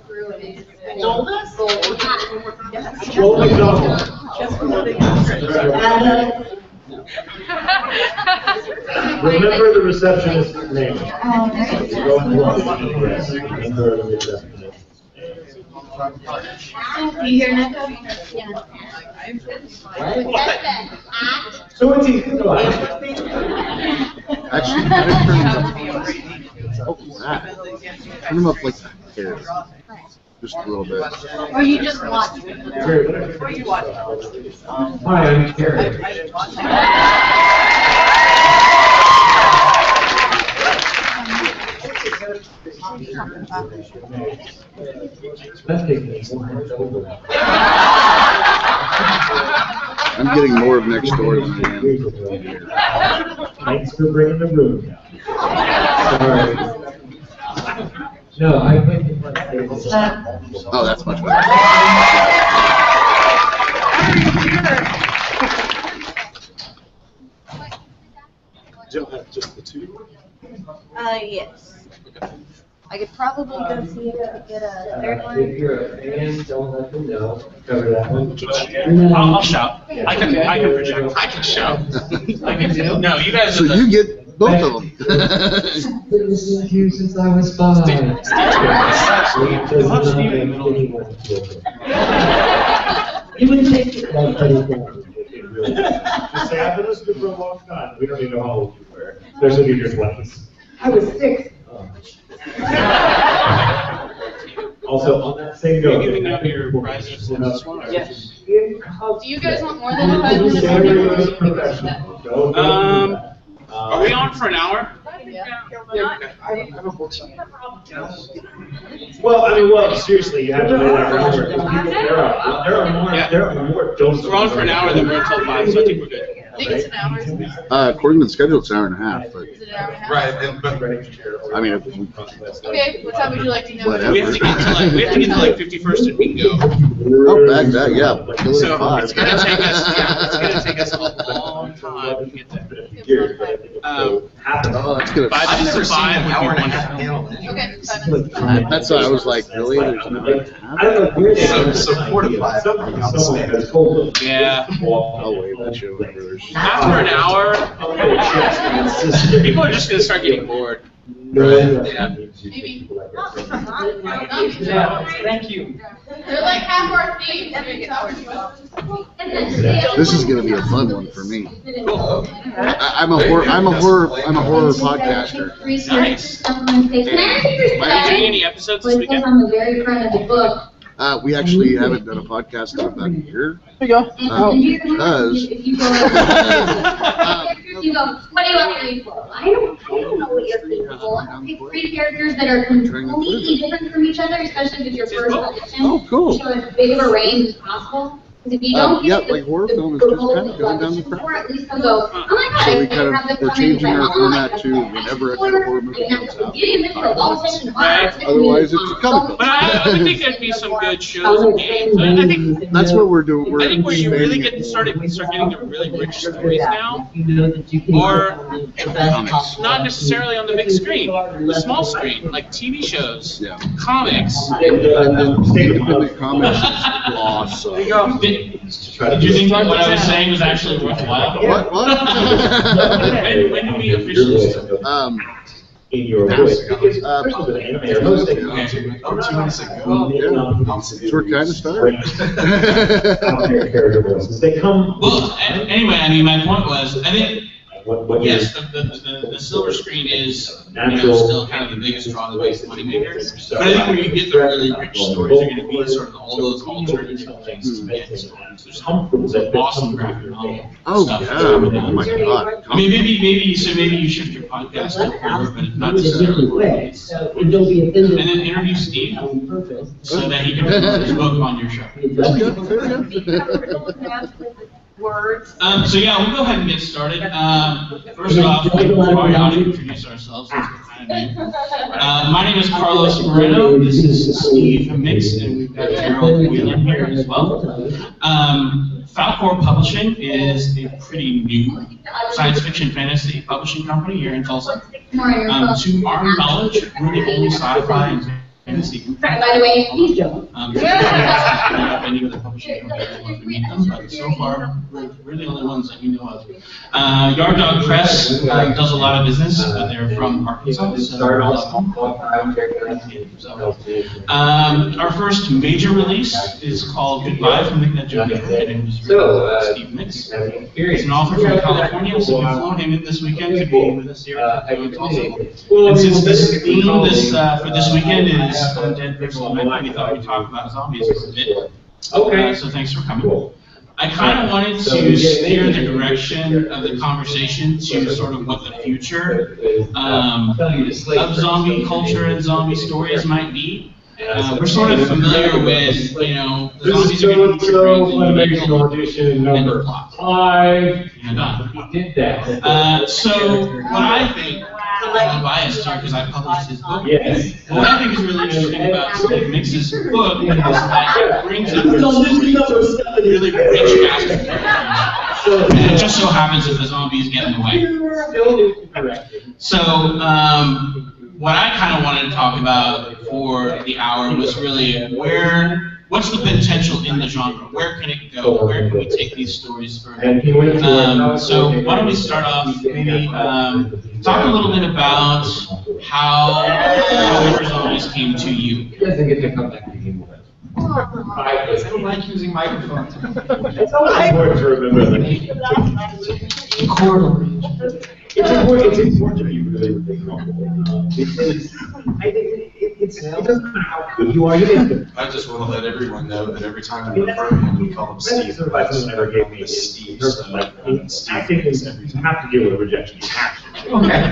through it. Remember the receptionist's name. Remember the receptionist. You hear an echo? Yeah. So what's he doing? Actually, turn him up like here. Just a little bit. Or you just watch it? Or you watch it. Hi, I'm Terry. I'm getting more of next door than I am. Thanks for bringing the room down. Sorry. No, I think it's oh, that's much better. Jill have just the two? Yes. I could probably go see if I could get a third one. If you're a fan, don't let them know. Cover that one. I'll shout. I can project. I can shout. I can do. No, you guys So are the. you get both of them. This is you since I was 5. You would take it. Just say, I've been listening for a long time. We don't even know how old you were. Especially if you're 20s. I was 6. Also, on that same note. Are you giving out your prizes for this one? Or? Yes. Do you guys want more than a 5 minutes? Are we on for an hour? Well, seriously, you have to know that. There are more. We're on for an hour, then we're until 5, so I think we're good. think it's an hour. According to the schedule, it's an hour and a half, but. Is it an hour and a half? Right, I mean, Okay, what time would you like to know? Whatever. We have to get to like 51st and Bingo. Oh, back that, yeah. Kill it So at 5. it's gonna take us, it's gonna take us a long time to get there. Oh, that's gonna. 5 minutes to 5 would be wonderful. Okay, 5 minutes. That's why I was like, really? There's an hour and a half? So 4 to 5. Yeah. I'll wait that show whenever there's. After an hour, people are just gonna start getting bored. Yeah. Maybe. Thank you. They're like half our thieves. This is gonna be a fun one for me. I'm a horror podcaster. Nice. Are you doing any episodes this weekend? On the very front of the book. We actually haven't done a podcast in about a year. There you go. Because. If you go, you go, what do you want me for? I don't know what you're thinking for. Pick 3 characters that are completely different from each other, especially with your first edition. Oh, cool. Show as big of a range as possible. Because if you don't Yeah, get the like horror film is just kind of going down the before, crap. at least they'll go, oh my god, So I we can kind have the of, we're changing our format to comment. whenever a good horror movie comes out. Otherwise, it's a comic book. But I would think there'd be some good shows and games. I think That's what we're doing. We're I think where you really expanding start getting the really rich stories now, or not necessarily on the big screen, the small screen, like TV shows, comics. Independent comics is awesome. Did you think that what I was saying was actually worthwhile? What? When do we officially start? In your voice. Because first of all, the animator hosting. Yeah. So we're kind of starting. They come. Well, anyway, I mean, my point was, I think, yes, the silver screen is, still kind of the biggest draw, the biggest moneymaker. But I think where you get the really rich stories are going to be sort of all those alternative places to get stories. There's some awesome graphic novel stuff. Oh my god. I mean, maybe you shift your podcast to horror, but not necessarily. And then interview Steve so that he can promote his book on your show. Words. So yeah, we'll go ahead and get started. First off, we probably ought to introduce ourselves. Since we're kind of new. My name is Carlos Moreno. This is Steve Mix, and we've got Gerald Whelan here as well. Falcor Publishing is a pretty new science fiction fantasy publishing company here in Tulsa. To our knowledge, we're the only sci-fi and fantasy. By the way, he's Joe. Any other publishing company would love to meet them, but so far, we're the only ones that we know of. Yard Dog Press does a lot of business, but they're from Arkansas, so our first major release is called Goodbye from the Edge of the Earth, and it was written by Steve Mix. He's an author from California, so we flew him in this weekend to be with us here in Tulsa. And since this theme for this weekend is Undead vs. Humanity, we thought we'd talk about zombies for a bit. Okay. So thanks for coming. I kind of wanted to steer the direction of the conversation to sort of what the future of zombie culture and zombie stories might be. We're sort of familiar with, the zombies are going to be Funimation audition number 5. Did that. So what I think, I'm biased here because I published his book. Yes. What I think is really interesting about Steve Mix's book is that it brings in really rich cast of characters. And it just so happens that the zombies get in the way. So, what I kind of wanted to talk about for the hour was really what's the potential in the genre? Where can it go? Where can we take these stories further? So why don't we start off, maybe talk a little bit about how Winter Zombies came to you. He doesn't get to come back to you. I don't like using microphones. It's always important to remember that. It's important to be really, really comfortable. Because I think it doesn't matter how good you are. I just want to let everyone know that every time we refer to him, we call him Steve. Supervisors never gave me a Steve. I think you have to deal with rejection. You have to. Okay.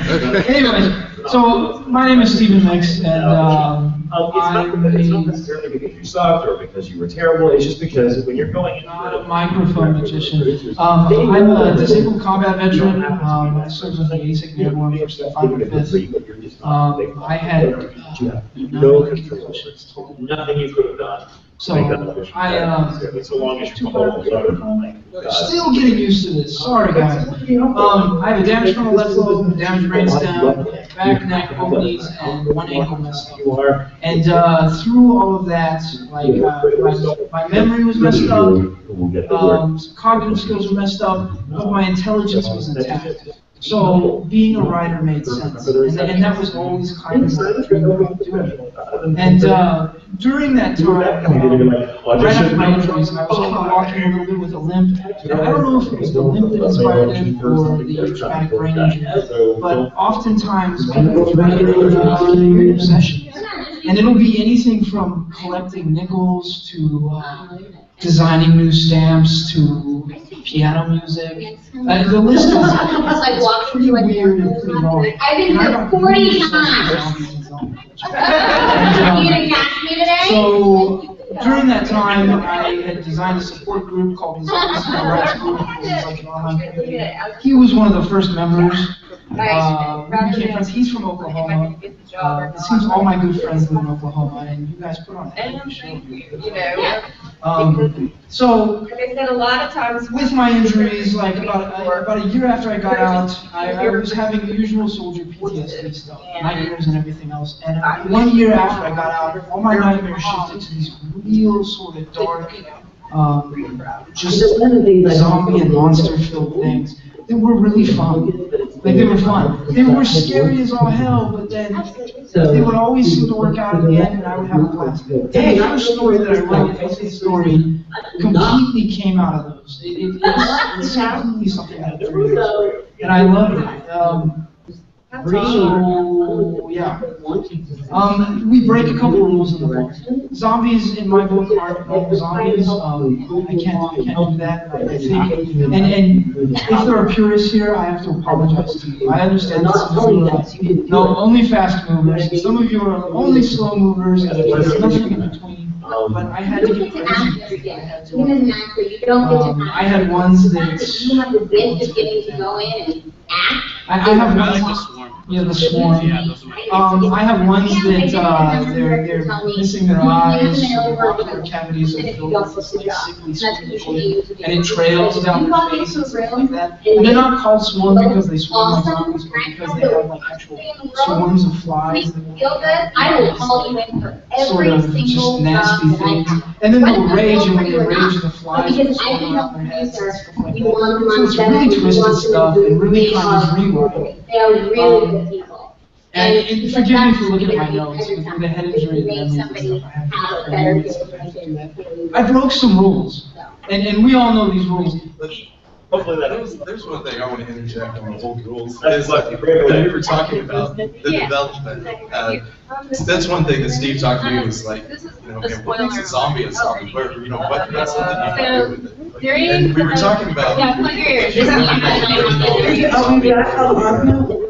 Anyway, so my name is Stephen Mix, and It's not necessarily because you sucked or because you were terrible. It's just because when you're going into a microphone magician. I'm a disabled combat veteran. I served with the ASIC Airborne First and 5th. I had no control. Nothing you could have done. So I so long as you follow. Still getting used to this. Sorry, guys. I have a damaged frontal left lobe, damaged brainstem, back, neck, both knees, and one ankle messed up. And through all of that, like my memory was messed up, cognitive skills were messed up, but my intelligence was intact. So being a writer made sense, and that was always kind of what I dreamed about doing. And during that time, right after my injuries, I was kind of walking a little bit with a limp. And I don't know if it was the limp that inspired it or the traumatic brain injury, but oftentimes people write obsessions. And it'll be anything from collecting nickels to designing new stamps to piano music. The list is like walking through weird and pretty long. I've been here 40 times. You gonna catch me today? So during that time, I had designed a support group called the Zombies in the Rats Group. He was one of the first members. We became friends. He's from Oklahoma. It seems all my good friends live in Oklahoma, and you guys put on a show. So, like I said, a lot of times with my injuries, like about a year after I got out, I was having the usual soldier PTSD stuff, nightmares and everything else. And 1 year after I got out, all my nightmares shifted to these real sort of dark, just zombie and monster-filled things that were really fun. Like, they were fun. They were scary as all hell, but then they would always seem to work out in the end, and I would have a blast. And the first story that I wrote, the story, completely came out of those. It's completely something out of dreams. And I loved it. So, yeah. We break a couple rules in the book. Zombies in my book aren't normal zombies. I can't do that. I think, and if there are purists here, I have to apologize to you. I understand that some of you are only fast movers. Some of you are only slow movers, and there's nothing in between. But I had to get crazy. I had ones that you have the gift of getting to go in and act. I have ones. Yeah, the swarm. I have ones that they're missing their eyes, their cavities are filled with like sickly fluid, and it trails down their face and stuff like that. And they're not called swarm because they swarm like zombies, but because they have like actual swarms of flies that I will call you in for sort every of just single nasty things. And then they'll rage, and when they rage, the flies will because swarm I around their heads and stuff like you that. want them So on it's set, really you twisted want them stuff and really kind of rewriting. They are really good people. And forgive me for looking at my notes, with the head injury and memories and stuff, I have to do that. I broke some rules, and we all know these rules. Hopefully that there's one thing I want to interject on the whole rules. Is like when we were talking about the development. That's one thing that Steve talked to me was like, you know, man, what makes a zombie a zombie? Where, you know, what that's something you can do with it. And we were talking about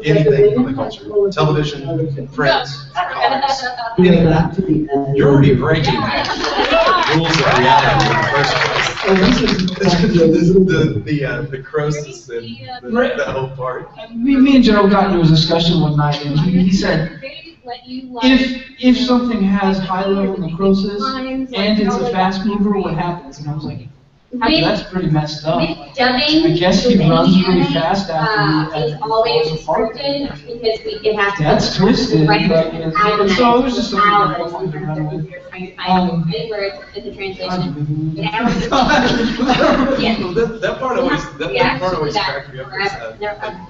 anything from the culture, television, print, comics, anything. You're already breaking the rules of reality in the first place. The Croesus and the whole part. Me and Gerald got into a discussion one night, and he said, if something has high level necrosis and it's a fast mover, what happens? And I was like, that's pretty messed up. I guess he runs really fast after is always restricted because it has to. That's twisted. So it was just something I I wanted to run with. anywhere in the translation. That part always cracked me up.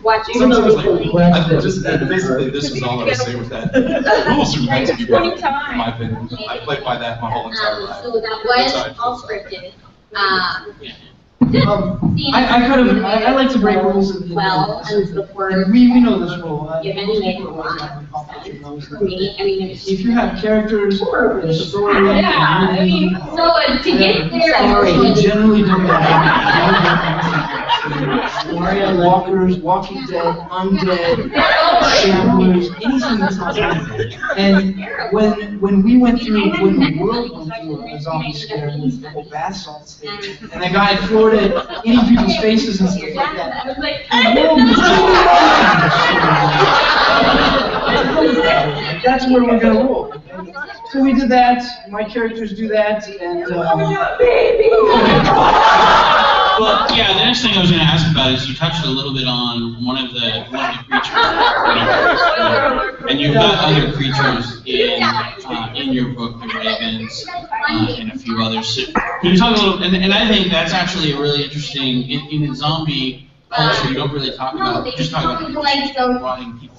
Watching. Sometimes I just basically this is all I was saying with that. The rules are meant to be broken, in my opinion. I played by that my whole entire life. So that was all scripted. I like to break rules. And we know this rule. If you have characters, a story, so to get there, you generally don't have walkers, Walking Dead, Undead, Shamblers, anything that's not zombie. And when we went through, when the world went through a zombie scare with the whole bath salts thing, and the guy in Florida eating people's faces and stuff like that, I was like, that's where we're gonna roll. So we did that. My characters do that, and well, yeah. The next thing I was going to ask about is you touched a little bit on one of the creatures, and you've got other creatures in your book, the ravens, and a few others. So can you talk a little? And I think that's actually a really interesting in zombie culture. You don't really talk about. You just talk about rotting people.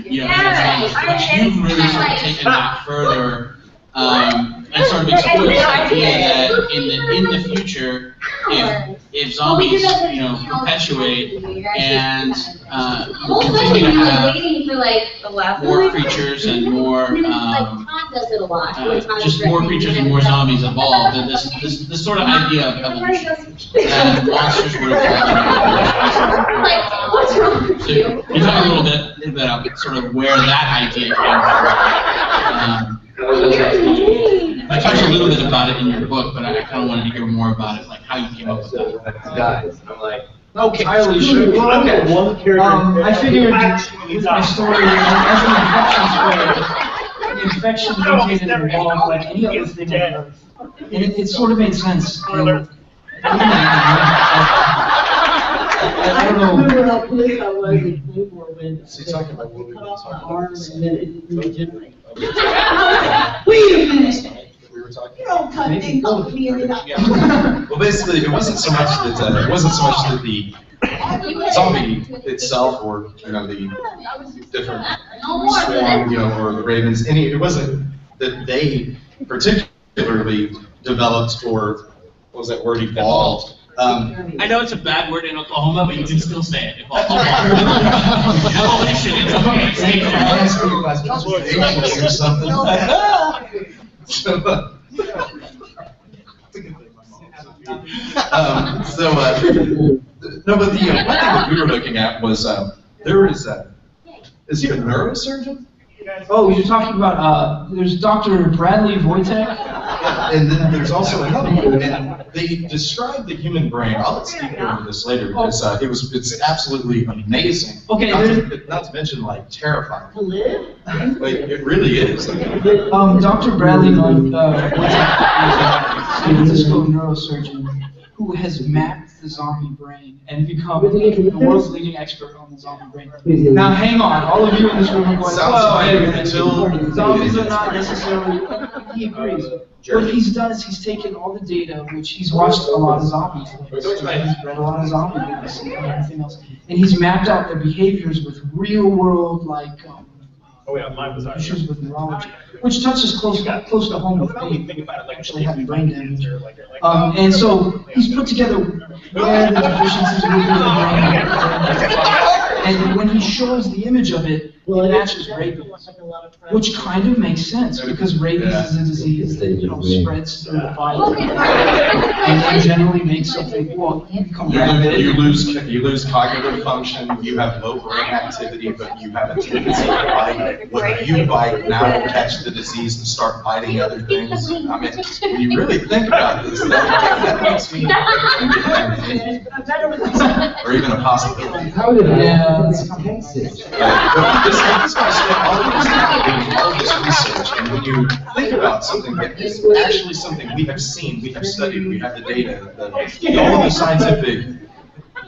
Yeah, but you've really sort of taken that further and sort of explored this idea that in the future, if zombies perpetuate and continue to have more creatures and more just more creatures and more zombies evolve, then this sort of idea of evolution that monsters would evolve. So you talk a little bit about sort of where that idea came from. I talked a little bit about it in your book, but I kind of wanted to hear more about it, like how you came up with that. Guys, I'm like, okay, sure. Well, okay. I figured with my story, as an infection spread, the infection mutated and evolved like any other thing on Earth. And it sort of made sense. And, I don't know. Remember how pleased I was in Playboy when So you're talking about what we were cut off talking my arm about. and then it regenerated. Wait a minute. We were talking. You don't cut things off me and then Well, basically, it wasn't so much that the zombie itself, or the different swarm, or the ravens. It wasn't that they particularly developed or what was that word, evolved. I know it's a bad word in Oklahoma, but you can still say it. Evolution, it's okay. Say it. Or something. No, but the one thing that we were looking at was there is he a neurosurgeon? Oh, you're talking about there's Dr. Bradley Wojtek. Yeah, and then there's also another one, and they describe the human brain. I'll let Steve go into this later because it's absolutely amazing. Okay, not to mention like terrifying. Like it really is. Dr. Bradley Wojtek is a San Francisco neurosurgeon who has mapped the zombie brain and become the world's leading expert on the zombie brain. Now, hang on, all of you in this room are going, "Whoa, zombies are not necessarily." He agrees. What he's done is he's taken all the data, which he's watched a lot of zombies, he's read a lot of zombie movies and everything else, and he's mapped out their behaviors with real-world issues with neurology, which touches close to home with me. Actually having brain damage. And so he's put together where the deficiencies would be in the brain. And when he shows the image of it, it matches rabies, which kind of makes sense because rabies is a disease that spreads through the body and then generally makes something. You become rabid. You lose cognitive function. You have low brain activity, but you have a tendency to bite. When you bite, now will catch the disease and start biting other things. I mean, when you really think about this, that makes me or even a possibility. This guy spent all of this research, and when you think about something that is actually something we have seen, we have studied, we have the data, all of the scientific,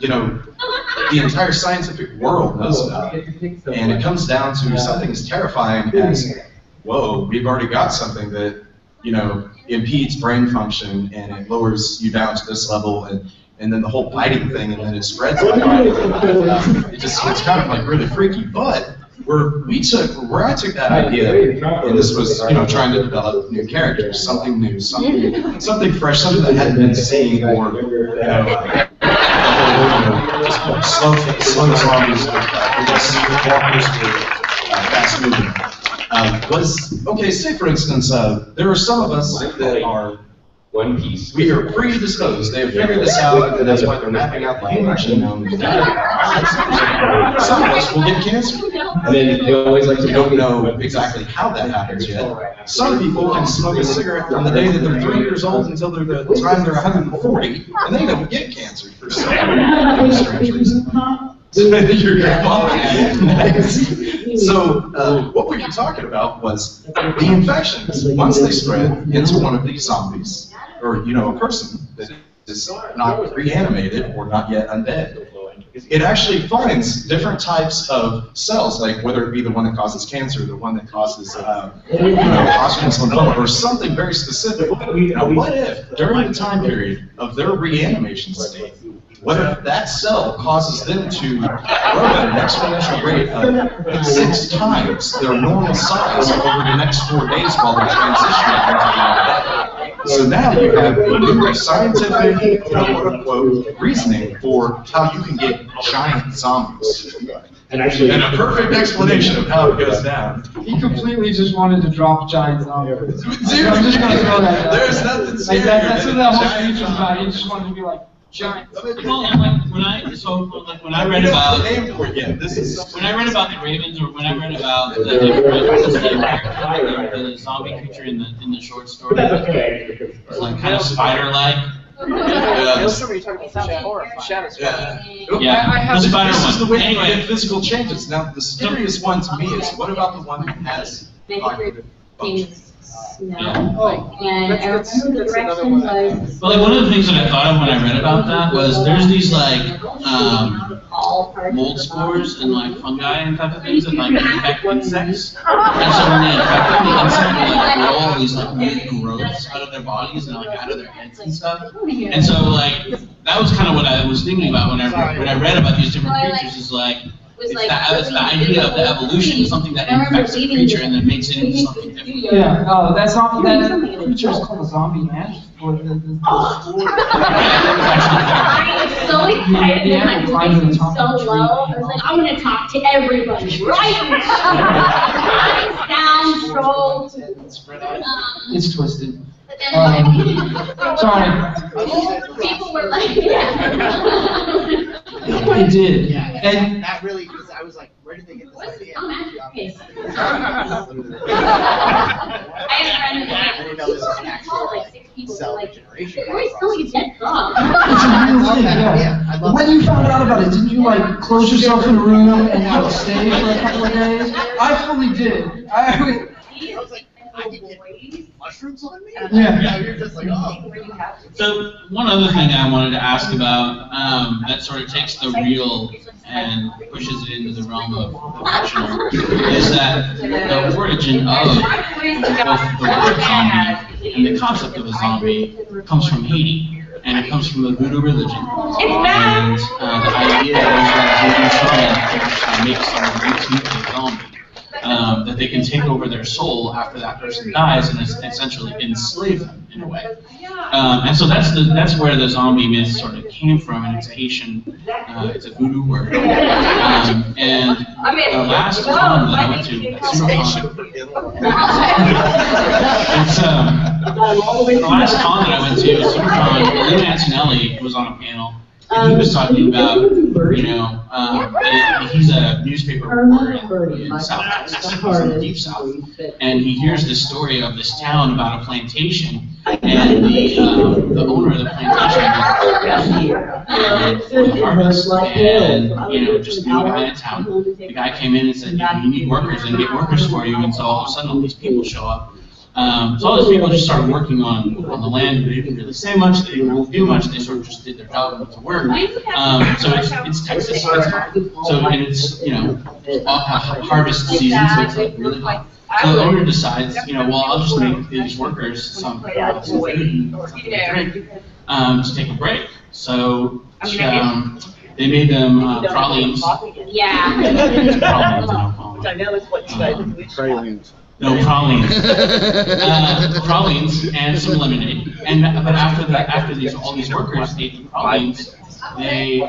the entire scientific world knows about it, and it comes down to something as terrifying as, whoa, we've already got something that, impedes brain function, and it lowers you down to this level, and then the whole biting thing, and then it spreads like it's kind of like really freaky. But where I took that idea, and this was trying to develop new characters, something new, something fresh, something that hadn't been seen, or just slow zombies with just walkers with fast moving. Say for instance, there are some of us that are One piece. We are predisposed. They have figured this out, and that's why they're mapping out language. And some of us will get cancer. And then they always like to We don't know exactly how that happens yet. Some people can smoke a cigarette from the day that they're 3 years old until they're the time they're 140, and they don't get cancer for some strange reason. Your grandma. So what we were talking about was the infections. Once they spread into one of these zombies, or a person that is not reanimated or not yet undead, it actually finds different types of cells, like whether it be the one that causes cancer, the one that causes Hodgkin's lymphoma, or something very specific. Now, what if during the time period of their reanimation state, what if that cell causes them to grow at an exponential rate of 6 times their normal size over the next 4 days while they're transitioning into the undead? So now you have a new scientific, quote-unquote, reasoning for how you can get giant zombies. And a perfect explanation of how it goes down. He completely just wanted to drop giant zombies. I'm just gonna throw that out. There's nothing scarier That's what than that whole giant speech was about. He zombies. just wanted to be like, giant. Well, like when I read about When I read about the Ravens, or when I read about the zombie creature in the short story, it's like kind of spider-like. Somebody talking about shadows. Yeah, the spider this is the way you Anyway. get physical changes. Now, the scariest one to me is, what about the one that has cognitive function? And I remember the direction was. But like one of the things that I thought of when I read about that was there's these like mold spores and like fungi and type of things that like infect insects. And so when they infect them, the insect will like grow all these like weird growths out of their bodies and like out of their heads and stuff. And so like that was kind of what I was thinking about when I read about these different creatures. Is like it's the idea of the evolution, something that infects a creature and then makes it into something different. Yeah, that creature is called a zombie man. I was so excited and my voice was so low. I was like, I'm gonna talk to everybody right now. Sound troll. It's twisted. But then Sorry. people were like, It did. Yeah, And that really, because I was like, where did they get this idea? I I didn't know this was an actual cell regeneration. You're still a dead dog. It's a real thing, yeah. When you found out about it, didn't you like close yourself in a room and like stay for a couple of days? I fully did. I was like, I can get mushrooms on me? Yeah. You're just like, oh. So one other thing I wanted to ask about that sort of takes the real and pushes it into the realm of the fictional is that the origin of both the word zombie and the concept of a zombie comes from Haiti, and it comes from the voodoo religion. And the idea is that voodoo shaman makes someone into a zombie. That they can take over their soul after that person dies and essentially enslave them in a way. And so that's where the zombie myth sort of came from, and it's Haitian, it's a voodoo word. And the last con that I went to, the last con that I went to was SuperCon. Lou Antonelli was on a panel. And he was talking about, he's a newspaper reporter in South Texas, in the Deep South, and he hears this story of this town about a plantation, and the owner of the plantation for the harvest, and just knew a guy in town. The guy came in and said, you need workers, and get workers for you, and so all of a sudden all these people show up. So all those people just started working on the land. They didn't really say much. They didn't really do much. They sort of just did their job and went to work. So it's Texas. So and it's harvest season, so it's like really hot. So the owner decides, well, I'll just make these workers some food and drink to take a break. So they made them pralines. Yeah. Pralines. No, pralines. Pralines and some lemonade. But after all these workers ate the pralines, they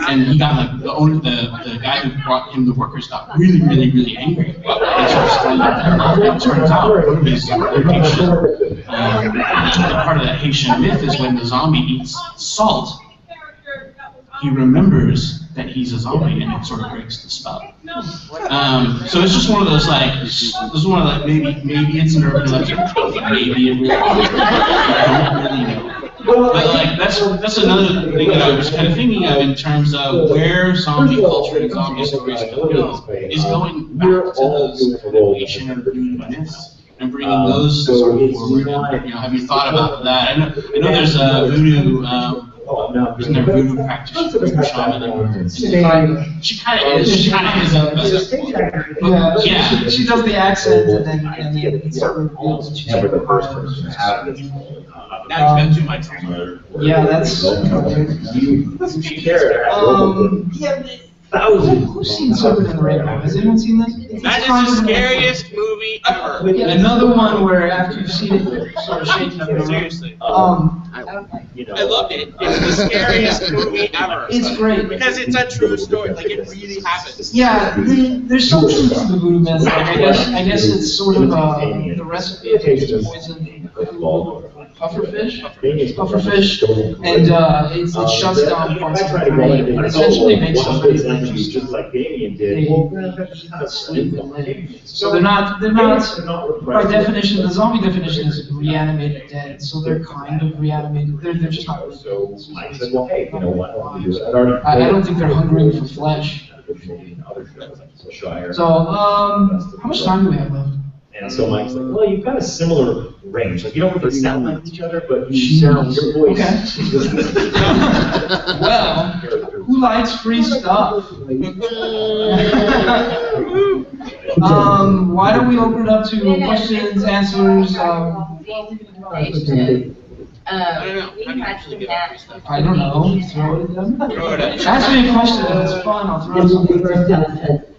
and he got like the guy who brought him the workers got really, really, really angry. And sort of started it turns out he's Haitian. Part of that Haitian myth is when the zombie eats salt, he remembers that he's a zombie, and it sort of breaks the spell. So it's just one of those like, maybe it's an urban legend, maybe it really is. I don't really know. But like that's another thing that I was kind of thinking of in terms of where zombie culture and zombie stories can go, is going back to those kind of Haitian and voodoo myths and bringing those sort of forward. Have you thought about that? I know there's a voodoo. Isn't there voodoo practitioner, voodoo shaman? She kind of is. Yeah, she does the accent and then it sort of reveals that she's the first person. Now you've been to my time. Yeah, that's. Who's seen Serpent in the Rainbow? Has anyone seen this? That is the scariest movie ever. Another one where after you've seen it, you sort of shake it. Seriously. I loved it. It's the scariest movie ever. It's great. Because it's a true story. Like, it really happens. Yeah, there's some truth to the voodoo myth. Like, I guess it's sort of the recipe of poison pufferfish, and it shuts down parts of the brain, and essentially makes somebody just like Damien did. sleep and live. So they're not by definition. The zombie definition is reanimated dead. So they're kind of reanimated. They're just not. So I said, well, hey, you know what? I don't think they're hungering for flesh. So how much time do we have left? And so Mike's like, well, you've got a similar range. Like, you don't really sound like each other, but you sound, your voice. Okay. Well, who likes free stuff? Why don't we open it up to questions, answers? I don't know. Throw it at them. Ask me a question. It's fun. I'll throw something.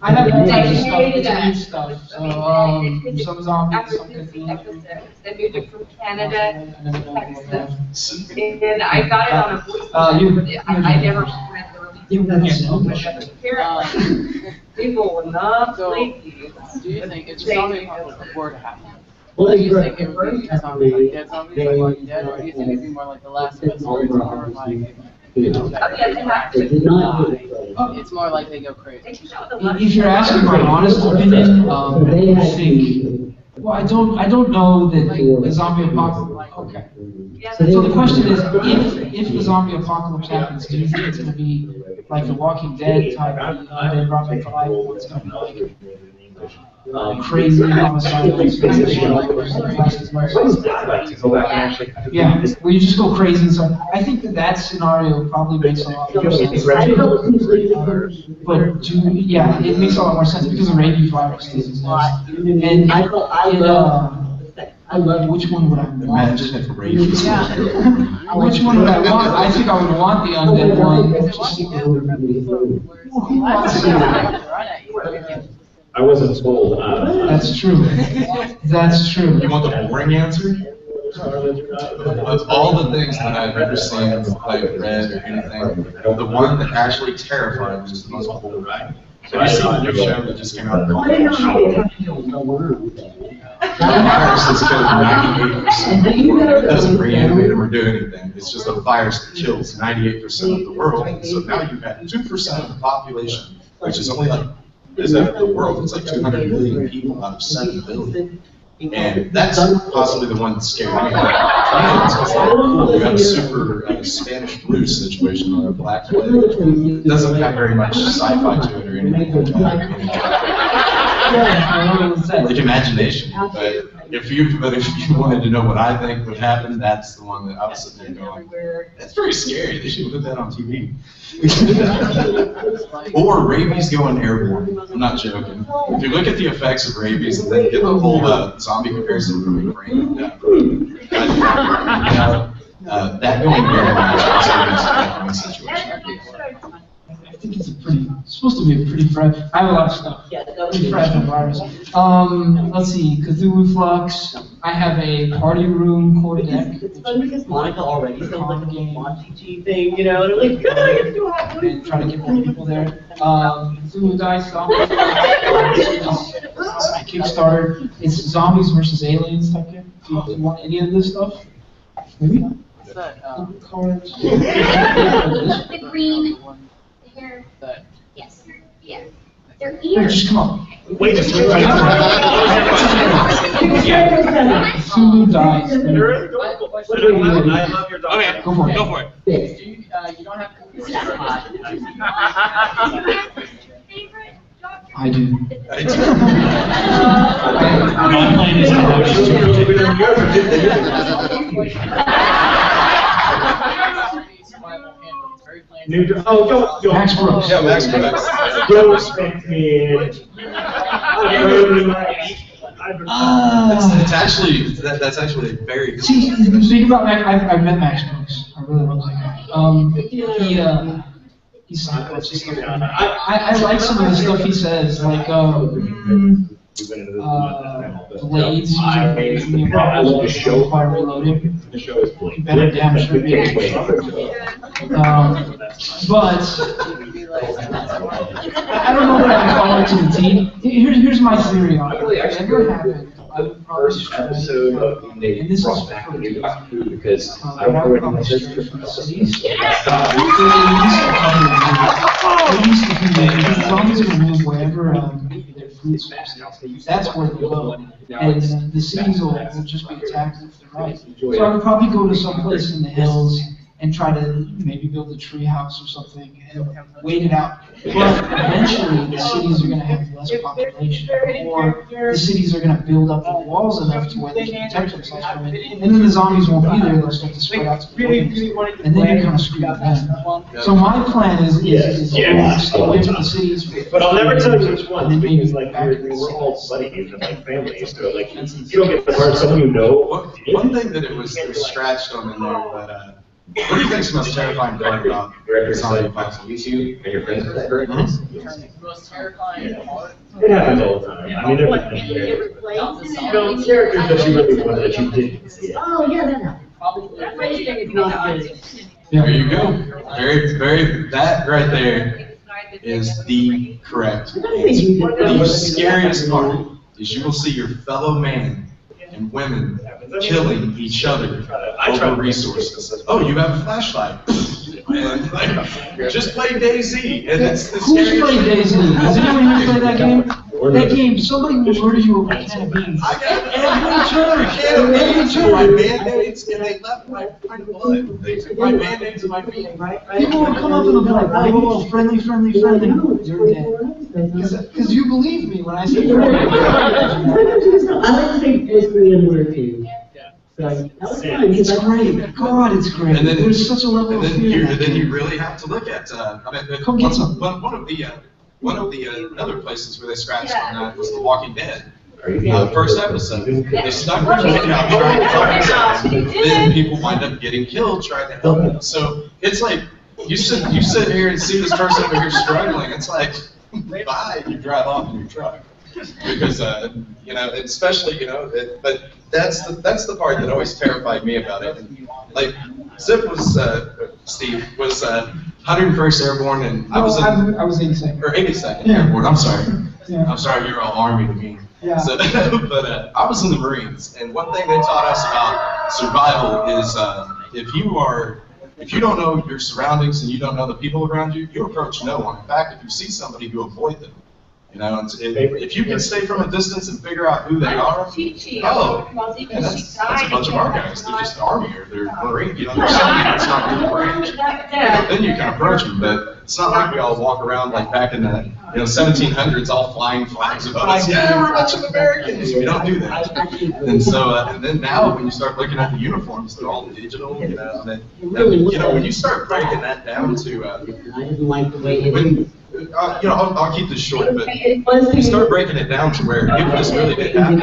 I have between stuff. So some zombies, some confused. They moved it from Canada to Texas, and I got it on a voice. I never read the release. Apparently, people will not believe you. Do you think it's zombie apocalypse before it happened? Well, Do you think it would be zombies like dead zombies, like Walking Dead, or do you think it'd be more like The Last of Us, where it's more like it's more like they go crazy? If you're asking my honest opinion, I think. Well, I don't know that the zombie apocalypse. Okay. So the question is, if the zombie apocalypse happens, do you think it's going to be like the Walking Dead type, they brought back to life, or it's going to be like crazy homicidal? Yeah, where you just go crazy and stuff. I think that scenario probably makes a lot more sense. But it makes a lot more sense because the rabies virus doesn't exist. And I love which one would I want? Imagine if rabies. Yeah. Which one would I want? I think I would want the undead one. Who wants to? I wasn't told. That's true. That's true. You want the boring answer? Of all the things that I've ever seen, like read or anything, the one that actually terrified me is the most cool, right? Have you seen the new show that just came out? The virus has killed 98%. It doesn't reanimate them or do anything. It's just a virus that kills 98% of the world. And so now you've got 2% of the population, which is only like, is that the world? It's like 200 million people out of 7 billion. And that's possibly the one that's scary me. You got a super Spanish flu situation or a black plague. It doesn't have very much sci-fi to it or anything. Like imagination. But if you wanted to know what I think would happen, that's the one that I was sitting there going, that's very scary. They should put that on TV. Or rabies going airborne. I'm not joking. If you look at the effects of rabies and then get the whole zombie comparison from Ukraine, that going airborne is also a situation. think it's supposed to be a pretty fresh. I have a lot of stuff. Yeah, Pretty fragile virus. Let's see, Cthulhu Flux. I have a Party Room core deck. It's fun because Monica already sounds like a RPG thing, you know, and I'm like, good, I do have to. And try to get more people there. Cthulhu Dice Zombies. My Kickstarter. It's zombies versus aliens type game. Do you want any of this stuff? Maybe? What's that? Cards. The green, here, yes, yeah. Their Here, ears. just come on. Wait a second. Cthulhu Dice. I love your dog. Okay, Go for it. go for it. You don't have to. Favorite I do. My plan is to have Max Brooks. Yeah, Max Brooks. Don't respect me. It's actually, that's actually a very good. See, the thing about Max, I've met Max Brooks. I really love that guy. He's I like some of the stuff he says, like blades. I love the show. Fire reloaded. The show is playing. Better damage for me. But I don't know that I can follow it to the T. Here's my theory on it. If it ever happened, I would probably Episode of and this is back to new Doctor Who because I would already probably said stray from the cities. Zombies will move wherever their food source is. That's where they go. And the cities will just be attacked if they're right. So I would probably go to some place in the hills and try to maybe build a tree house or something and wait it out. But eventually the cities are going to have less population, or the cities are going to build up the walls enough to where they can protect themselves from it. And then the zombies won't be there, they'll start to spread out to the buildings, and then you're kind of screwed then. So my plan is stay away from the cities. But I'll never tell you which ones because like we're all buddies and like families, so like you don't get to learn someone you know. One thing that it was scratched on in there, but what do you think's the most terrifying part about zombie apocalypse? You and your friends are that very nice. Most terrifying part. It happens all the time. I mean, everything. Characters that you really wanted that you didn't see. Oh, yeah, that happened. Probably. There you go. That right there is the correct answer. The scariest part is you will see your fellow man and women killing each other over resources. Oh, you have a flashlight. And like, just play DayZ, and it's the Who's scariest. played DayZ? Has anyone here played that game? That game, somebody will murder you over a can of beans. I got every turn. My band-aids, and they left my blood. They took my band-aids and my feet. People will come up and they'll be like, oh, friendly. You're dead. Because you believe me when I say friendly. I like to say basically anywhere too. So that was fun. It's great. God, it's great. And then there's such a level of fear. then you really have to look at. Come get some. One of the other places where they scratched on that was The Walking Dead. The first episode, they stuck with it out trying to help themselves. Then people wind up getting killed trying to help them. So it's like you sit here and see this person over here struggling. It's like bye, you drive off in your truck because especially but that's the part that always terrified me about it. And, like Zip was Steve was 101st Airborne, and I was 82nd. Or 82nd Yeah. Airborne. I'm sorry. Yeah. I'm sorry, you're all Army to me. Yeah. So, but I was in the Marines, and one thing they taught us about survival is if you don't know your surroundings and you don't know the people around you, you approach no one. In fact, if you see somebody, you avoid them. If you can stay from a distance and figure out who they are, that's a bunch of our guys. They're just Army or they're Marine. They're something that's not good range. Then you can approach them, but it's not like we all walk around like back in the 1700s, all flying flags above us. Yeah, we're a bunch of Americans. We don't do that. And so, and then now when you start looking at the uniforms, they're all digital. When you start breaking that down to I'll keep this short, but you start breaking it down to where if this really did happen,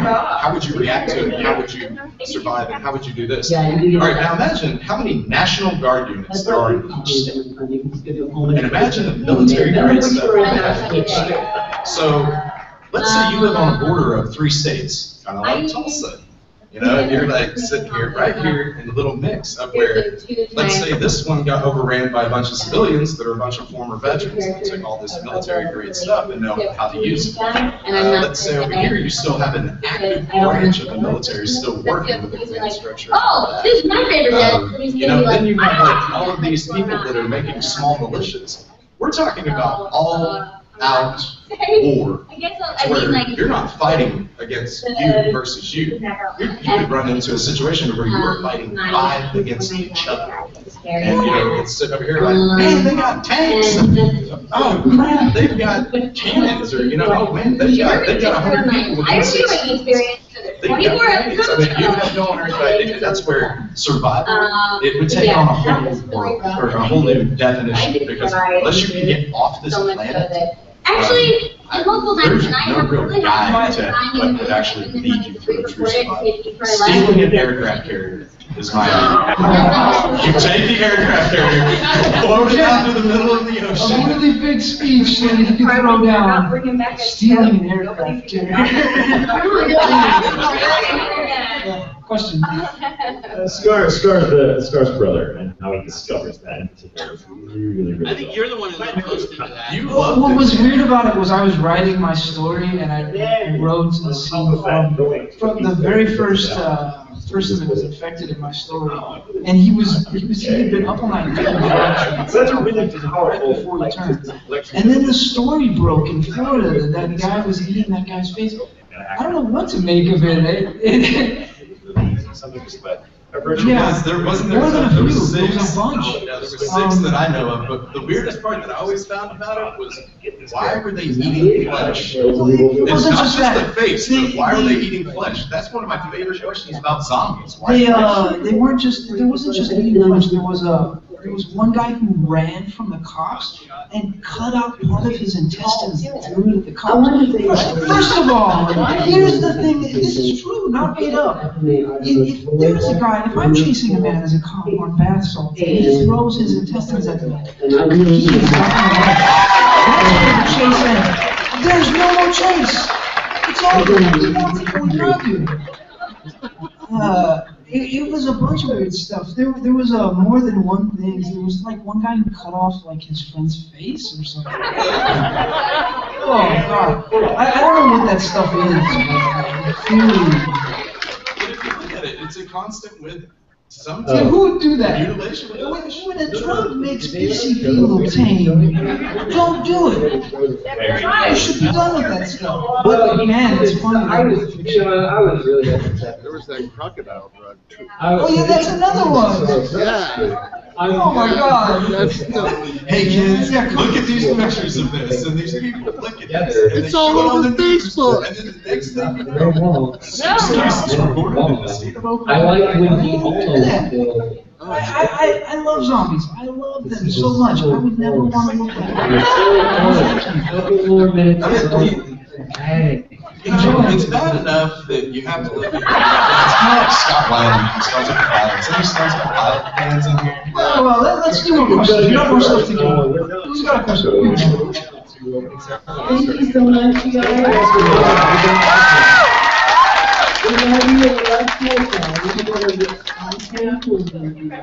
how would you react to it? How would you survive it? How would you do this? All right, now imagine how many National Guard units there are in each state. And imagine the military grade stuff they have in each state. So let's say you live on a border of 3 states, kind of like Tulsa. And you're like sitting here, right here in the little mix of where, let's say this one got overran by a bunch of civilians that are a bunch of former veterans that took all this military grade stuff and know how to use it. Let's say over here you still have an active branch of the military still working with the command structure. Oh, this is my favorite Then you have like all of these people that are making small militias. We're talking about all out war, where you're not fighting against you versus you. You could run into a situation where you are fighting 5 against each other. And it's sitting over here like, man, they got tanks. Oh crap, they've got cannons, or oh man, they've got 100 people with guns. They've got tanks. I mean, you have no idea. That's where survival, it would take on a whole new world, or a whole new definition, because unless you can get off this planet, actually, multiple times there's tonight, no I'm real really guide to what would actually lead you through a true survival. Stealing an aircraft carrier is my idea. You take the aircraft carrier, float it out to the middle of the ocean. A really big speech so you can throw down stealing an aircraft carrier. Question. Scar's brother and how he discovers that in particular is really, really. I think you're the one who posted that. What was weird about it was I was writing my story and I wrote the scene from the very first person that was infected in my story, and he had been up all night doing So that's a really powerful before he turned. And then the story broke in Florida that guy was eating that guy's face. I don't know what to make of it. There wasn't more than a few. There was a bunch. There were 6 that I know of, but the weirdest part that I always found about it was, why were they eating flesh? It's not just the face, but why were they eating flesh? That's one of my favorite questions about zombies. They weren't just, there wasn't just eating flesh, there was one guy who ran from the cops and cut out part of his intestines and threw it at the cops. First of all, here's the thing, this is true, not made up. If there's a guy, if I'm chasing a man as a cop on bath salts, and he throws his intestines at me, he is not going to win. That's where the chase ends. There's no more chase. It's over. We're not doing it was a bunch of weird stuff. There was more than one thing. There was like one guy who cut off like his friend's face or something. Oh god, I don't know what that stuff is. But if you look at it, it's a constant with some who would do that? mutilation with flesh. When a drug makes PCP look tame, don't do it. You should be done with that stuff. But man, it's funny. I was really upset. There was that crocodile drug too. Oh yeah, that's another one. Yeah. Oh my god. Hey kids, look at these pictures of this, and these people look at this. And It's all over Facebook. And then the next thing you No. I like when he almost killed. I love zombies. I love them so much. I would never want to look at them. A couple more minutes. Hey. It's bad enough that you have to live in Scott Wiley, who smells like violence. Any smells like violent fans in here? Well, let's do more questions. We got more stuff to go. Who's got a question? Thank you so much, you guys. We're going to have you in the last place now. We're going to